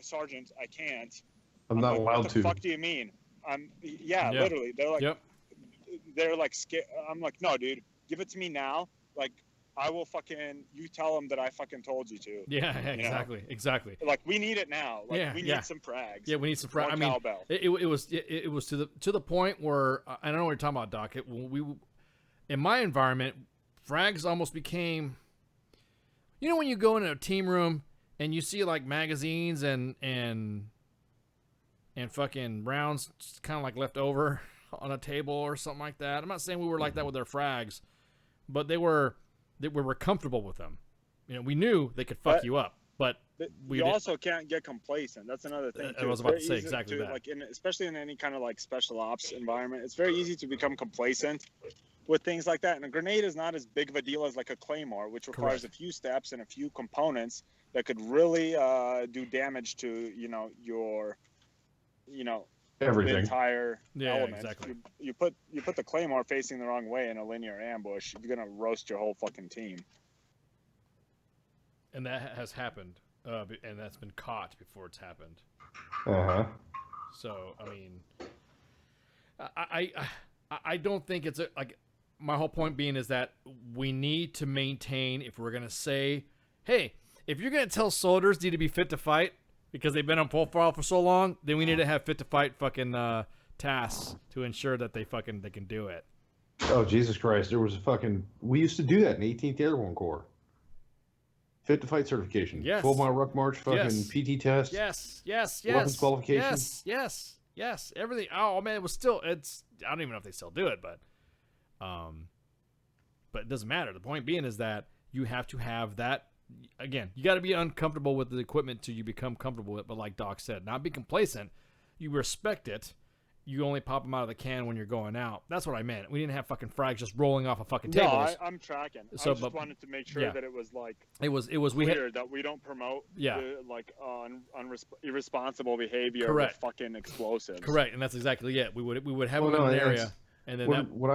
Sergeant, I can't. I'm not like, allowed what to. the fuck do you mean? Yeah, literally. They're like, I'm like, no, dude, give it to me now. Like, I will fucking, you tell them that I fucking told you to. Yeah, exactly. Like, we need it now. Like, we need some frags. Yeah, we need some frags. I mean, it was to the point where, I don't know what you're talking about, Doc. In my environment, frags almost became, when you go into a team room and you see like magazines and fucking rounds kind of like left over on a table or something like that. I'm not saying we were like that with our frags, but we were comfortable with them. We knew they could fuck you up, but we also can't get complacent. That's another thing too. I was about to say exactly that. Like especially in any kind of like special ops environment, it's very easy to become complacent with things like that. And a grenade is not as big of a deal as like a claymore, which requires a few steps and a few components that could really do damage to your everything. The entire element. Exactly. You put the claymore facing the wrong way in a linear ambush, you're gonna roast your whole fucking team. And that has happened, and that's been caught before it's happened. So I mean, I don't think it's like, my whole point being is that we need to maintain, if we're gonna say, hey, if you're gonna tell soldiers need to be fit to fight because they've been on profile for so long, then we need to have fit to fight fucking tasks to ensure that they can do it. Oh, Jesus Christ. There was we used to do that in 18th Airborne Corps. Fit to fight certification. Yes. 12-mile ruck march, PT test. Yes. Weapons qualification. Yes. Everything. Oh man, I don't even know if they still do it, but it doesn't matter. The point being is that you have to have that. Again, you got to be uncomfortable with the equipment till you become comfortable with it. But like Doc said, not be complacent. You respect it, you only pop them out of the can when you're going out. That's what I meant. We didn't have fucking frags just rolling off a fucking tables. No, I'm tracking. So, I just wanted to make sure that it was like it was clear that we don't promote irresponsible behavior with fucking explosives. Correct, and that's exactly it. We would have them in an area, and then what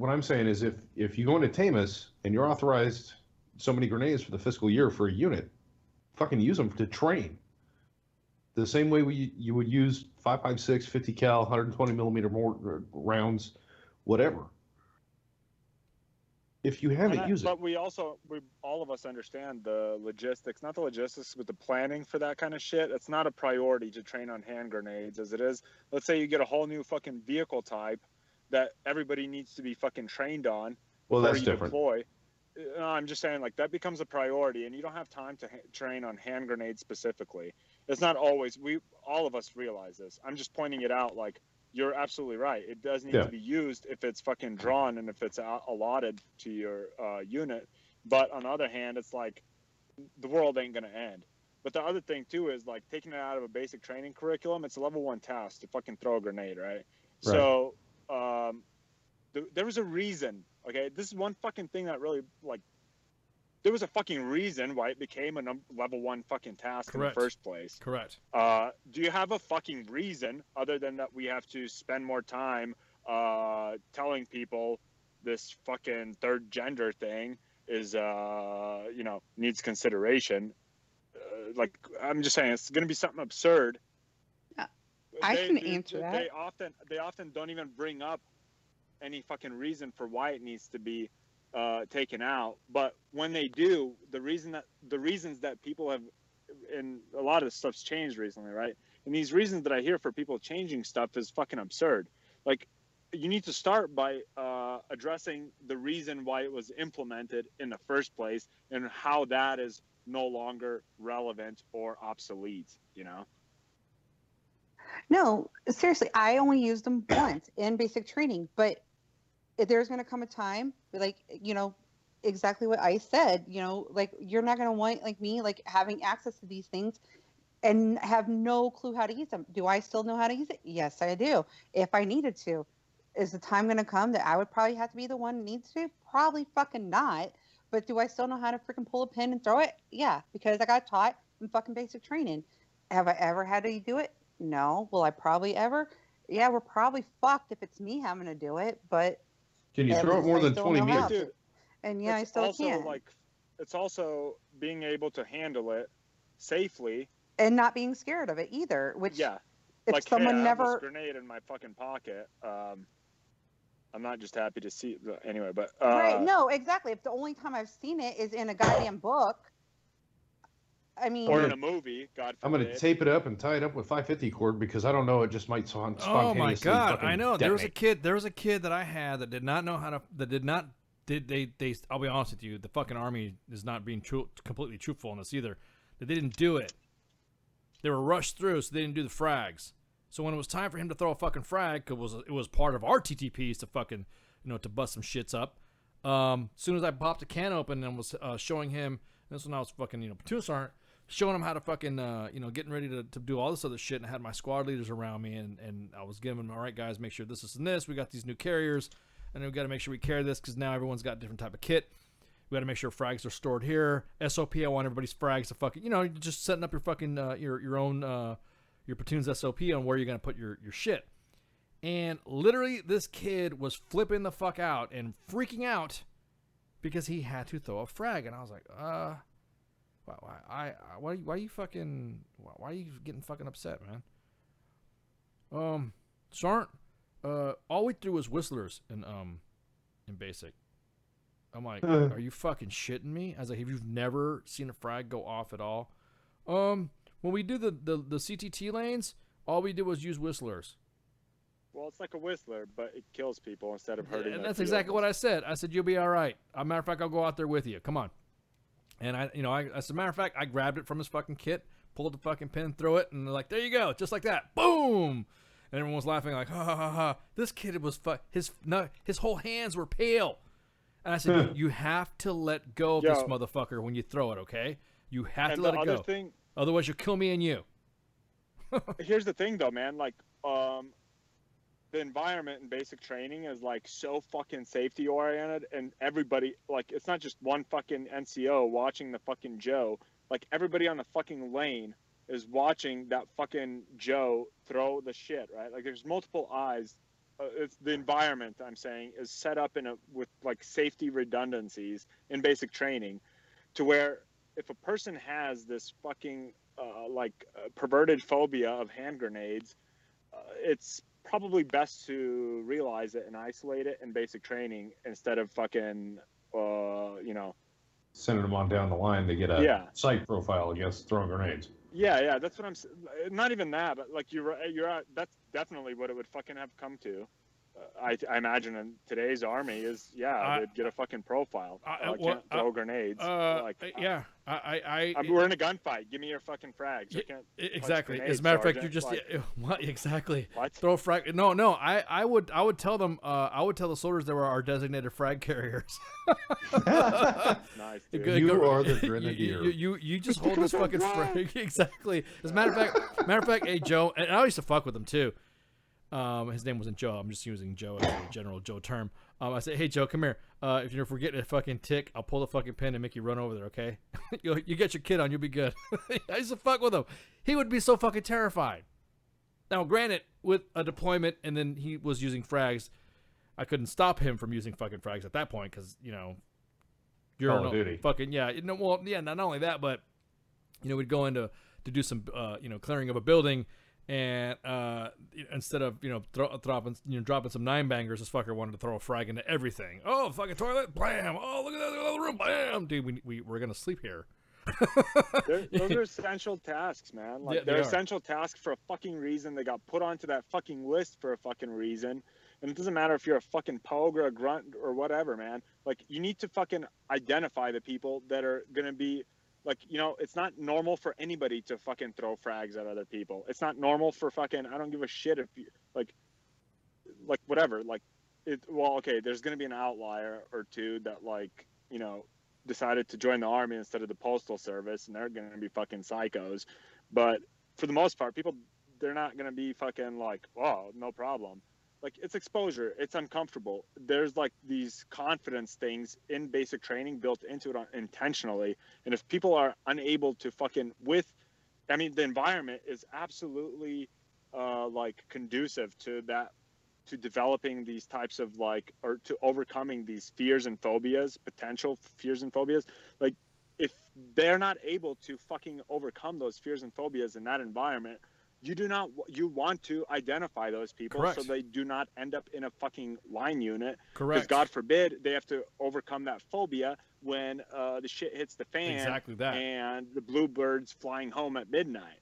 I'm saying is if you go into Tamus and you're authorized so many grenades for the fiscal year for a unit, fucking use them to train. The same way you would use 5.56, 50 cal, 120 millimeter more rounds, whatever. If you have it, use it. But we all of us understand the logistics, not the logistics, but the planning for that kind of shit. It's not a priority to train on hand grenades as it is. Let's say you get a whole new fucking vehicle type that everybody needs to be fucking trained on. Well, that's different. Deploy. No, I'm just saying, like, that becomes a priority, and you don't have time to train on hand grenades specifically. It's not always. All of us realize this. I'm just pointing it out. Like, you're absolutely right. It does need to be used if it's fucking drawn and if it's allotted to your unit. But on the other hand, it's like the world ain't gonna end. But the other thing too is like taking it out of a basic training curriculum. It's a level 1 task to fucking throw a grenade, right? So there was a reason. Okay, this is one fucking thing that really, like, there was a fucking reason why it became a level 1 fucking task in the first place. Correct. Do you have a fucking reason other than that we have to spend more time telling people this fucking third gender thing is, needs consideration? Like, I'm just saying, it's going to be something absurd. Yeah, I can answer that. They often don't even bring up any fucking reason for why it needs to be taken out, but when they do, the reasons that people have, and a lot of stuff's changed recently, right? And these reasons that I hear for people changing stuff is fucking absurd. Like, you need to start by addressing the reason why it was implemented in the first place and how that is no longer relevant or obsolete, you know? No, seriously, I only used them once in basic training, but there's going to come a time, like, exactly what I said, like, you're not going to want, like me, like, having access to these things and have no clue how to use them. Do I still know how to use it? Yes, I do. If I needed to. Is the time going to come that I would probably have to be the one that needs to? Probably fucking not. But do I still know how to freaking pull a pin and throw it? Yeah, because I got taught in fucking basic training. Have I ever had to do it? No. Will I probably ever? Yeah, we're probably fucked if it's me having to do it, but can you throw it more than 20 meters? Dude, and yeah, I still can. It's also being able to handle it safely and not being scared of it either. Which if like, someone I never have this grenade in my fucking pocket. I'm not just happy to see it anyway, but right? No, exactly. If the only time I've seen it is in a goddamn book. I mean, or in a movie, God forbid. I'm going to tape it up and tie it up with 550 cord because I don't know. It just might spontaneously. Oh my god! I know there was a detonate. kid that I had that did not know how to. That did not. They. I'll be honest with you. The fucking army is not being completely truthful in this either. They didn't do it. They were rushed through, so they didn't do the frags. So when it was time for him to throw a fucking frag, because it was part of our TTPs to fucking, to bust some shits up. As soon as I popped the can open and was showing him, this when I was fucking, platoon sergeant, showing him how to fucking, getting ready to do all this other shit, and I had my squad leaders around me, and I was giving them, all right, guys, make sure this and this. We got these new carriers, and we got to make sure we carry this because now everyone's got a different type of kit. We got to make sure frags are stored here. SOP, I want everybody's frags to fucking, just setting up your fucking, your own, your platoon's SOP on where you're going to put your shit. And literally this kid was flipping the fuck out and freaking out because he had to throw a frag. And I was like, why are you getting fucking upset, man? Sergeant, all we threw was whistlers in basic. I'm like, are you fucking shitting me? I was like, have you never seen a frag go off at all? When we do the CTT lanes, all we did was use whistlers. Well, it's like a whistler, but it kills people instead of hurting. And that's exactly what I said. I said, you'll be all right. As a matter of fact, I'll go out there with you. Come on. And as a matter of fact, I grabbed it from his fucking kit, pulled the fucking pin, threw it, and they're like, there you go, just like that. Boom! And everyone was laughing like, ha ha ha ha. This kid was his whole hands were pale. And I said, you have to let go of this motherfucker when you throw it, okay? You have to let it go. Otherwise, you'll kill me and you. Here's the thing, though, man. Like, the environment in basic training is like so fucking safety oriented, and everybody, like, it's not just one fucking NCO watching the fucking Joe. Like, everybody on the fucking lane is watching that fucking Joe throw the shit, right? Like, there's multiple eyes. It's the environment, I'm saying, is set up with like safety redundancies in basic training, to where if a person has this fucking perverted phobia of hand grenades, it's probably best to realize it and isolate it in basic training instead of fucking, sending them on down the line to get a site profile against throwing grenades. Yeah, that's what I'm. Not even that, but like you're that's definitely what it would fucking have come to. I imagine in today's army is they'd get a fucking profile. Can't throw grenades. We're in a gunfight. Give me your fucking frags. I can't exactly. Grenades, As a matter of fact, Sergeant. you just what exactly? What? Throw frag? No. I would tell them. I would tell the soldiers they were our designated frag carriers. Nice. Dude. You are the grenadier. You just hold this fucking frag. Exactly. As a matter of fact, hey Joe, and I used to fuck with him too. His name wasn't Joe. I'm just using Joe as a general Joe term. I said, hey Joe, come here. If you're forgetting a fucking tick, I'll pull the fucking pin and make you run over there. Okay? you get your kid on, you'll be good. I used to fuck with him. He would be so fucking terrified. Now, granted, with a deployment and then he was using frags, I couldn't stop him from using fucking frags at that point because you're Call of Duty. Fucking not only that, but we'd go into to do some clearing of a building. And instead of dropping some 9-bangers, this fucker wanted to throw a frag into everything. Oh, fucking toilet, blam! Oh, look at that other room, blam! Dude, we're gonna sleep here. Those are essential tasks, man. Like they're essential tasks for a fucking reason. They got put onto that fucking list for a fucking reason. And it doesn't matter if you're a fucking pogue or a grunt or whatever, man. Like, you need to fucking identify the people that are gonna be. Like, it's not normal for anybody to fucking throw frags at other people. It's not normal for fucking, I don't give a shit if you, like whatever. Like, there's going to be an outlier or two that, decided to join the army instead of the postal service, and they're going to be fucking psychos. But for the most part, people, they're not going to be fucking like, oh, no problem. Like, it's exposure. It's uncomfortable. There's like these confidence things in basic training built into it intentionally. And if people are unable to the environment is absolutely conducive to that, to developing these types of or to overcoming these fears and phobias, potential fears and phobias. Like, if they're not able to fucking overcome those fears and phobias in that environment, you want to identify those people. Correct. So they do not end up in a fucking line unit. Correct. Because God forbid they have to overcome that phobia when the shit hits the fan. Exactly that. And the bluebirds flying home at midnight,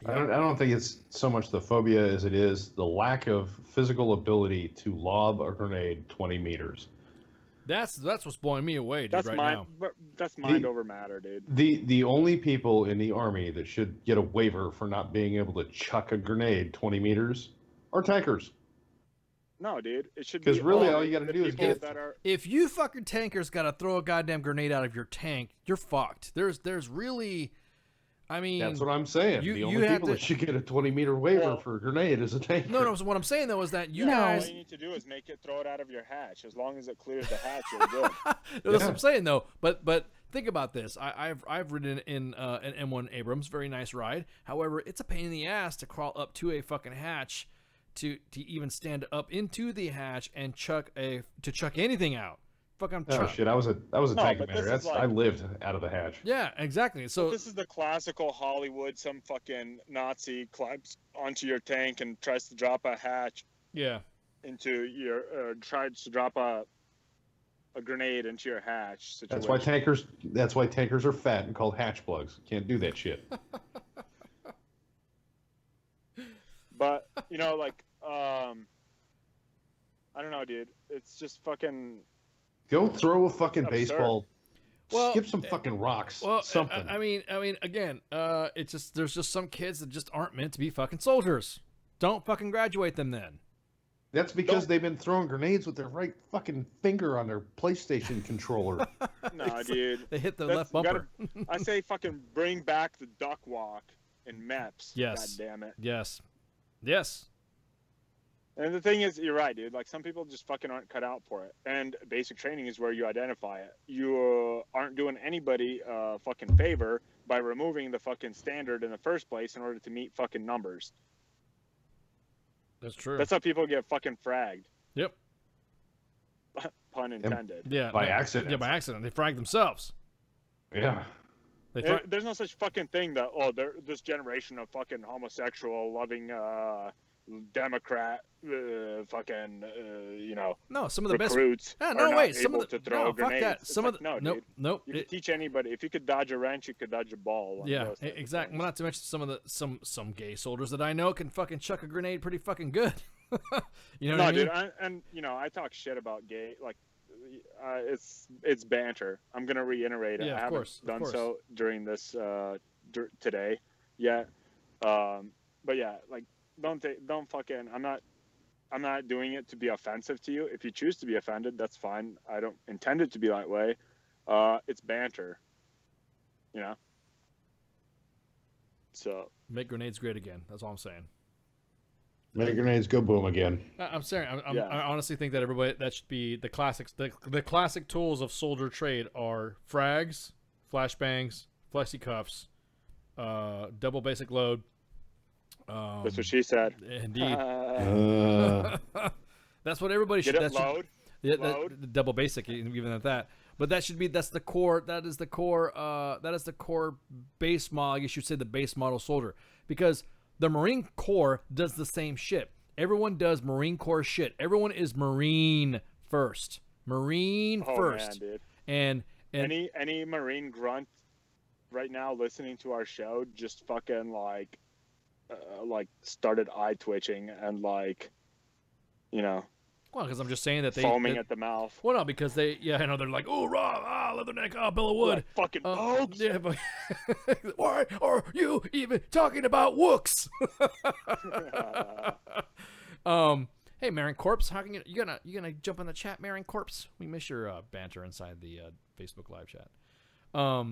I don't think it's so much the phobia as it is the lack of physical ability to lob a grenade 20 meters. That's what's blowing me away, dude, now. That's mind over matter, dude. The only people in the army that should get a waiver for not being able to chuck a grenade 20 meters are tankers. No, dude. It should be. Because really all you got to do is get If you fucking tankers got to throw a goddamn grenade out of your tank, you're fucked. There's really... I mean, that's what I'm saying. The only people that should get a 20-meter waiver for a grenade is a tanker. No. So what I'm saying though is that you guys. All you need to do is throw it out of your hatch. As long as it clears the hatch, you're good. That's what I'm saying though. But think about this. I've ridden in an M1 Abrams, very nice ride. However, it's a pain in the ass to crawl up to a fucking hatch, to even stand up into the hatch and chuck anything out. Shit! I was a tank commander. I lived out of the hatch. Yeah, exactly. So this is the classical Hollywood. Some fucking Nazi climbs onto your tank and tries to drop a hatch. Yeah. Into your tries to drop a grenade into your hatch situation. That's why tankers are fat and called hatch plugs. Can't do that shit. But I don't know, dude. It's just fucking. Go throw a fucking baseball. Well, skip some fucking rocks. Well, something. I mean, again, it's just there's just some kids that just aren't meant to be fucking soldiers. Don't fucking graduate them then. That's because they've been throwing grenades with their right fucking finger on their PlayStation controller. Nah, dude. They hit the left bumper. I say fucking bring back the duck walk in MEPS. Yes. God damn it. Yes. And the thing is, you're right, dude. Like, some people just fucking aren't cut out for it. And basic training is where you identify it. You aren't doing anybody a fucking favor by removing the fucking standard in the first place in order to meet fucking numbers. That's true. That's how people get fucking fragged. Yep. Pun intended. Yeah. By accident. Yeah, by accident. They frag themselves. Yeah. There's no such fucking thing that, this generation of fucking homosexual loving Democrat fucking No, some of the recruits best. are No, not wait. Some able of the to throw fuck grenades. that. It's Some like, of the no, nope, dude. nope. You can teach anybody. If you could dodge a wrench, you could dodge a ball. One of Yeah, those type of exactly. things. Not to mention some gay soldiers that I know can fucking chuck a grenade pretty fucking good. You know what I mean? Dude, I talk shit about gay. Like, it's banter. I'm gonna reiterate it. Yeah, I of haven't done course. so during this today yet. But yeah, like, don't fucking. I'm not doing it to be offensive to you. If you choose to be offended, that's fine. I don't intend it to be that way. It's banter. You know. So make grenades great again. That's all I'm saying. Make grenades go boom again. I'm sorry. I honestly think that that should be the classics. The classic tools of soldier trade are frags, flashbangs, flexi cuffs, double basic load. That's what she said. Indeed. That's what everybody should. Load. The double basic, even at that. But that's the core. That is the core base model. I guess you'd say the base model soldier, because the Marine Corps does the same shit. Everyone does Marine Corps shit. Everyone is Marine first. Marine first. Man, dude. And any Marine grunt right now listening to our show just fucking like started eye twitching and well, because I'm just saying that foaming at the mouth. Well, no, because they're like, oh, raw, leatherneck, bill of wood. Like, fucking folks. Yeah, but why are you even talking about wooks? Hey, Marin Corpse, how can you gonna jump in the chat, Marin Corpse? We miss your banter inside the Facebook live chat. But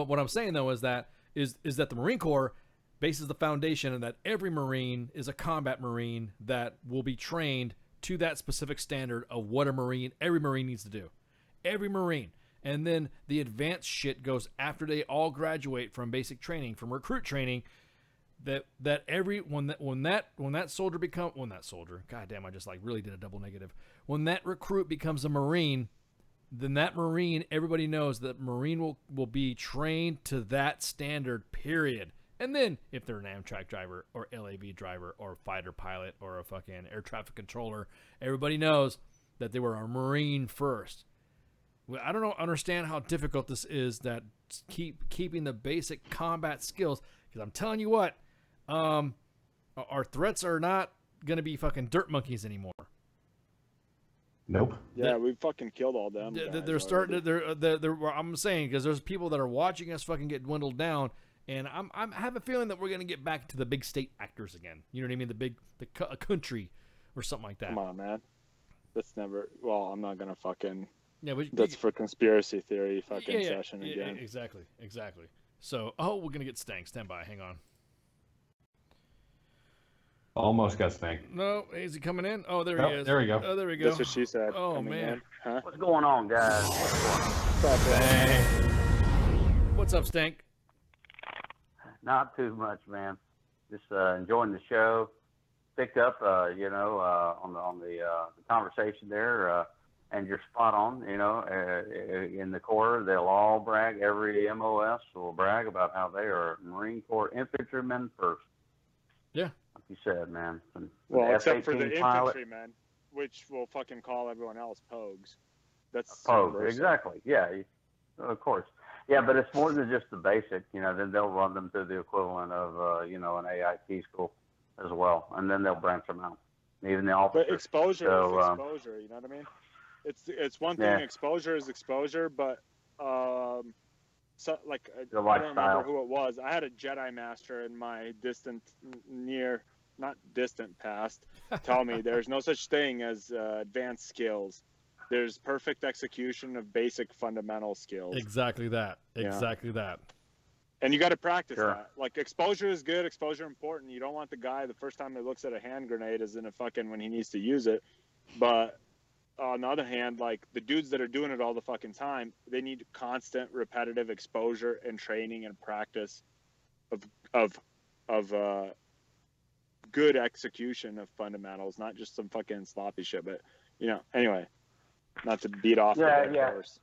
what I'm saying though is that the Marine Corps bases the foundation and that every Marine is a combat Marine that will be trained to that specific standard of what every Marine needs to do. Every Marine. And then the advanced shit goes after they all graduate from basic training, from recruit training, when that recruit becomes a Marine, then that Marine, everybody knows that Marine will be trained to that standard, period. And then, if they're an Amtrak driver or LAV driver or fighter pilot or a fucking air traffic controller, everybody knows that they were a Marine first. I don't understand how difficult this is, that keeping the basic combat skills, because I'm telling you what, our threats are not going to be fucking dirt monkeys anymore. Nope. Yeah, we fucking killed all them. They're starting. I'm saying, because there's people that are watching us fucking get dwindled down. And I have a feeling that we're gonna get back to the big state actors again. You know what I mean? The country or something like that. Come on, man. That's never. Well, I'm not gonna fucking. Yeah, that's for conspiracy theory fucking session again. Exactly. So, we're gonna get Stank. Stand by. Hang on. Almost got Stank. No, is he coming in? Oh, there he is. There we go. Oh, there we go. That's what she said. Oh man. Huh? What's going on, guys? What's up, Stank? Not too much, man. Just enjoying the show. Picked up, on the conversation there, and you're spot on. In the Corps, they'll all brag. Every MOS will brag about how they are Marine Corps infantrymen first. Yeah, like you said, man. Well, except for the infantrymen, which will fucking call everyone else pogues. That's pogues, exactly. Yeah, of course. Yeah, but it's more than just the basic, then they'll run them through the equivalent of, an AIT school as well. And then they'll branch them out. Even the officers. But exposure is exposure, you know what I mean? It's one thing, exposure is exposure, but, I don't remember who it was. I had a Jedi Master in my not distant past, tell me there's no such thing as advanced skills. There's perfect execution of basic fundamental skills. Exactly that. And you got to practice Sure. that. Like, exposure is good, exposure important. You don't want the guy the first time he looks at a hand grenade is in a fucking when he needs to use it. But on the other hand, like the dudes that are doing it all the fucking time, they need constant repetitive exposure and training and practice of good execution of fundamentals, not just some fucking sloppy shit. But anyway, not to beat off the dead horse.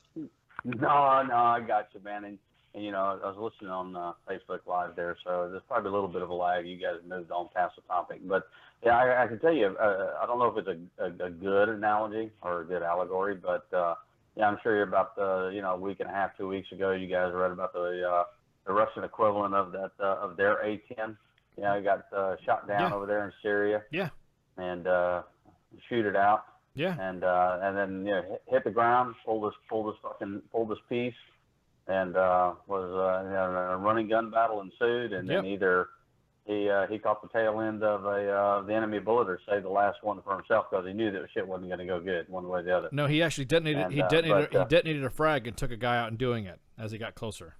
No, I got you, man. And I was listening on Facebook Live there, so there's probably a little bit of a lag. You guys moved on past the topic, but yeah, I can tell you, I don't know if it's a good analogy or a good allegory, but I'm sure you're about a week and a half, 2 weeks ago, you guys read about the Russian equivalent of that of their A-10. He got shot down over there in Syria. Yeah. And shoot it out. Yeah. And then hit the ground, pulled this piece. And was a running gun battle ensued, and then either he caught the tail end of the enemy bullet or saved the last one for himself because he knew that shit wasn't going to go good one way or the other. No, he actually detonated. He detonated a frag and took a guy out and doing it as he got closer.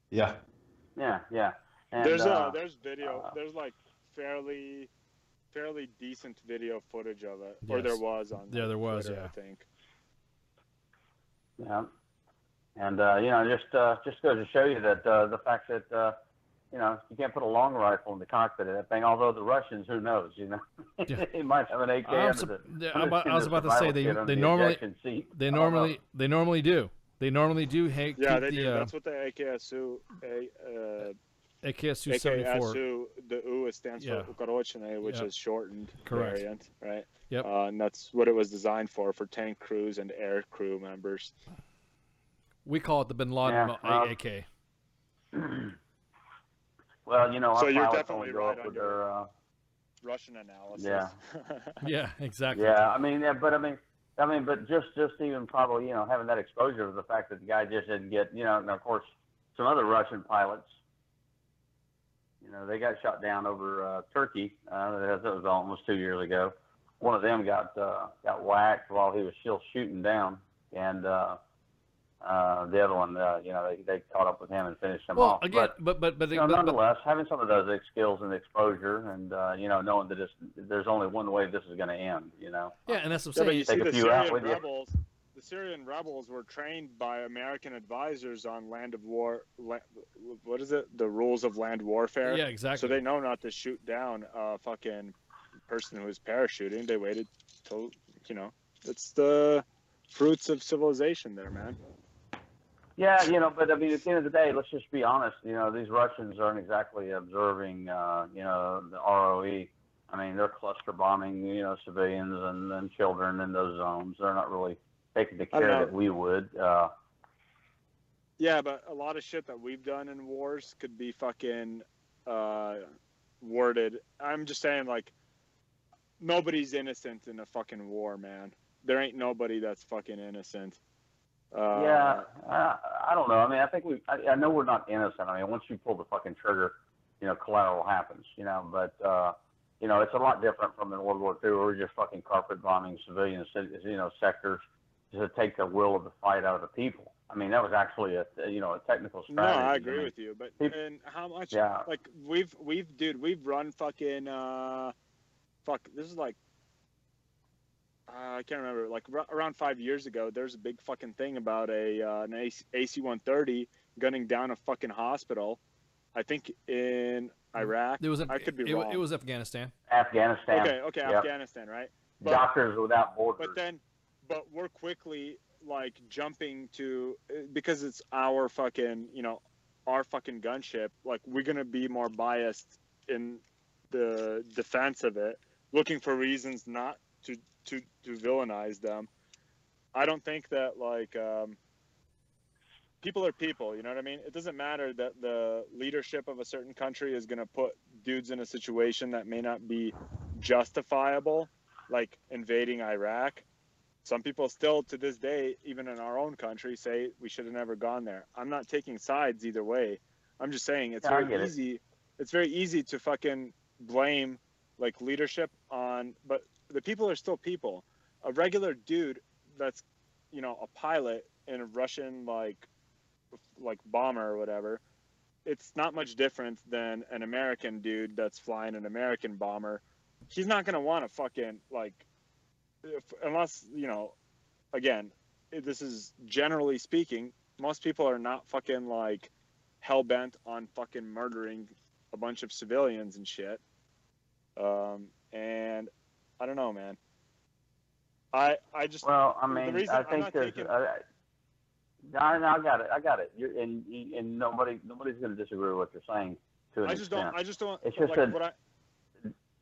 Yeah. Yeah. And, there's video. There's like fairly decent video footage of it, or there was on. Yeah, there was. Twitter, yeah, I think. Yeah. And just goes to show you that the fact that you can't put a long rifle in the cockpit of that thing. Although the Russians, who knows? They might have an AK. I was about to say they normally do. They normally do. Yeah, they do. That's what the AKSU AKSU 74. The U stands for Ukorochene, which is shortened variant, right? Yep. And that's what it was designed for tank crews and air crew members. We call it the Bin Laden AK. Well, so you're definitely right on your Russian analysis. Yeah. Yeah, exactly. Yeah, but just even probably having that exposure to the fact that the guy just didn't get and of course some other Russian pilots, they got shot down over Turkey. That was almost 2 years ago. One of them got whacked while he was still shooting down, and the other one, they caught up with him and finished him off. Again, but nonetheless, having some of those skills and exposure, and knowing that there's only one way this is going to end. Yeah, and that's what I'm saying. you see, the Syrian rebels were trained by American advisors on land of war. What is it? The rules of land warfare. Yeah, exactly. So they know not to shoot down a fucking person who is parachuting. They waited till it's the fruits of civilization there, man. Yeah, but at the end of the day, let's just be honest. These Russians aren't exactly observing, the ROE. They're cluster bombing, civilians and children in those zones. They're not really taking the care that we would. Yeah, but a lot of shit that we've done in wars could be fucking worded. I'm just saying, like, nobody's innocent in a fucking war, man. There ain't nobody that's fucking innocent. I don't know. I think I know we're not innocent. Once you pull the fucking trigger, collateral happens, but, it's a lot different from in World War II where we're just fucking carpet bombing civilian, sectors to take the will of the fight out of the people. That was actually a technical strategy. No, I agree with you, but and how much, like, we've run fucking, this is like, I can't remember, like around 5 years ago, there's a big fucking thing about an AC-130 gunning down a fucking hospital, I think in Iraq. I could be wrong. It was Afghanistan. Afghanistan. Okay, yep. Afghanistan, right? But, Doctors Without Borders. But we're quickly like jumping to, because it's our fucking, our fucking gunship, like we're going to be more biased in the defense of it, looking for reasons not to villainize them. I don't think that, like, people are people, you know what I mean? It doesn't matter that the leadership of a certain country is going to put dudes in a situation that may not be justifiable, like invading Iraq. Some people still, to this day, even in our own country, say we should have never gone there. I'm not taking sides either way. I'm just saying it's very easy. It's very easy to fucking blame, like, leadership on, but the people are still people. A regular dude that's, a pilot in a Russian like bomber or whatever, it's not much different than an American dude that's flying an American bomber. He's not gonna want to fucking like, unless again, this is generally speaking, most people are not fucking like hell bent on fucking murdering a bunch of civilians and shit. And I don't know, man. I just the reason I think there's. I got it. And nobody's going to disagree with what you're saying to an extent. I just don't. It's just like,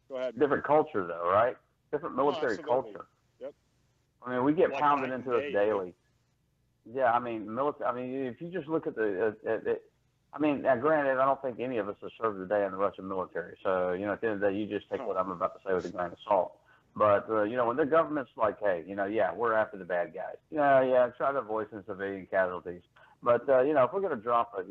go ahead. Different culture, though, right? Different military culture. Yep. I mean, we get Like pounded into us daily. Yeah, I mean, if you just look at I mean, now granted, I don't think any of us have served a day in the Russian military. So, at the end of the day, you just take what I'm about to say with a grain of salt. But, when the government's like, hey, we're after the bad guys. Try to avoid some civilian casualties. But, if we're going to drop a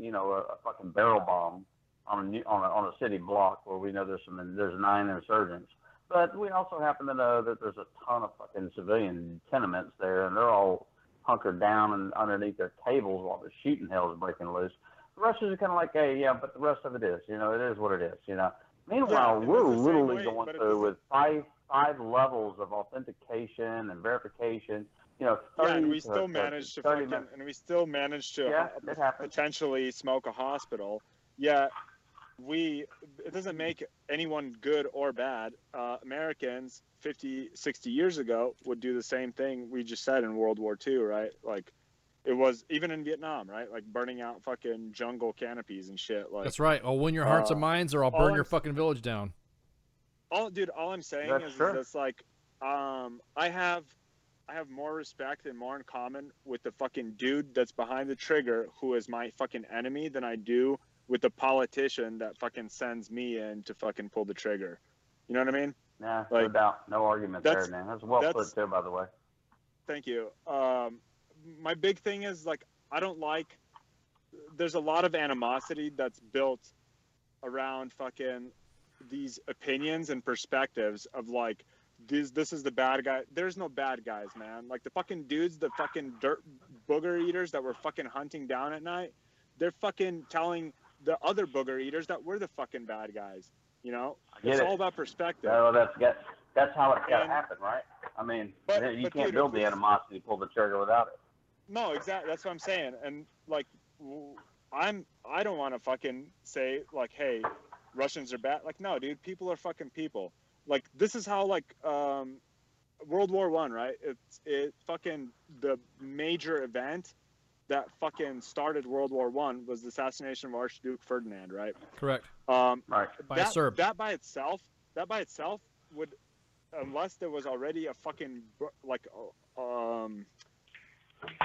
fucking barrel bomb on a city block where we know there's 9 insurgents, but we also happen to know that there's a ton of fucking civilian tenements there, and they're all hunkered down and underneath their tables while the shooting hell is breaking loose. The Russians are kind of like, hey, yeah, but the rest of it is, it is what it is, Meanwhile, we're literally going through with five levels of authentication and verification. 30 and we still managed to potentially smoke a hospital. Yeah, it doesn't make anyone good or bad. Americans 50, 60 years ago would do the same thing we just said in World War II, right? Like, it was even in Vietnam, right? Like burning out fucking jungle canopies and shit. Like, that's right. I'll win your hearts and minds, or I'll burn your fucking village down. All I'm saying is that's like, I have more respect and more in common with the fucking dude that's behind the trigger who is my fucking enemy than I do with the politician that fucking sends me in to fucking pull the trigger. You know what I mean? Nah, like, no doubt. No argument there, man. That's well put too, by the way. Thank you. My big thing is, like, there's a lot of animosity that's built around fucking these opinions and perspectives of like, this is the bad guy. There's no bad guys, man. Like the fucking dudes, the fucking dirt booger eaters that were fucking hunting down at night, they're fucking telling the other booger eaters that we're the fucking bad guys. It's all about perspective. No, that's how it's got to happen, right? I mean, you can't build the animosity, pull the trigger without it. No, exactly. That's what I'm saying. And like, I don't want to fucking say like, hey, Russians are bad. Like, no, dude, people are fucking people. Like, this is how like World War I, right? It fucking the major event that fucking started World War I was the assassination of Archduke Ferdinand, right? Correct. Right. By a Serb. That by itself would, unless there was already a fucking like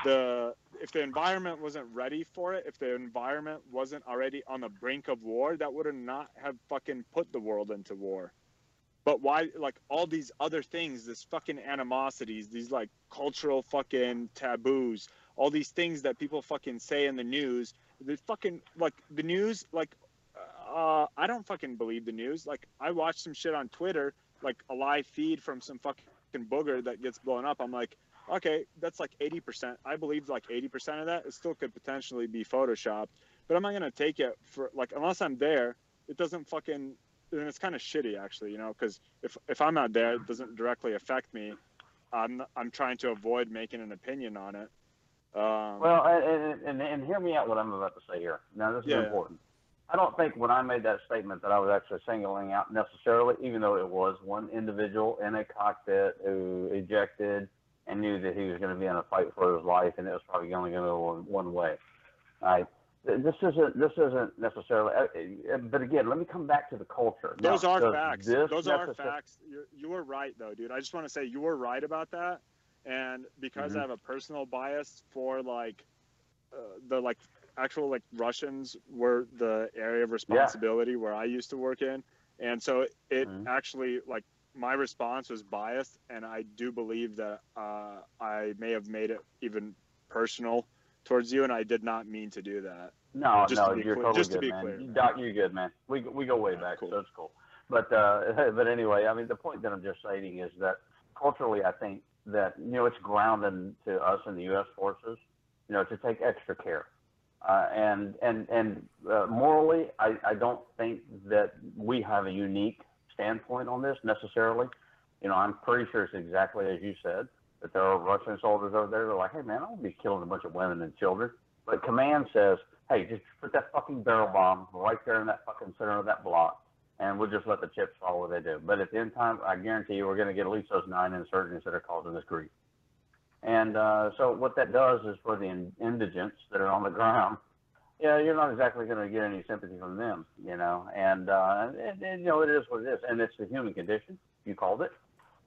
if the environment wasn't ready for it, if the environment wasn't already on the brink of war, that would not have fucking put the world into war. But why, like, all these other things, this fucking animosities, these like cultural fucking taboos, all these things that people fucking say in the news, the fucking, like, the news, like, I don't fucking believe the news. Like, I watch some shit on Twitter, like a live feed from some fucking booger that gets blown up. I'm like, okay, that's like 80%. I believe like 80% of that. It still could potentially be photoshopped, but I'm not gonna take it for like, unless I'm there. It doesn't fucking, and it's kind of shitty actually, because if I'm not there, it doesn't directly affect me. I'm trying to avoid making an opinion on it. Well, and hear me out what I'm about to say here. Now this is important. I don't think when I made that statement that I was actually singling out necessarily, even though it was one individual in a cockpit who ejected and knew that he was going to be in a fight for his life, and it was probably only going to go one way. Right? This isn't necessarily. But again, let me come back to the culture. Those are facts. Those are facts. You were right, though, dude. I just want to say you were right about that, and because I have a personal bias for like the like actual like Russians were the area of responsibility where I used to work in, and so it actually like. My response was biased, and I do believe that I may have made it even personal towards you, and I did not mean to do that. No, you're totally good, man. You're good, man. We go way back, so it's cool. But anyway, I mean, the point that I'm just stating is that culturally, I think that it's grounded to us in the U.S. forces, to take extra care. And morally, I don't think that we have a unique standpoint on this necessarily. You know, I'm pretty sure it's exactly as you said, that there are Russian soldiers over there that are like, hey, man, I don't be killing a bunch of women and children. But command says, hey, just put that fucking barrel bomb right there in that fucking center of that block, and we'll just let the chips fall where they do. But at the end of time, I guarantee you we're going to get at least those 9 insurgents that are causing this grief. And so what that does is for the indigents that are on the ground, yeah, you're not exactly going to get any sympathy from them, you know. And you know, it is what it is. And it's the human condition. You called it.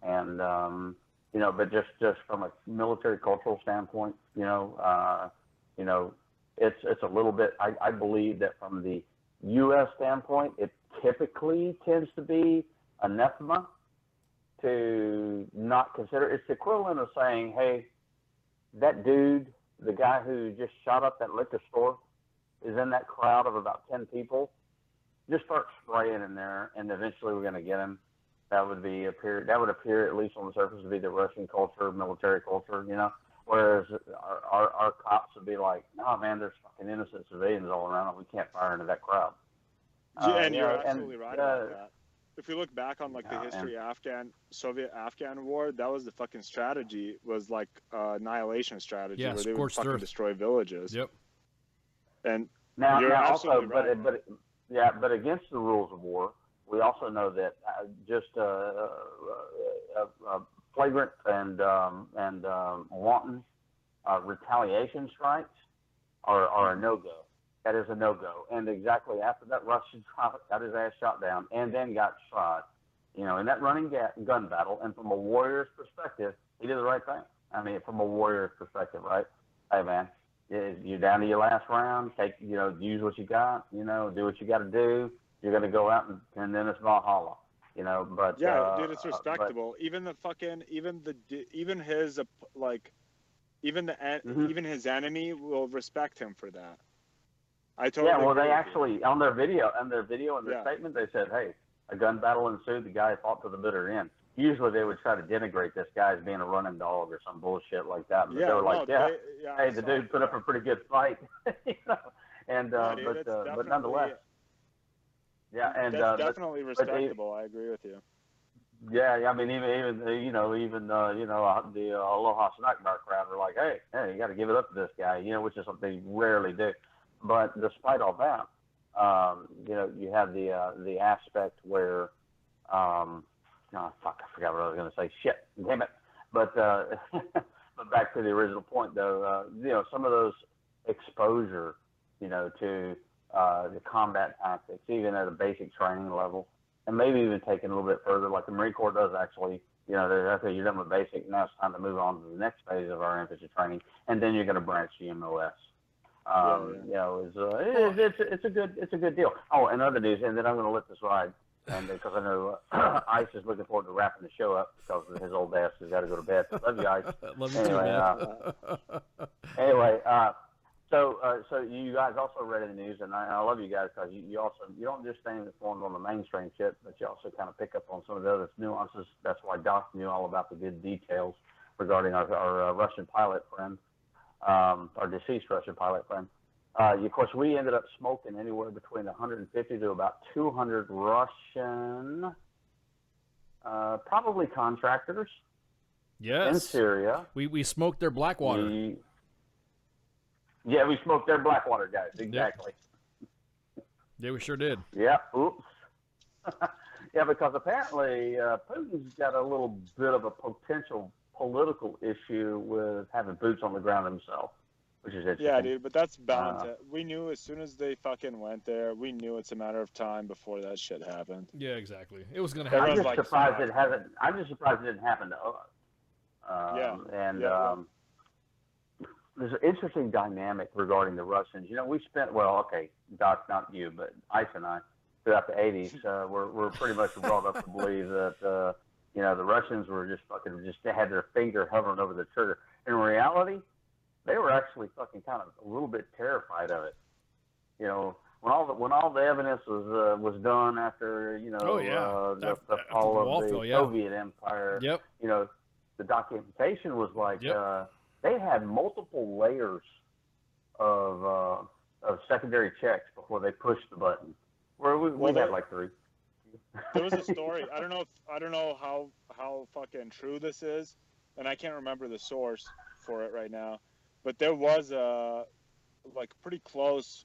And, you know, but just from a military cultural standpoint, you know, it's a little bit, I believe that from the U.S. standpoint, it typically tends to be anathema to not consider. It's the equivalent of saying, hey, that dude, the guy who just shot up that liquor store, is in that crowd of about 10 people. Just start spraying in there, and eventually we're going to get him. That would appear, at least on the surface, to be the Russian culture, military culture, you know. Whereas our cops would be like, no, man, there's fucking innocent civilians all around, and we can't fire into that crowd. Yeah, and you're absolutely right about that. If we look back on like the history of Soviet-Afghan war, that was the fucking strategy, was like annihilation strategy, where they would fucking destroy villages. Yep. And now also, right. but against the rules of war, we also know that just flagrant and wanton retaliation strikes are a no-go. That is a no-go. And exactly after that Russian got his ass shot down and then got shot, you know, in that running gun battle, and from a warrior's perspective, he did the right thing. I mean, from a warrior's perspective, right? Hey, man, you're down to your last round. Use what you got. You know, do what you got to do. You're gonna go out and then it's Valhalla. You know, but yeah, dude, it's respectable. Even his enemy will respect him for that. I totally Yeah, well, agree they with actually on their video and their statement, they said, "Hey, a gun battle ensued. The guy fought to the bitter end." Usually, they would try to denigrate this guy as being a running dog or some bullshit like that. But they were like, "Hey, the dude put up a pretty good fight," you know. And but nonetheless, yeah, and that's definitely respectable. I agree with you. Yeah, I mean, even the Aloha Snackbar crowd were like, hey, you got to give it up to this guy, you know, which is something they rarely do. But despite all that, you know, you have the aspect where, I forgot what I was going to say. Shit, damn it. But but back to the original point, though, you know, some of those exposure, you know, to the combat tactics, even at a basic training level, and maybe even taking a little bit further, like the Marine Corps does actually, you know, okay, you're done with basic, now it's time to move on to the next phase of our infantry training, and then you're going to branch the MOS. You know, it's a good deal. Oh, and other news, and then I'm going to let this ride, and because I know Ice is looking forward to wrapping the show up because his old ass has got to go to bed. Love you, Ice. Love you too, man. So you guys also read in the news, and I love you guys because you don't just stay informed on the mainstream shit, but you also kind of pick up on some of the other nuances. That's why Doc knew all about the good details regarding our Russian pilot friend, our deceased Russian pilot friend. Of course, we ended up smoking anywhere between 150 to about 200 Russian, probably contractors. Yes. In Syria. We smoked their Blackwater. Yeah, we smoked their Blackwater guys, exactly. Yep. Yeah, we sure did. Yeah, oops. Yeah, because apparently Putin's got a little bit of a potential political issue with having boots on the ground himself, which is interesting. Yeah, dude, but that's bound to... We knew as soon as they fucking went there, we knew it's a matter of time before that shit happened. Yeah, exactly. It was going to happen. I'm just surprised it didn't happen to us. There's an interesting dynamic regarding the Russians. You know, we spent, Doc, not you, but Ice and I, throughout the 80s, we're pretty much brought up to believe that, you know, the Russians were just had their finger hovering over the trigger. In reality, they were actually fucking kind of a little bit terrified of it. You know, when all the evidence was done after, you know, the fall of the Soviet Empire, you know, the documentation was like, they had multiple layers of of secondary checks before they pushed the button. Where we had like 3. There was a story. I don't know how fucking true this is, and I can't remember the source for it right now. But there was like pretty close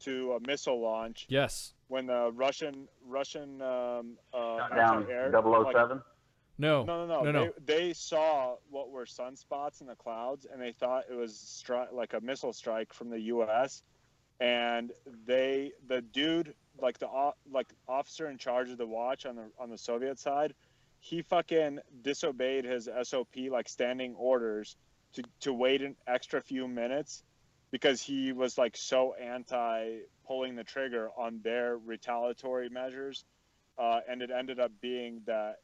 to a missile launch. Yes. When the Russian down anti-air 007. No. They saw what were sunspots in the clouds, and they thought it was like a missile strike from the U.S. And the dude, like the officer in charge of the watch on the Soviet side, he fucking disobeyed his SOP, like standing orders, to wait an extra few minutes, because he was like so anti pulling the trigger on their retaliatory measures, and it ended up being that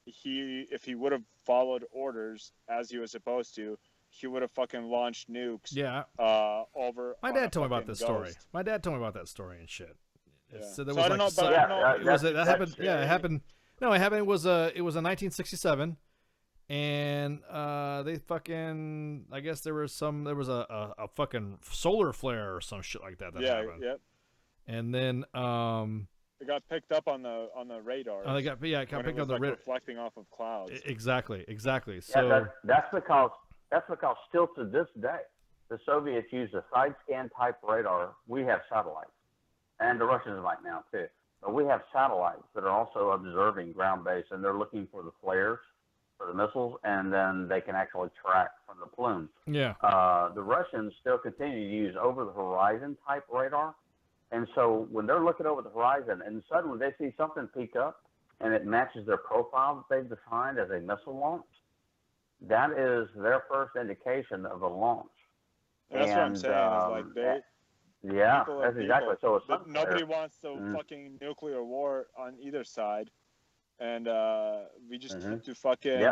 if he would have followed orders as he was supposed to, he would have fucking launched nukes. Yeah. Over. My dad told me about this story. Ghost. My dad told me about that story and shit. Yeah. So there So was I don't like know, but I don't know. that happened. Yeah, it happened. No, it happened. It was in 1967, and they fucking. I guess there was a fucking solar flare or some shit like that happened. Yep. And then It got picked up on the radar. it got picked up on the like radar. reflecting off of clouds. Exactly. So Yeah, that's because still to this day, the Soviets used a side scan type radar. We have satellites, and the Russians might now too. But we have satellites that are also observing ground base, and they're looking for the flares for the missiles, and then they can actually track from the plumes. Yeah. The Russians still continue to use over the horizon type radar, and so when they're looking over the horizon, and suddenly they see something peek up, and it matches their profile that they've defined as a missile launch, that is their first indication of a launch. That's what I'm saying. Is like they. Yeah, people are that's exactly people. so. Nobody wants the fucking nuclear war on either side, and we just need to fucking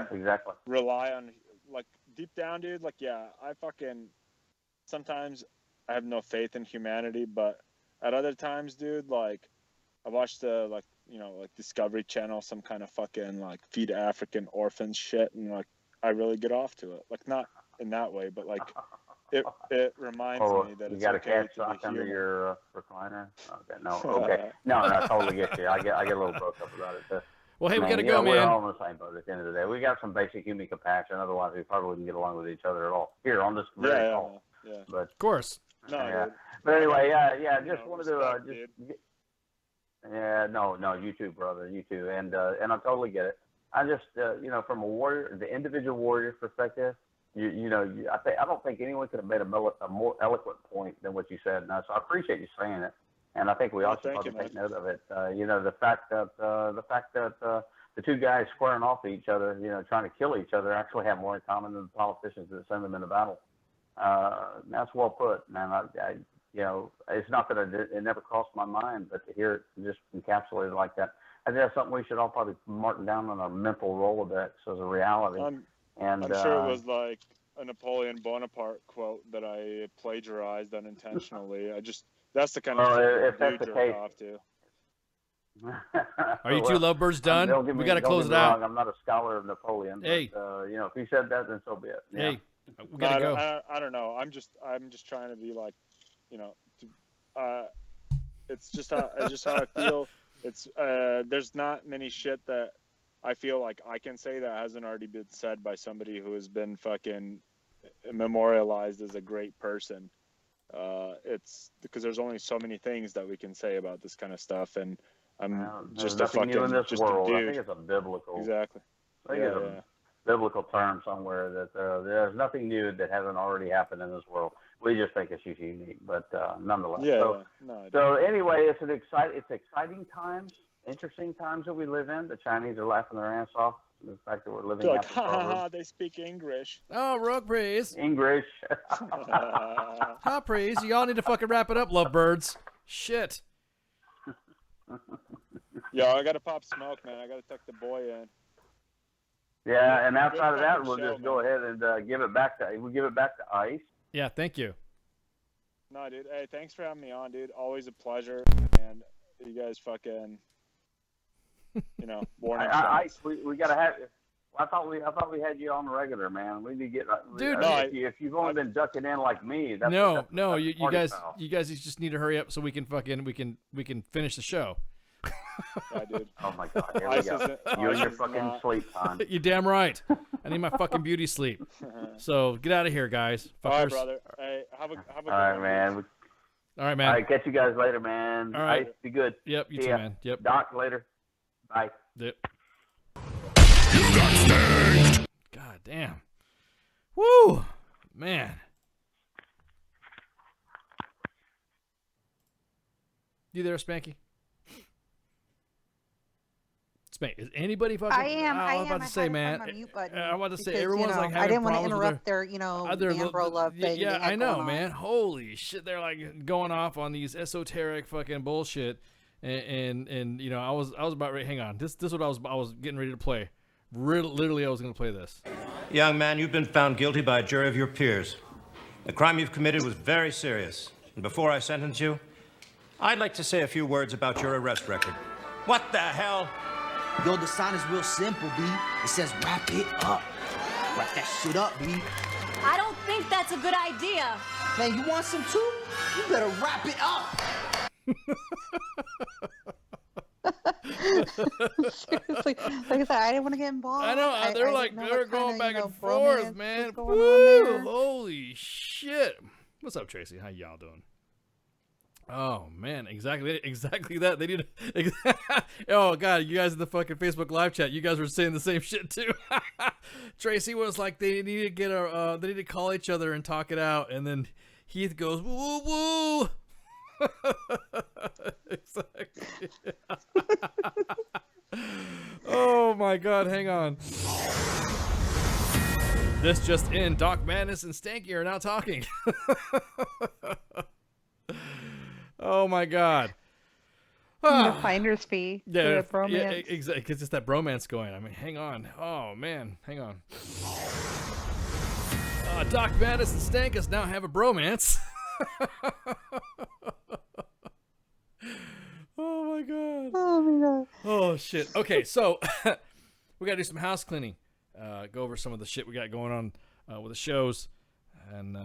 rely on, like, deep down, dude. Like, yeah, I fucking sometimes I have no faith in humanity, but at other times, dude, like, I watch the like Discovery Channel, some kind of fucking like feed African orphans shit, and like I really get off to it. Like, not in that way, but like. It reminds me that you it's got okay a cat to sock be under human. your recliner. Okay, no, okay, no, I totally get you. I get a little broke up about it. Well, hey, we gotta go, go, We're man. all in the same boat at the end of the day. We got some basic human compassion. Otherwise, we probably wouldn't get along with each other at all here on this very call. Yeah. But of course. No, yeah. dude. But anyway, yeah. You Just know, wanted respect, to yeah, no, you too, brother, you too, and I totally get it. I just from the individual warrior's perspective. I don't think anyone could have made a more eloquent point than what you said. And so I appreciate you saying it, and I think we all should probably take note of it. The fact that the two guys squaring off to each other, trying to kill each other, actually have more in common than the politicians that send them into battle. That's well put, man. It's not that it never crossed my mind, but to hear it just encapsulated like that, I think that's something we should all probably mark down on our mental Rolodex as a reality. I'm sure it was like a Napoleon Bonaparte quote that I plagiarized unintentionally. That's the kind of shit that you jerk off to. Are you two lovebirds done? We got to close it out. I'm not a scholar of Napoleon. Hey. But, if he said that, then so be it. Yeah. Hey, we got to go. I don't know. I'm just trying to be like, it's just how I feel. It's there's not many shit that I feel like I can say that hasn't already been said by somebody who has been fucking memorialized as a great person. It's because there's only so many things that we can say about this kind of stuff, and I'm just a fucking new in this just world. a dude. I think it's a biblical. Exactly. I think it's a biblical term somewhere that there's nothing new that hasn't already happened in this world. We just think it's unique, but nonetheless. So anyway, it's exciting times. Interesting times that we live in. The Chinese are laughing their ass off. The fact that we're living like, they speak English. Oh, rogue praise. English. Hot praise. Y'all need to fucking wrap it up, lovebirds. Shit. Yo, I gotta pop smoke, man. I gotta tuck the boy in. Yeah, and outside of that, we'll just go ahead and give it back to Ice. Yeah, thank you. No, dude. Hey, thanks for having me on, dude. Always a pleasure. And you guys fucking. Warning shots. We gotta have. I thought we had you on the regular, man. We need to get Dude, if you've only been ducking in like me, that's no, that's you party guys, foul. you guys just need to hurry up so we can finish the show. Yeah, dude. Oh my God, here we Ice go. isn't- You and ice your is fucking not- sleep time. You damn right. I need my fucking beauty sleep. So get out of here, guys. All right, Fuckers. brother. Hey, have a All good right, one. man. All right, man. All right, catch you guys later, man. All right. Ice, be good. Yep, you See too, ya. man. Yep. Doc, later. Bye. Yep. God damn. Woo, man. You there, Spanky? Spank, is anybody fucking? I am. I was about to say, man. My mute button I was about to say because, everyone's like having I didn't want to problems with interrupt their, Ambro Love thing. Yeah, they had I know, going on. man. Holy shit, they're like going off on these esoteric fucking bullshit, and I was about ready. Hang on, this is what I was getting ready to play. Literally, I was going to play this. Young man, you've been found guilty by a jury of your peers. The crime you've committed was very serious. And before I sentence you, I'd like to say a few words about your arrest record. What the hell? Yo, the sign is real simple, B. It says wrap it up. Wrap that shit up, B. I don't think that's a good idea. Man, you want some too? You better wrap it up. Seriously, like I said, I didn't want to get involved. I know I they're didn't know what going kinda, back and bromance forth, man. was going on Woo! there. Holy shit! What's up, Tracy? How y'all doing? Oh man, exactly that. They need. Oh god, you guys in the fucking Facebook live chat, you guys were saying the same shit too. Tracy was like, they need to get they need to call each other and talk it out, and then Heath goes, woo woo. Exactly. Oh my god, hang on. This just in, Doc Madness and Stanky are now talking. Oh my god. The finder's fee. Yeah, for the yeah, bromance. exactly. Because it's that bromance going. I mean, hang on. Oh man, hang on. Doc Madness and Stankus now have a bromance. Oh my god. Oh my god. Oh shit. Okay, so we gotta do some house cleaning. Go over some of the shit we got going on with the shows. And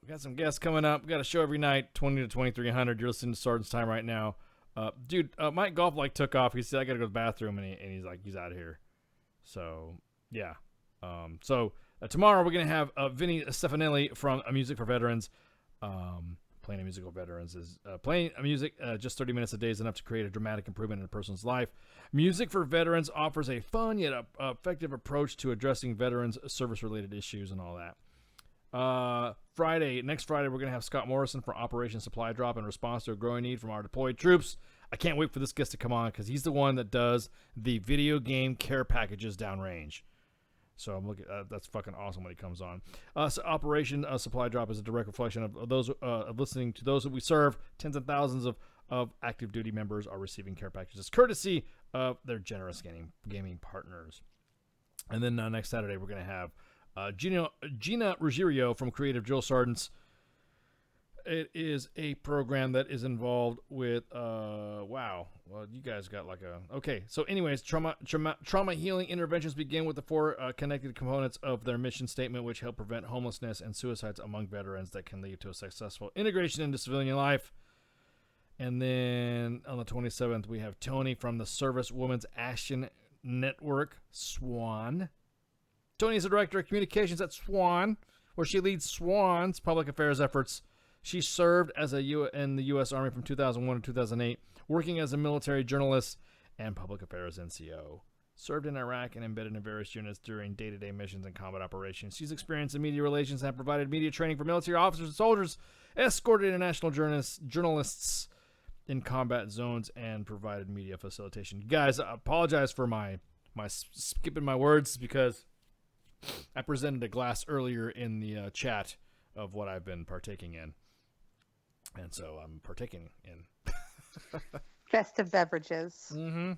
we got some guests coming up. We got a show every night, 20 to 2300. You're listening to SGT'S Time right now. Dude, Mike Golf like took off. He said, I gotta go to the bathroom, and he's like, he's out of here. So, yeah. So tomorrow we're gonna have Vinny Stefanelli from Music for Veterans. Playing a musical veterans is playing music just 30 minutes a day is enough to create a dramatic improvement in a person's life. Music for Veterans offers a fun yet effective approach to addressing veterans' service-related issues and all that. Next Friday, we're going to have Scott Morrison for Operation Supply Drop in response to a growing need from our deployed troops. I can't wait for this guest to come on because he's the one that does the video game care packages downrange. So I'm looking. That's fucking awesome when he comes on. So Operation Supply Drop is a direct reflection of those of listening to those that we serve. Tens of thousands of active duty members are receiving care packages courtesy of their generous gaming partners. And then next Saturday we're going to have Gina Ruggiero from Creative Drill Sergeants. It is a program that is involved with wow. Well, you guys got like a okay. So, anyways, trauma healing interventions begin with the four connected components of their mission statement, which help prevent homelessness and suicides among veterans that can lead to a successful integration into civilian life. And then on the 27th, we have Tony from the Service Women's Action Network, SWAN. Tony is the director of communications at SWAN, where she leads SWAN's public affairs efforts. She served as in the U.S. Army from 2001 to 2008, working as a military journalist and public affairs NCO. Served in Iraq and embedded in various units during day-to-day missions and combat operations. She's experienced in media relations and provided media training for military officers and soldiers, escorted international journalists in combat zones, and provided media facilitation. Guys, I apologize for my skipping my words because I presented a glass earlier in the chat of what I've been partaking in. And so I'm partaking in festive beverages. Mm-hmm.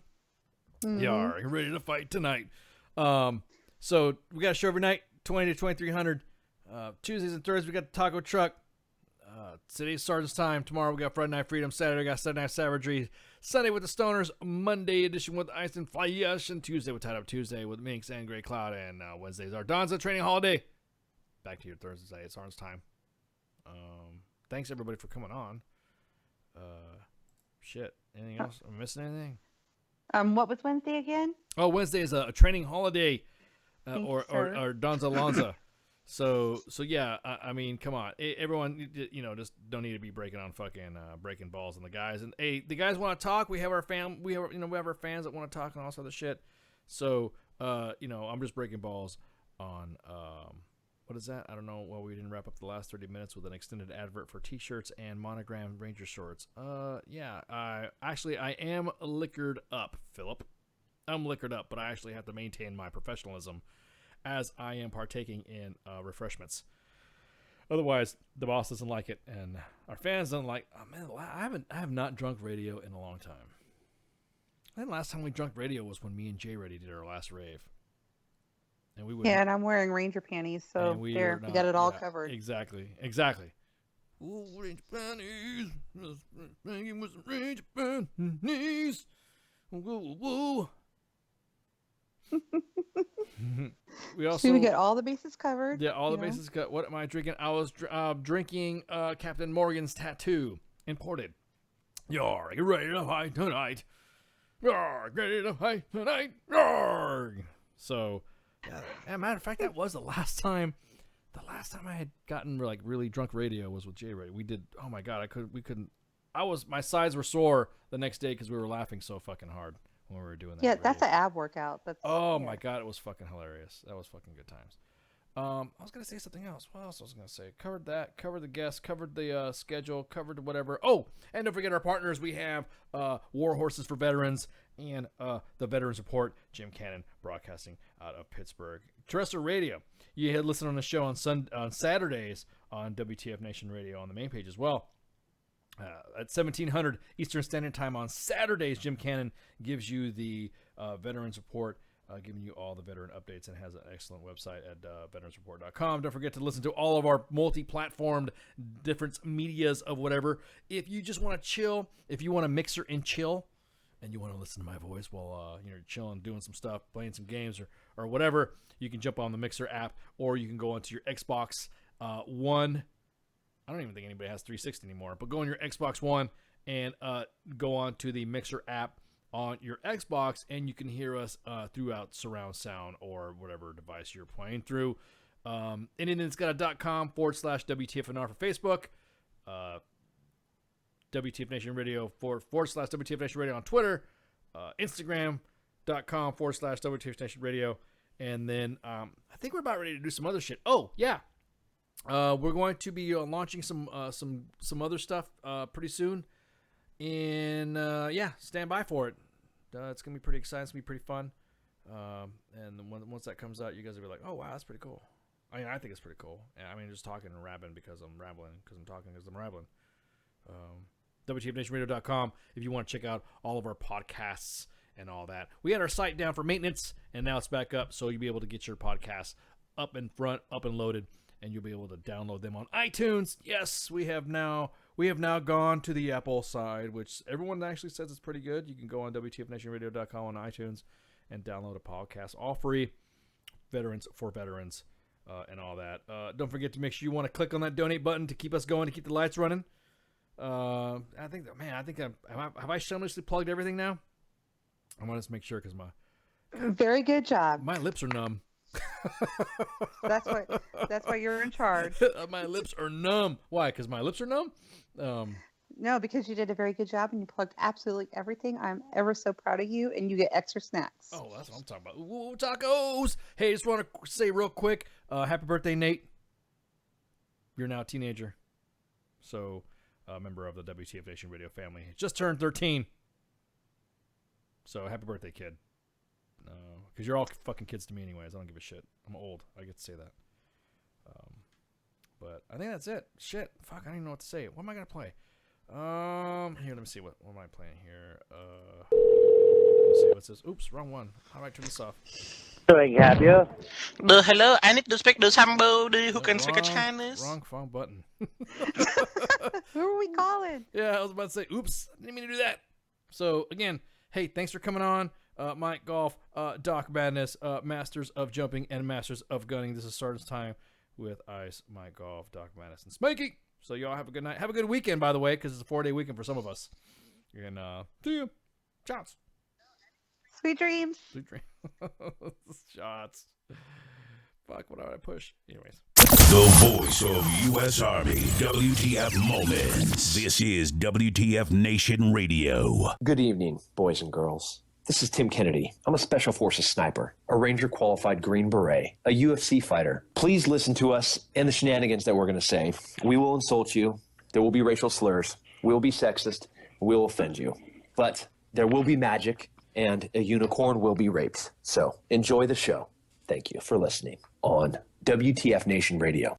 Mm-hmm. Yar, ready to fight tonight. So we got a show every night, 20 to 2300. Tuesdays and Thursdays we got the taco truck. Today's Sergeant's Time. Tomorrow we got Friday Night Freedom. Saturday we got Saturday Night Savagery. Sunday with the Stoners. Monday edition with Ice and Flash. And Tuesday with Tied Up Tuesday with Minx and Grey Cloud. And Wednesday's our Donza Training Holiday. Back to your Thursday. It's Sergeant's Time. Thanks everybody for coming on. Shit. Anything else? Am I missing anything? What was Wednesday again? Oh, Wednesday is a training holiday, or sir. Donza Lonza. So yeah, I mean, come on, everyone, just don't need to be breaking balls on the guys. And hey, the guys want to talk. We have our we have our fans that want to talk and all this other shit. So I'm just breaking balls on what is that? I don't know. Well, we didn't wrap up the last 30 minutes with an extended advert for T-shirts and monogram Ranger shorts. Yeah, I am liquored up, Philip. I'm liquored up, but I actually have to maintain my professionalism as I am partaking in refreshments. Otherwise, the boss doesn't like it, and our fans don't like. Oh man, I have not drunk radio in a long time. I think the last time we drunk radio was when me and Jay Reddy did our last rave. And we would. Yeah, and I'm wearing Ranger panties, so we got it all covered. Exactly. Ooh, Ranger panties, banging with some Ranger panties. Woo. We get all the bases covered. Yeah, all the bases covered. What am I drinking? I was drinking Captain Morgan's Tattoo, imported. Yarg, get ready to fight tonight. Yarg, ready to fight tonight. Yarg. So, as a matter of fact, that was the last time. The last time I had gotten really drunk radio was with Jay Ray. We did. Oh my god, we couldn't. My sides were sore the next day because we were laughing so fucking hard when we were doing that. Yeah, that's an ab workout. My god, it was fucking hilarious. That was fucking good times. I was gonna say something else. What else was I gonna say? Covered that. Covered the guests. Covered the schedule. Covered whatever. Oh, and don't forget our partners. We have War Horses for Veterans and the Veterans Report. Jim Cannon broadcasting out of Pittsburgh. Terrestrial Radio. You had listen on the show on Saturdays on WTF Nation Radio on the main page as well. At 1700 Eastern Standard Time on Saturdays, Jim Cannon gives you the Veterans Report, giving you all the veteran updates, and has an excellent website at veteransreport.com. Don't forget to listen to all of our multi-platformed different medias of whatever. If you just want to chill, if you want to mixer and chill, and you want to listen to my voice while you're chilling, doing some stuff, playing some games or whatever, you can jump on the Mixer app, or you can go onto your Xbox One. I don't even think anybody has 360 anymore, but go on your Xbox One and go on to the Mixer app on your Xbox, and you can hear us throughout surround sound or whatever device you're playing through. And then it's got a .com/WTFNR for Facebook, WTF Nation Radio /WTF Nation Radio on Twitter, Instagram.com/WTF Nation Radio, and then I think we're about ready to do some other shit. Oh yeah. We're going to be launching some other stuff pretty soon, and stand by for it. It's gonna be pretty exciting. It's gonna be pretty fun. And once that comes out, you guys will be like, "Oh wow, that's pretty cool." I mean, I think it's pretty cool. I mean, just talking and rapping because I'm rambling, because I'm talking because I'm rambling. WTFNationRadio.com if you want to check out all of our podcasts and all that. We had our site down for maintenance, and now it's back up, so you'll be able to get your podcasts up and loaded. And you'll be able to download them on iTunes. Yes, we have now gone to the Apple side, which everyone actually says is pretty good. You can go on WTFNationRadio.com on iTunes and download a podcast, all free. Veterans for Veterans and all that. Don't forget to make sure you want to click on that donate button to keep us going, to keep the lights running. Have I shamelessly plugged everything now? I want to make sure because very good job. My lips are numb. That's why you're in charge. My lips are numb. Why? Because my lips are numb? No, because you did a very good job and you plugged absolutely everything. I'm ever so proud of you, and you get extra snacks. Oh, that's what I'm talking about. Ooh, tacos! Hey, just want to say real quick, happy birthday, Nate. You're now a teenager. So, a member of the WTF Nation Radio family. Just turned 13. So, happy birthday, kid. Because you're all fucking kids to me anyways. I don't give a shit. I'm old. I get to say that. But I think that's it. Shit. Fuck, I don't even know what to say. What am I going to play? Here, let me see. What am I playing here? Let's see. What's this? Oops, wrong one. How do I turn this off? doing, have you? Hello, I need to speak to somebody who can speak Chinese. Wrong button. Who are we calling? Yeah, I was about to say, oops, I didn't mean to do that. So, again, hey, thanks for coming on. Mike Golf, Doc Madness, Masters of Jumping, and Masters of Gunning. This is SGT'S Time with Ice, Mike Golf, Doc Madness, and Spanky. So, y'all have a good night. Have a good weekend, by the way, because it's a 4-day weekend for some of us. And, see you. Shots. Sweet dreams. Sweet dreams. Shots. Fuck, what did I push? Anyways. The voice of U.S. Army, WTF Moments. This is WTF Nation Radio. Good evening, boys and girls. This is Tim Kennedy. I'm a Special Forces sniper, a Ranger qualified Green Beret, a UFC fighter. Please listen to us and the shenanigans that we're going to say. We will insult you. There will be racial slurs. We will be sexist. We will offend you. But there will be magic, and a unicorn will be raped. So enjoy the show. Thank you for listening on WTF Nation Radio.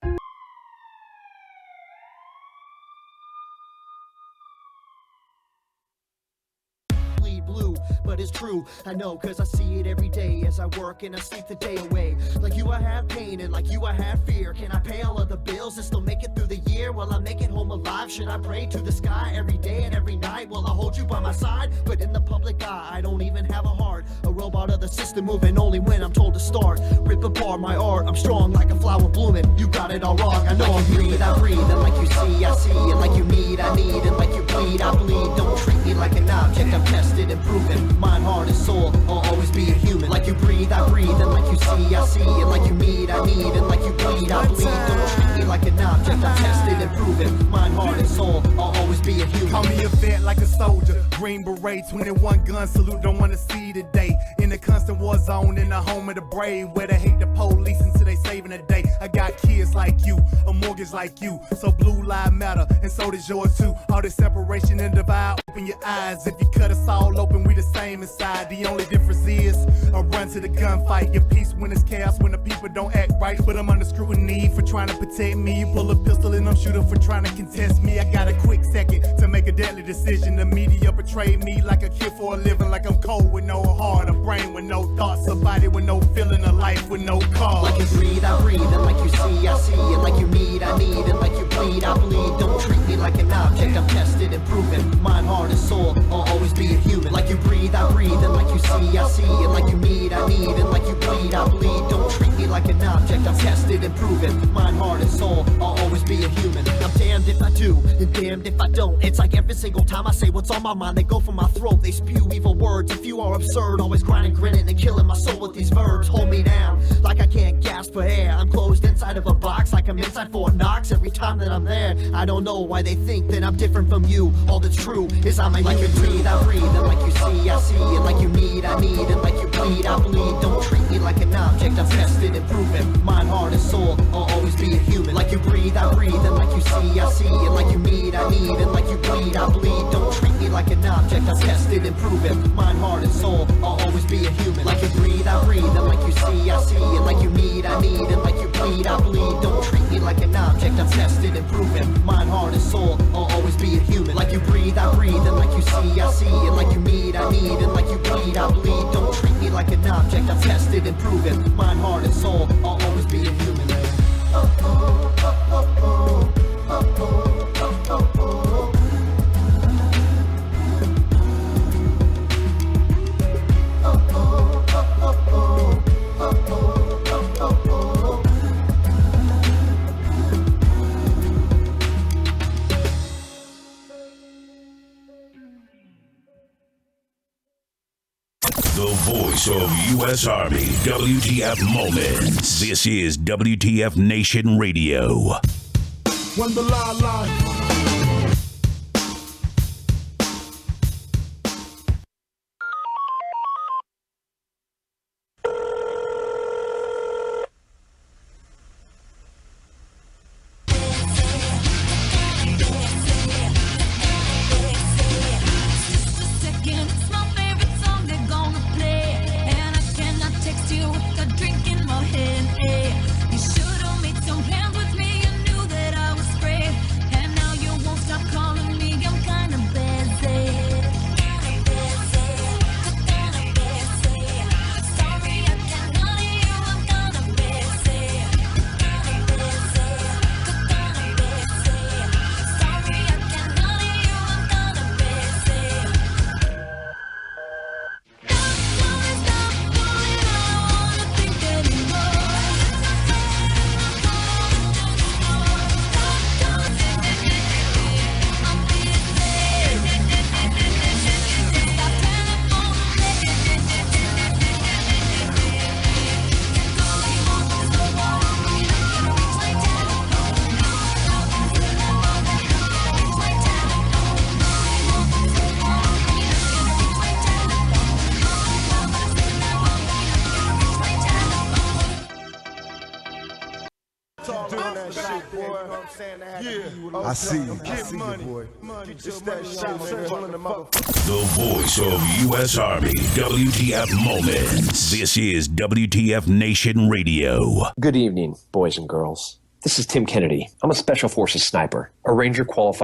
Blue, but it's true, I know, cause I see it every day as I work and I sleep the day away. Like you I have pain and like you I have fear. Can I pay all of the bills and still make it through the year? Will I make it home alive? Should I pray to the sky every day and every night? Will I hold you by my side? But in the public eye, I don't even have a heart. A robot of the system moving only when I'm told to start. Rip apart my art, I'm strong like a flower blooming. You got it all wrong, I know like I'm breathe, I breathe. And like you see, I see. And like you need, I need. And like you bleed, I bleed. Don't treat me like an object, I'm tested and proven. Mind, heart, and soul, I'll always be a human. Like you breathe, I breathe. And like you see, I see. And like you need, I need. And like you bleed, I bleed. Don't treat me like an object, I'm tested and proven. Mind, heart, and soul, I'll always be a human. Call me a vet like a soldier. Green Beret, 21 gun salute, don't wanna see the day. In the constant war zone, in the home of the brave, where they hate the police until they saving the day. I got kids like you, a mortgage like you, so blue lives matter, and so does yours too. All this separation and divide, open your eyes. If you cut us all open, we the same inside. The only difference is I run to the gunfight. Get peace when it's chaos, when the people don't act right. But I'm under scrutiny for trying to protect me. Pull a pistol and I'm shooting for trying to contest me. I got a quick second to make a deadly decision. The media betrayed me like a kid for a living, like I'm cold with no heart, a brain with no thoughts, a body with no feeling, a life with no cause. Like you breathe, I breathe, and like you see, I see. And like you need, I need. And like you bleed, I bleed. Don't treat me like an object, I'm tested and proven. Mind, heart, and soul, I'll always be a human. Like you breathe, I breathe. And like you see, I see. And like you need, I need. And like you bleed, I bleed. Don't treat me like an object, I'm tested and proven. Mind, heart, and soul, I'll always be a human. I'm damned if I do, and damned if I don't. It's like every single time I say what's on my mind, they go for my throat, they spew evil words. If you are absurd, always grinding, grinning, and killing my soul with these verbs. Hold me down, like I can't gasp for air. I'm closed inside of a box, like I'm inside Fort Knox. Every time that I'm there, I don't know why they think that I'm different from you. All that's true is I'm a like human. You breathe, I breathe, and like you see, I see. And like you need, I need. And like you bleed, I bleed. Don't treat me like an object, I'm tested and proven. Mind, heart, and soul, I'll always be a human. Like you breathe, I breathe. And like you see, I see. And like you need, I need. And like you bleed, I bleed. Don't treat me like an object, I'm tested and proven. Mind, heart, and soul, I'll always be a human. Like you breathe, I breathe. And like you see, I see. And like you need, I need. And like you bleed, I bleed. Don't treat me like an object, I'm tested and proven. Mind, heart, and soul, I'll always be a human. Like you breathe, I breathe. And like you see, I see. And like you need, I need. And like you bleed, I bleed. Don't treat me like an object, I'm tested and proven. Mind, heart, and soul, I'll always be a human. The voice of U.S. Army, WTF Moments. This is WTF Nation Radio. When the la And now I see you, boy. It's that shot, The voice of U.S. Army, WTF Moments. This is WTF Nation Radio. Good evening, boys and girls. This is Tim Kennedy. I'm a Special Forces sniper, a Ranger qualified